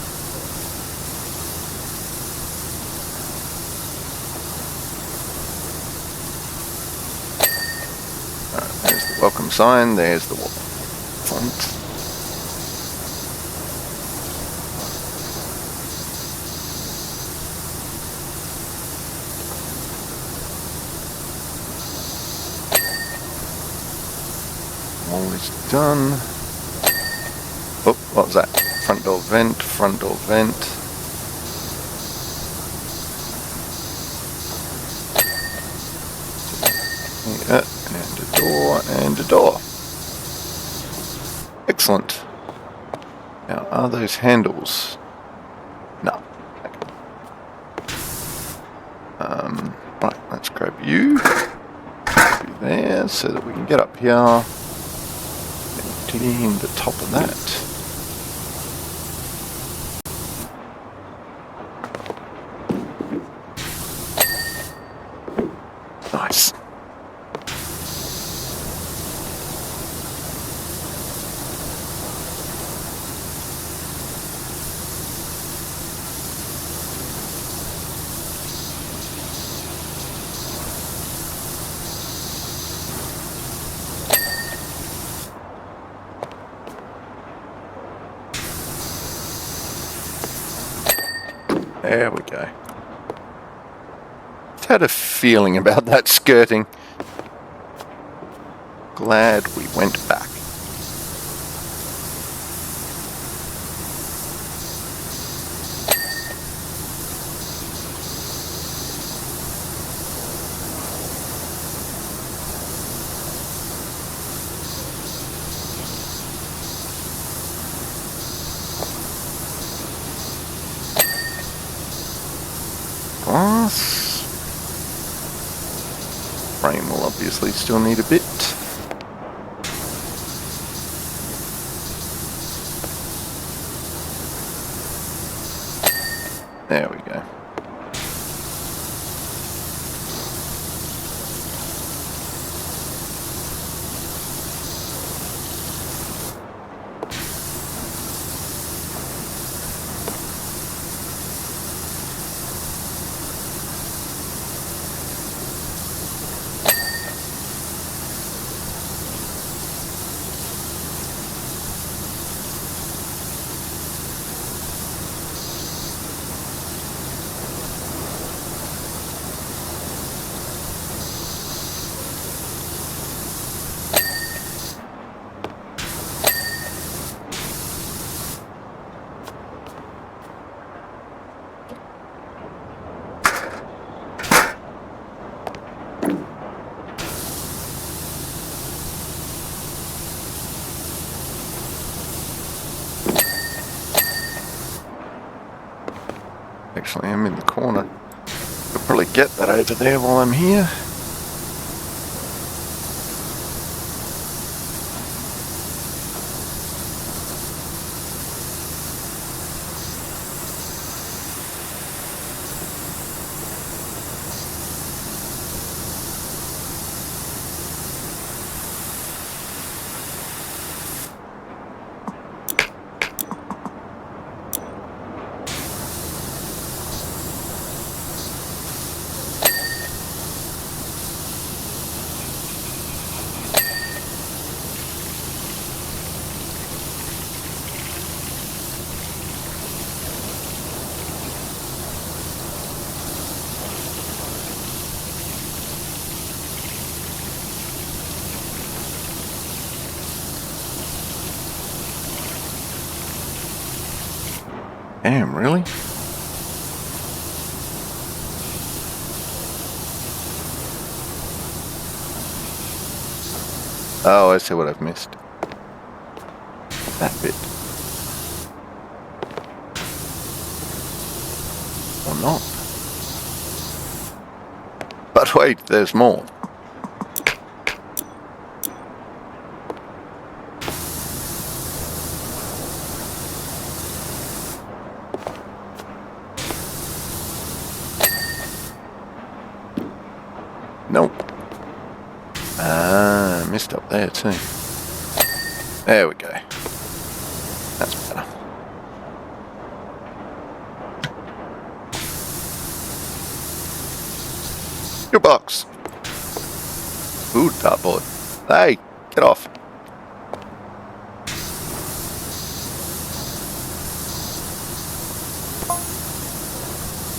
S1: There's the welcome sign, there's the font. All is done. Oh, what was that? Front door vent, front door vent. Yeah, and a door, and a door. Excellent. Now, are those handles? No. Right, let's grab you. Grab you there so that we can get up here. And clean the top of that. Nice. There we go. Just had a feeling about that skirting. Glad we went back. Glass. Frame will obviously still need a bit. There we go. Actually, I'm in the corner. I'll probably get that over there while I'm here. Damn, really? Oh, I see what I've missed. That bit. Or not. But wait, there's more. Nope. Ah, missed up there too. There we go. That's better. Your box. Ooh, dartboard. Hey, get off.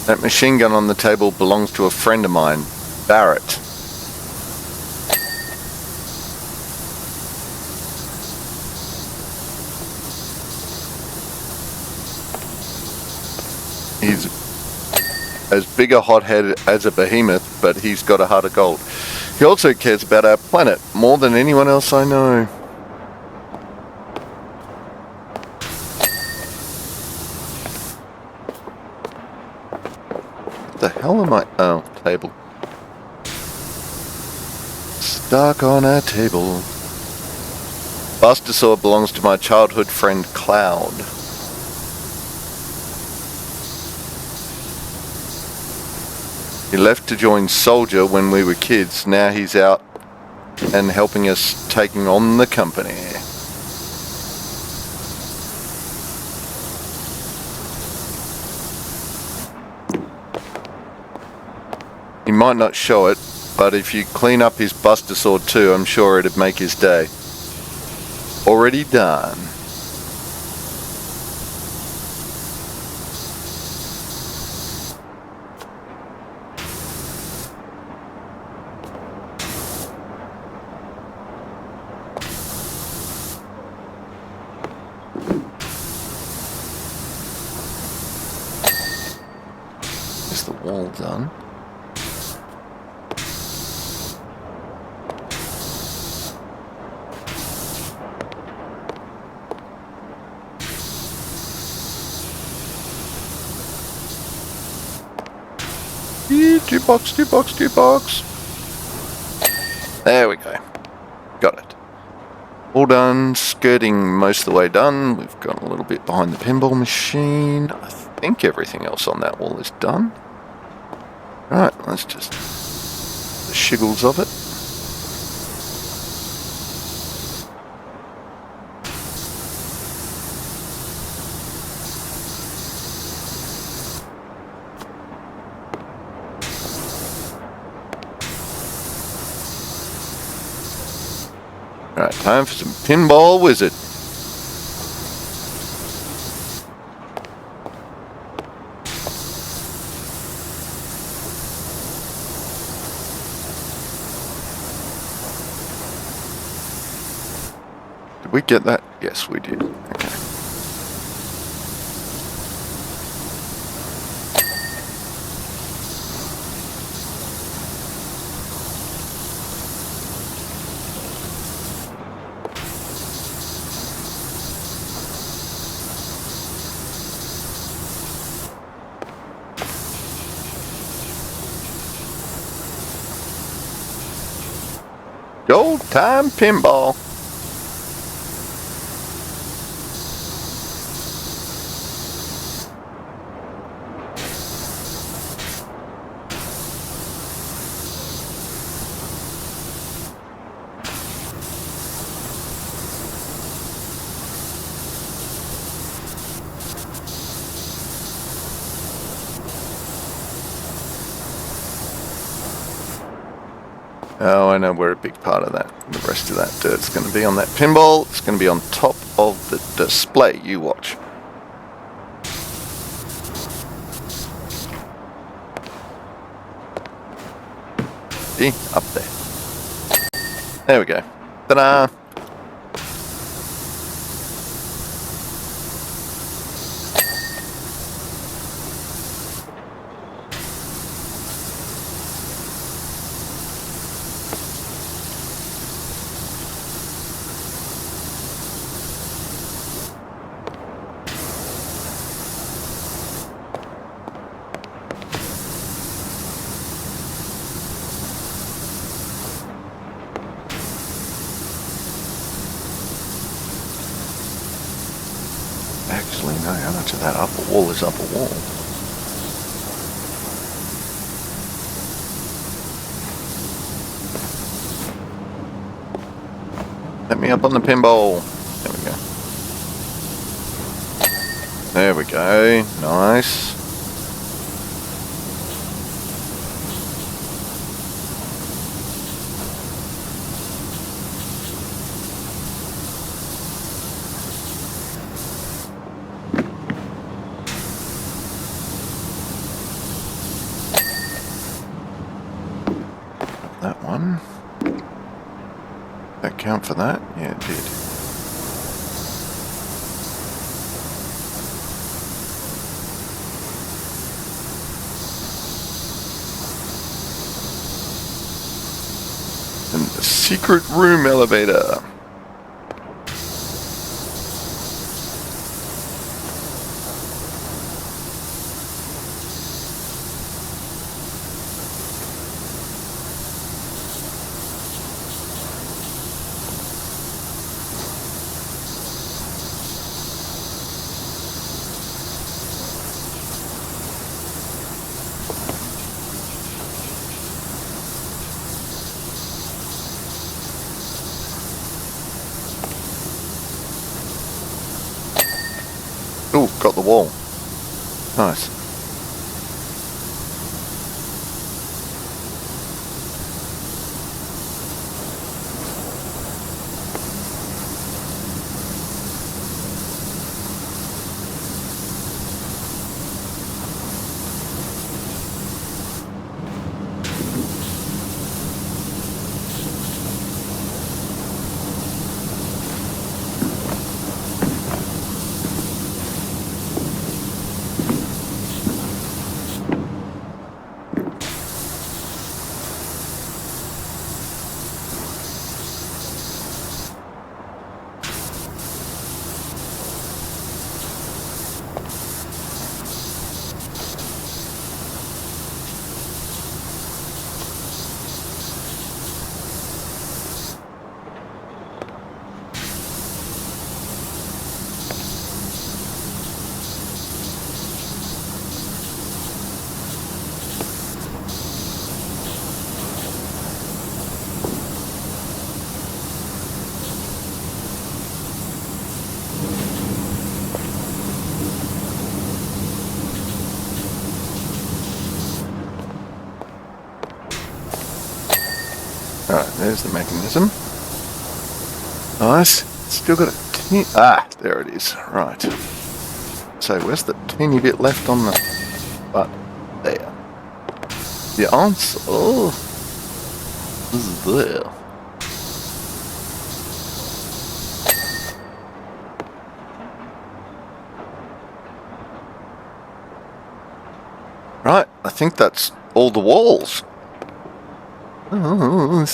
S1: That machine gun on the table belongs to a friend of mine, Barrett. He's as big a hothead as a behemoth, but he's got a heart of gold. He also cares about our planet more than anyone else I know. What the hell am I? Oh, table. Stuck on a table. Bustasaur belongs to my childhood friend Cloud. He left to join Soldier when we were kids. Now he's out and helping us taking on the company. He might not show it, but if you clean up his Bustasaur too, I'm sure it'd make his day. Already done. Is the wall done? Box. There we go. Got it. All done. Skirting most of the way done. We've got a little bit behind the pinball machine. I think everything else on that wall is done. Right, let's just the shiggles of it. Right, time for some Pinball Wizard. Did we get that? Yes, we did. Okay. Gold time pinball. Oh, I know where a big part of that, the rest of that dirt's going to be on that pinball. It's going to be on top of the display. You watch. See? Up there. There we go. Ta-da! actually know how much of that upper wall is upper wall. Let me up on the pinball. There we go. There we go. Nice. That one. That count for that? Yeah, it did. And the secret room elevator. Oh, got the wall. Nice. Alright, there's the mechanism. Nice. Still got a teeny... Ah, there it is. Right. So where's the teeny bit left on the... But, there. The answer... Oh, is there. Right, I think that's all the walls. Oh,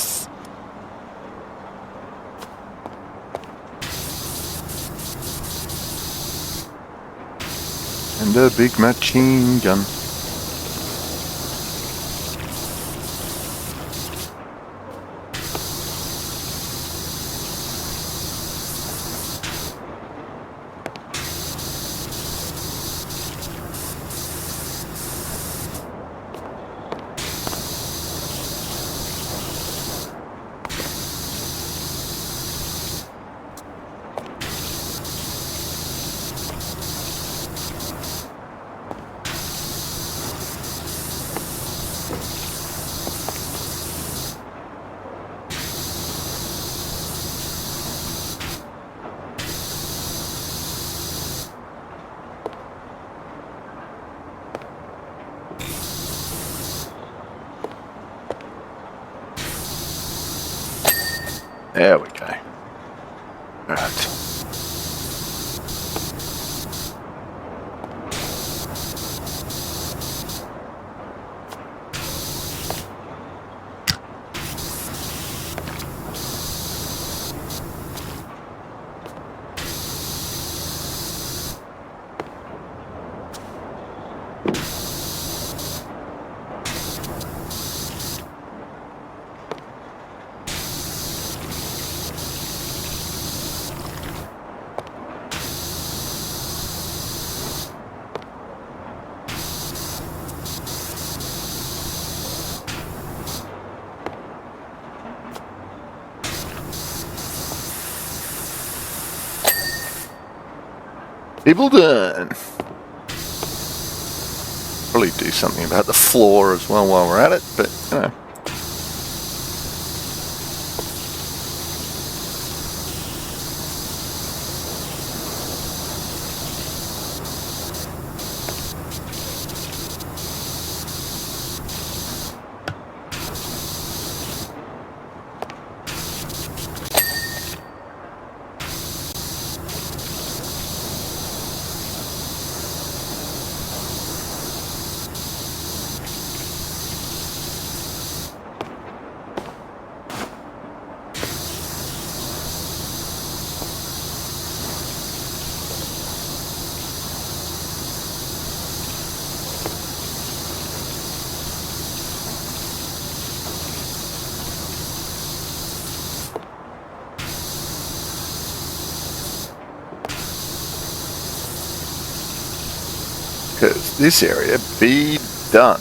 S1: and a big machine gun. There we go. Right. Evil done. Probably do something about the floor as well while we're at it, but you know. Because this area be done.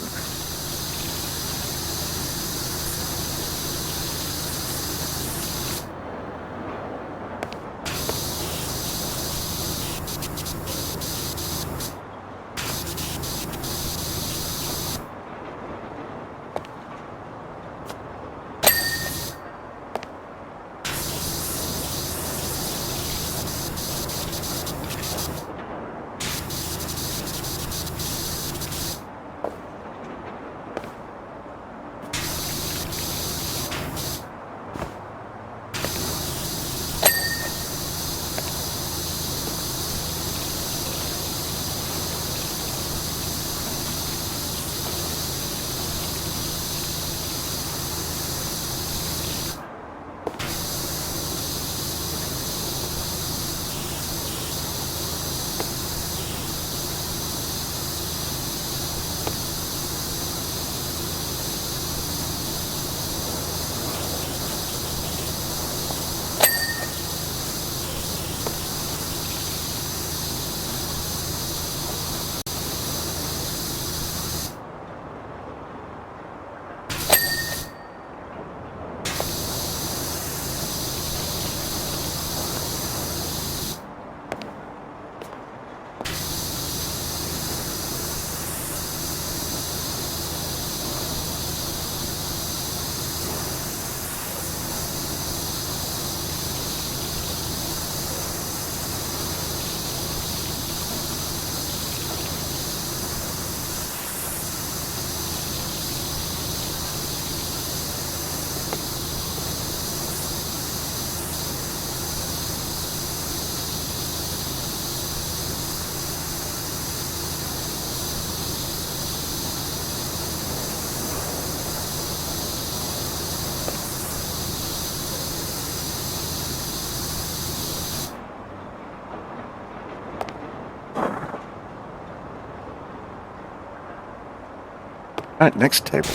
S1: Alright, next table.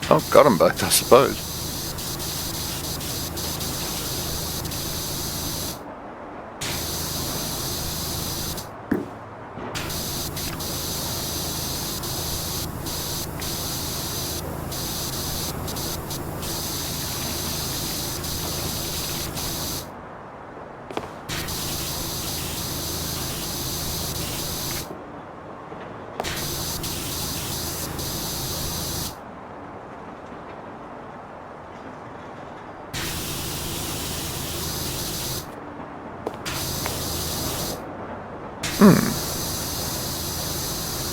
S1: Oh, got them both, I suppose.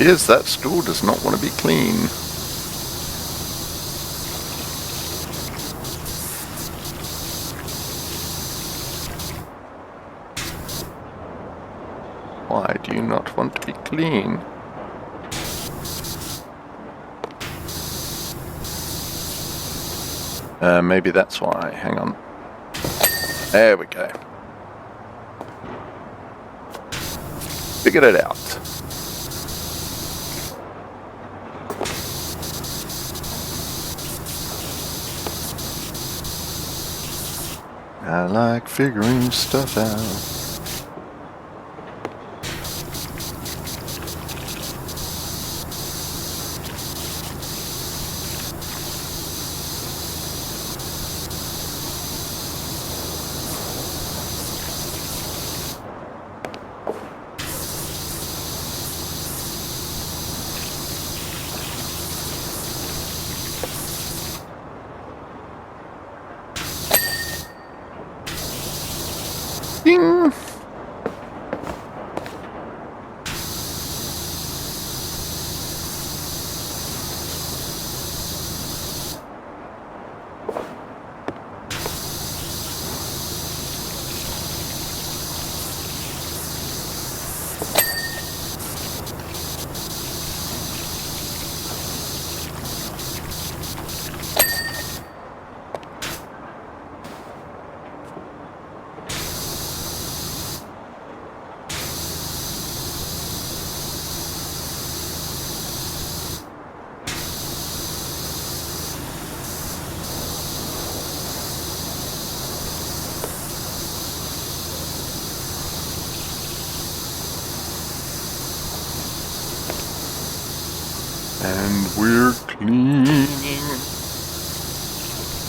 S1: Yes, that store does not want to be clean. Why do you not want to be clean? Maybe that's why. Hang on. There we go. Figured it out. I like figuring stuff out. Ding! And we're cleaning.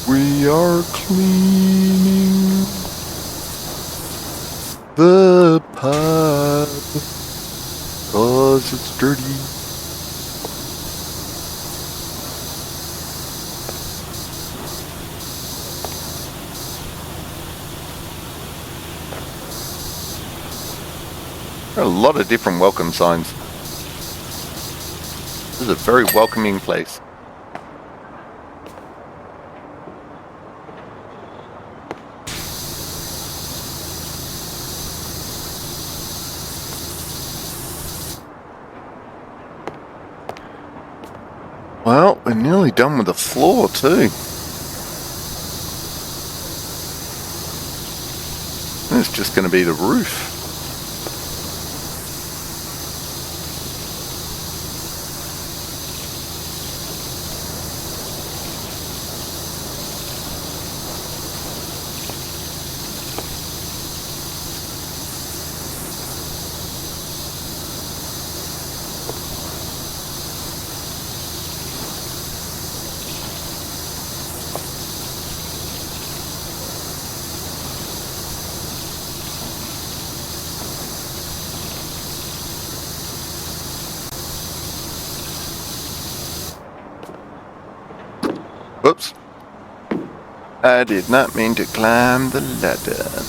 S1: We are cleaning the pub 'cause it's dirty. There are a lot of different welcome signs. This is a very welcoming place. Well, we're nearly done with the floor too. It's just going to be the roof. Whoops. I did not mean to climb the ladder.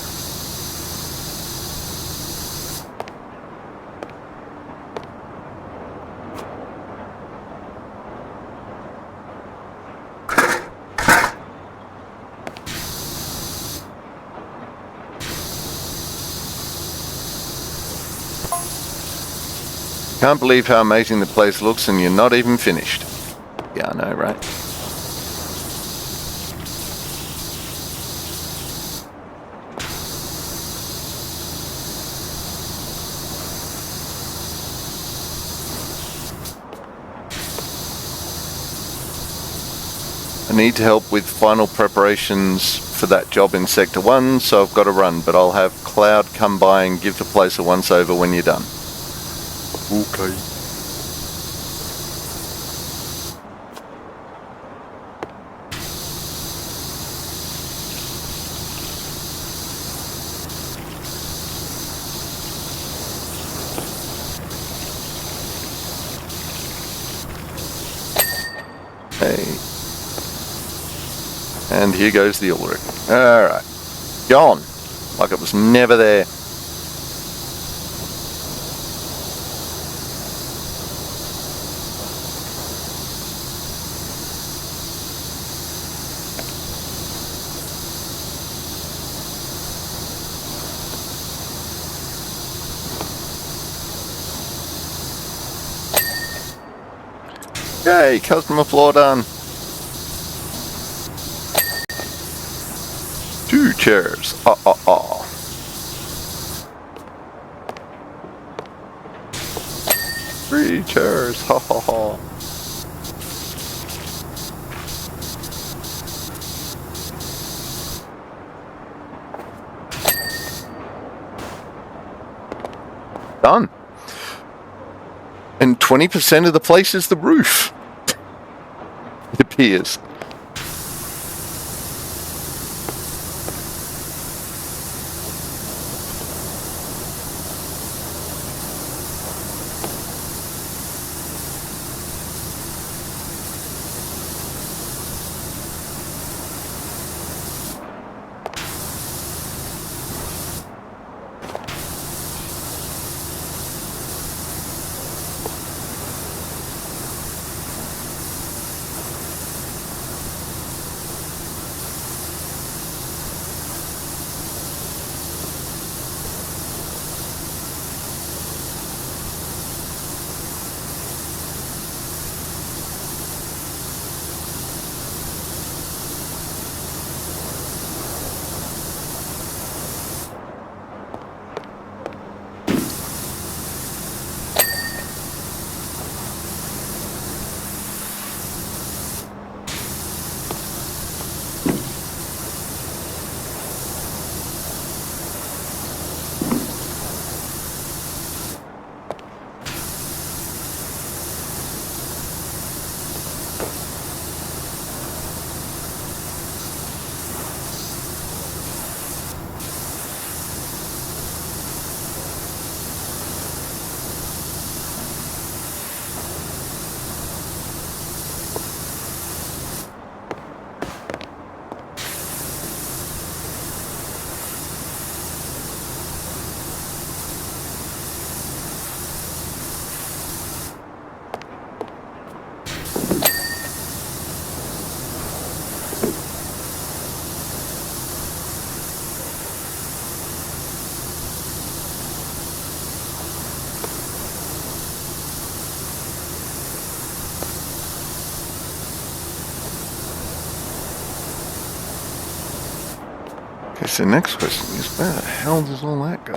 S1: Can't believe how amazing the place looks and you're not even finished. Yeah, I know, right? I need to help with final preparations for that job in Sector 1, so I've got to run, but I'll have Cloud come by and give the place a once-over when you're done. Okay. Hey. And here goes the oil rig. Alright. Gone. Like it was never there. Yay, customer floor done. 2 chairs. 3 chairs. Ha ha ha. Done. And 20% of the place is the roof. It appears. Okay, so next question is, where the hell does all that go?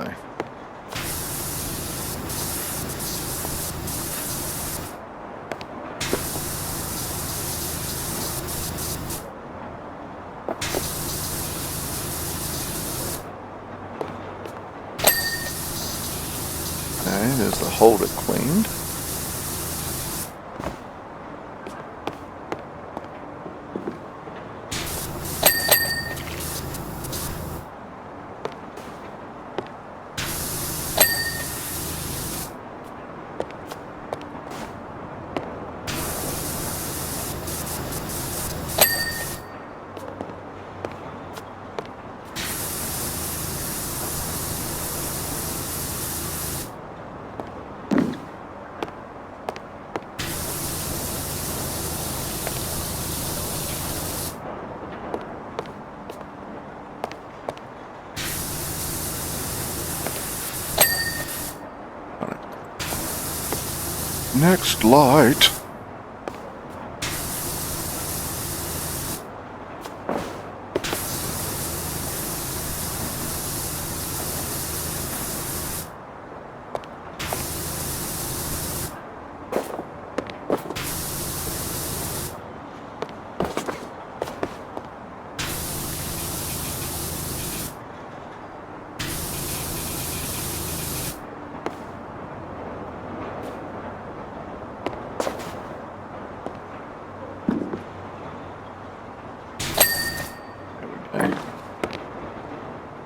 S1: Okay, there's the holder cleaned. Next light.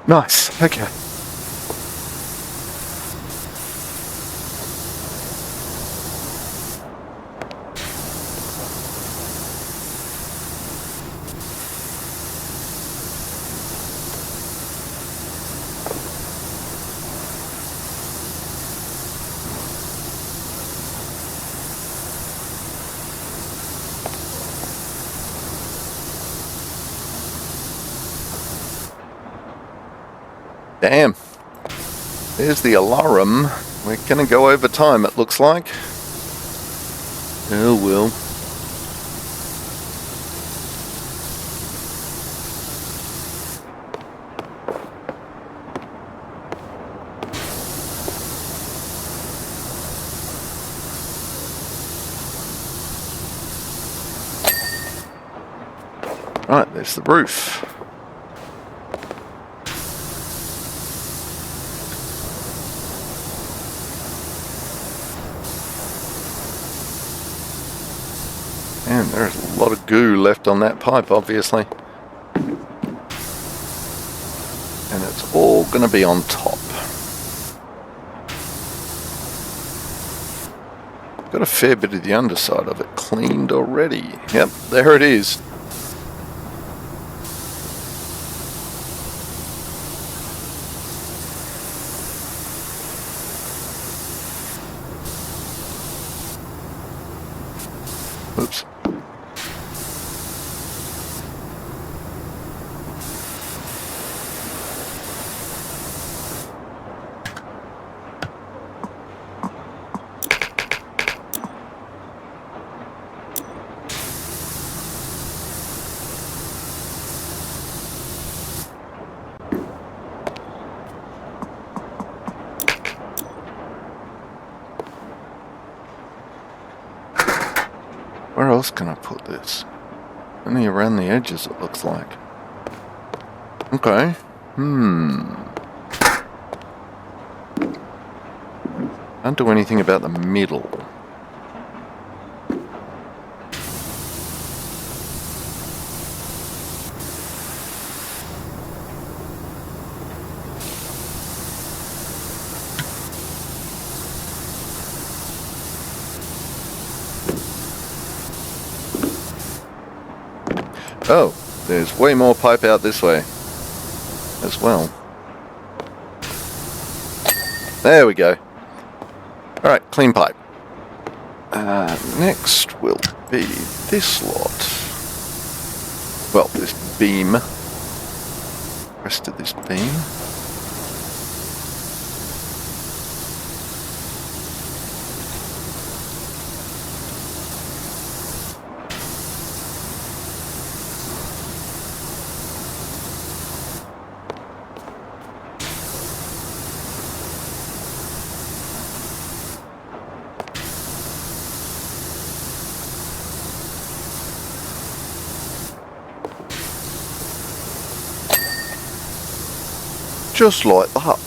S1: Nice, okay. Damn. There's the alarm. We're gonna go over time, it looks like. Oh well. There's the roof. And there's a lot of goo left on that pipe, obviously. And it's all going to be on top. Got a fair bit of the underside of it cleaned already. Yep, there it is. Oops. Where else can I put this? Only around the edges, it looks like. Okay. Can't do anything about the middle. Oh, there's way more pipe out this way as well. There we go. Alright, clean pipe. Next will be this lot. Well, this beam. Rest of this beam. Just like that.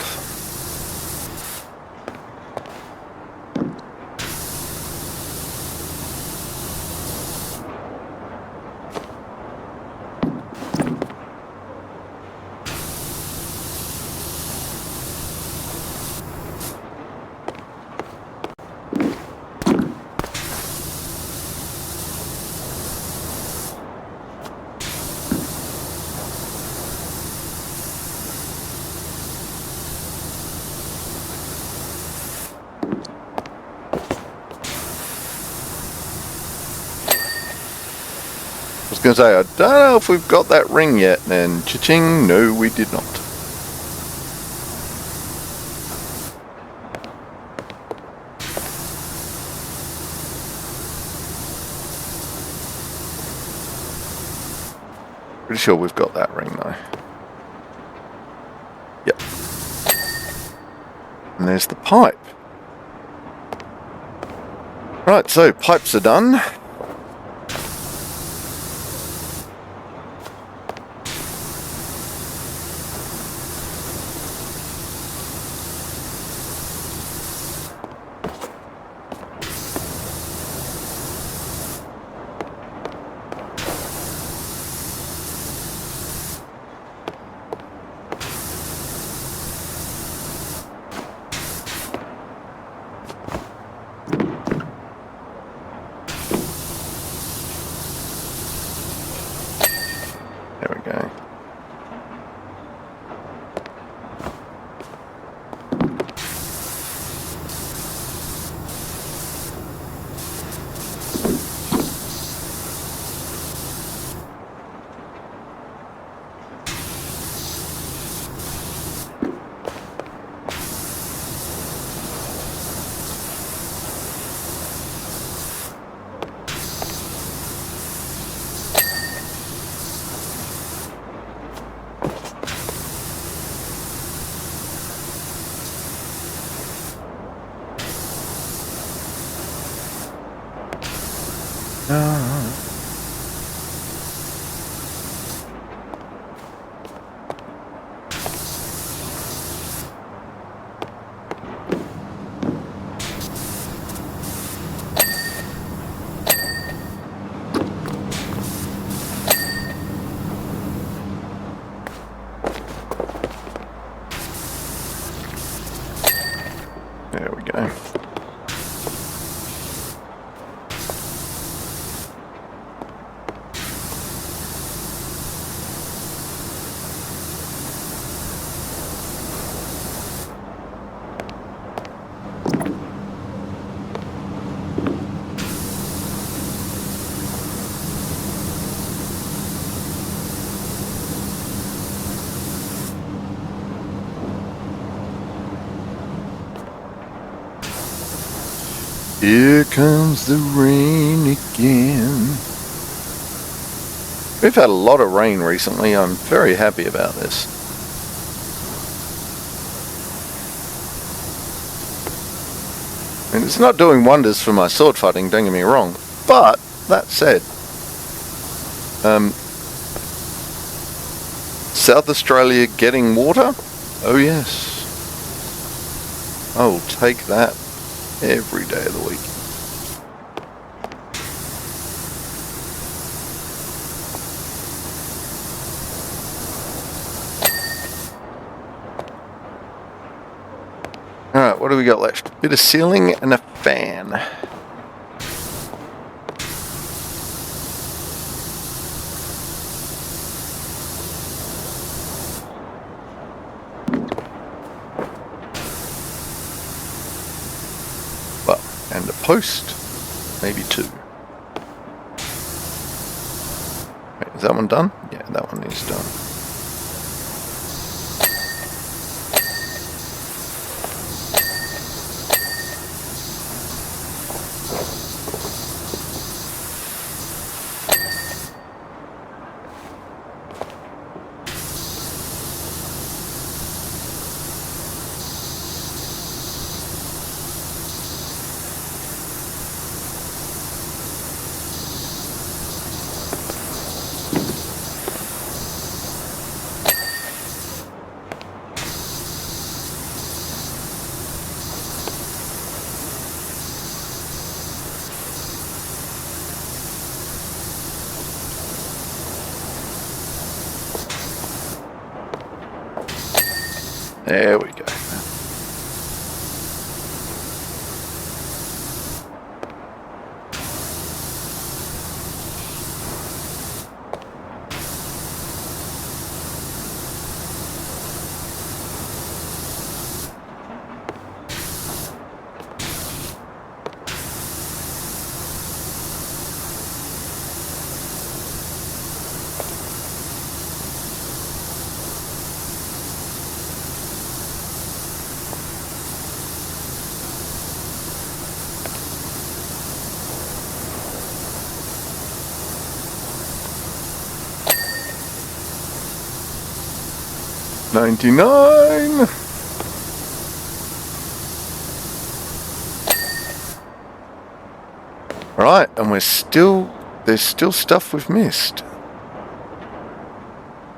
S1: I was going to say, I don't know if we've got that ring yet, and cha-ching, no we did not. Pretty sure we've got that ring though. Yep. And there's the pipe. Right, so pipes are done. There we go. Here comes the rain again. We've had a lot of rain recently. I'm very happy about this. And it's not doing wonders for my sword fighting, don't get me wrong. But, that said, South Australia getting water? Oh yes. I'll take that every day of the week. Alright, what do we got left? Bit of ceiling and a fan. Well, and a post, maybe two. Wait, is that one done? Yeah, that one is done. There we go. $99. Right, and there's still stuff we've missed.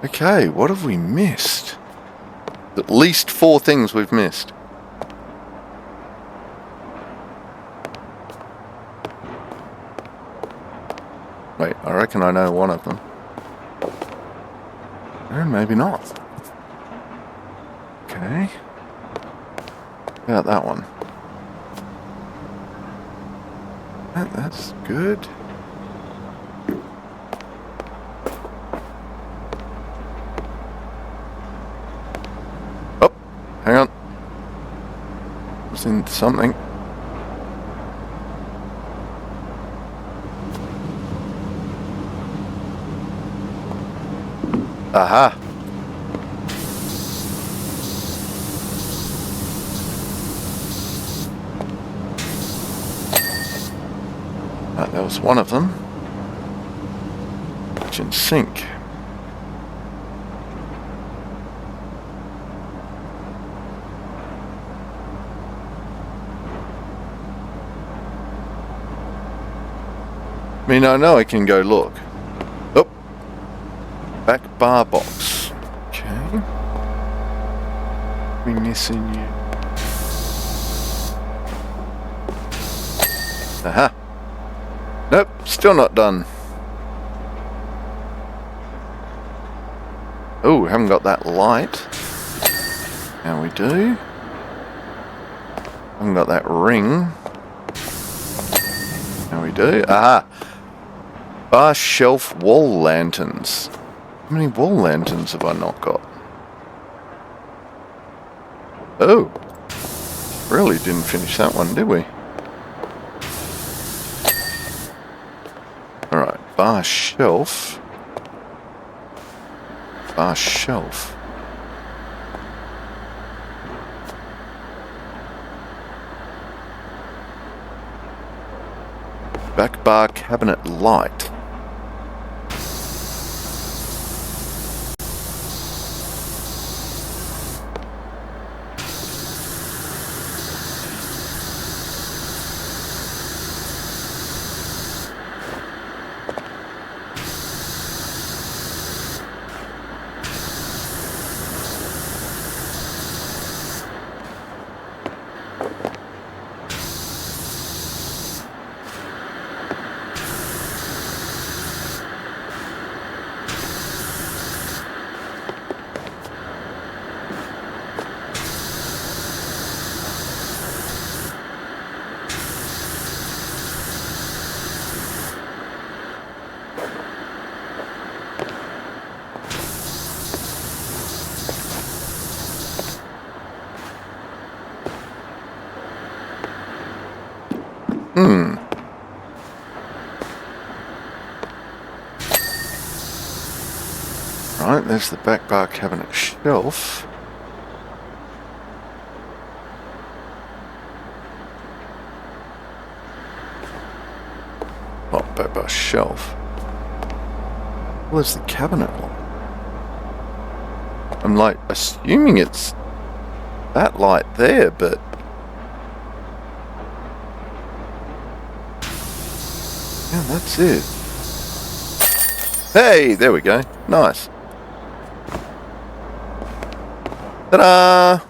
S1: Okay, what have we missed? At least 4 things we've missed. Wait, I reckon I know one of them. Or maybe not. Okay. About that one. That's good. Oh, hang on. I was in something. Aha. That was one of them. Kitchen sink. I mean, I know I can go look. Oh, back bar box. Okay. We missing you. Aha. Nope, still not done. Oh, haven't got that light. Now we do. I haven't got that ring. Now we do. Aha! Bar shelf wall lanterns. How many wall lanterns have I not got? Oh. Really didn't finish that one, did we? Alright, bar shelf. Bar shelf. Back bar cabinet light. Right, there's the back bar cabinet shelf. Oh, back bar shelf. Where's the cabinet one? I'm like assuming it's that light there, but yeah, that's it. Hey, there we go. Nice. Ta-da!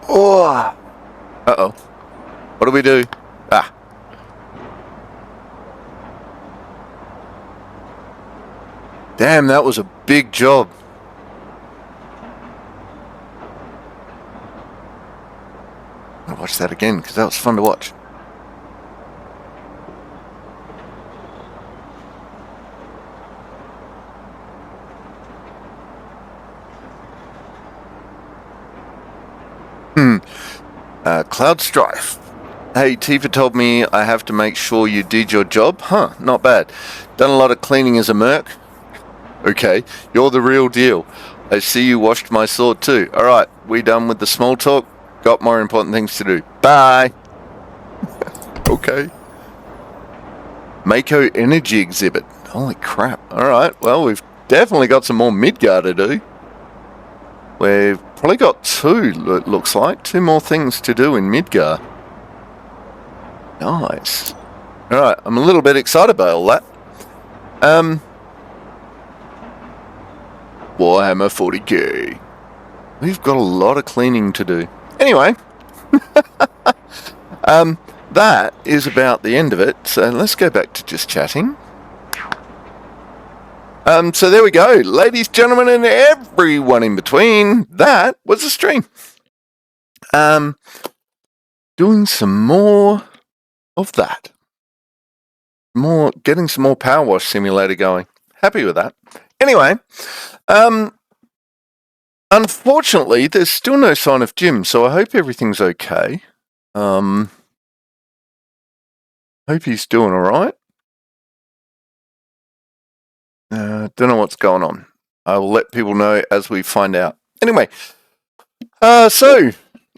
S1: Oh! Uh-oh. What do we do? Ah. Damn, that was a big job. I'll watch that again, because that was fun to watch. Cloud Strife. Hey, Tifa told me I have to make sure you did your job. Huh, not bad. Done a lot of cleaning as a merc. Okay, you're the real deal. I see you washed my sword too. Alright, we done with the small talk. Got more important things to do. Bye! Okay. Mako Energy Exhibit. Holy crap. Alright, well, we've definitely got some more Midgar to do. We've probably got two, it looks like. Two more things to do in Midgar. Nice. Alright, I'm a little bit excited by all that. Warhammer 40k. We've got a lot of cleaning to do. Anyway. That is about the end of it. So let's go back to just chatting. So there we go. Ladies, gentlemen, and everyone in between. That was a stream. Doing some more of that. Getting some more Powerwash Simulator going. Happy with that. Anyway, unfortunately, there's still no sign of Jim, so I hope everything's okay. Hope he's doing alright. Don't know what's going on. I will let people know as we find out. Anyway, so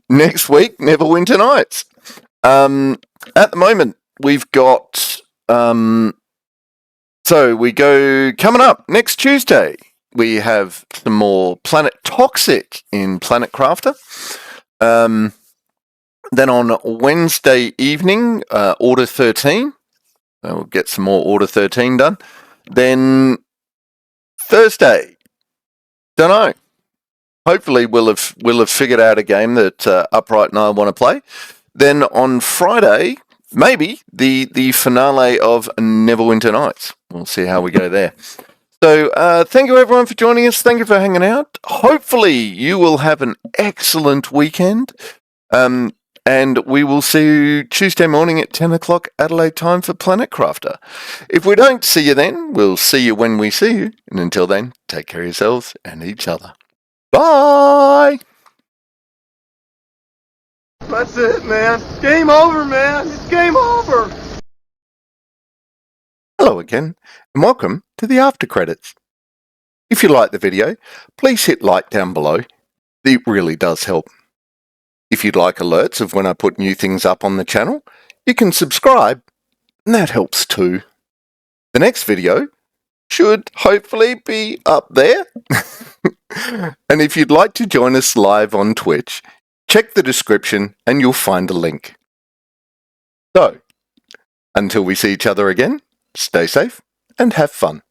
S1: next week, Neverwinter Nights. At the moment, we've got so we go coming up next Tuesday. We have some more Planet Toxic in Planet Crafter. Then on Wednesday evening, Order 13. We'll get some more Order 13 done. Then Thursday, don't know. Hopefully we'll have figured out a game that Upright and I want to play. Then on Friday, maybe the finale of Neverwinter Nights. We'll see how we go there. So thank you everyone for joining us. Thank you for hanging out. Hopefully you will have an excellent weekend. And we will see you Tuesday morning at 10 o'clock Adelaide time for Planet Crafter. If we don't see you then, we'll see you when we see you. And until then, take care of yourselves and each other. Bye!
S2: That's it, man. Game over, man. It's game over.
S1: Hello again, and welcome to the after credits. If you like the video, please hit like down below. It really does help. If you'd like alerts of when I put new things up on the channel, you can subscribe, and that helps too. The next video should hopefully be up there. And if you'd like to join us live on Twitch, check the description and you'll find a link. So, until we see each other again, stay safe and have fun.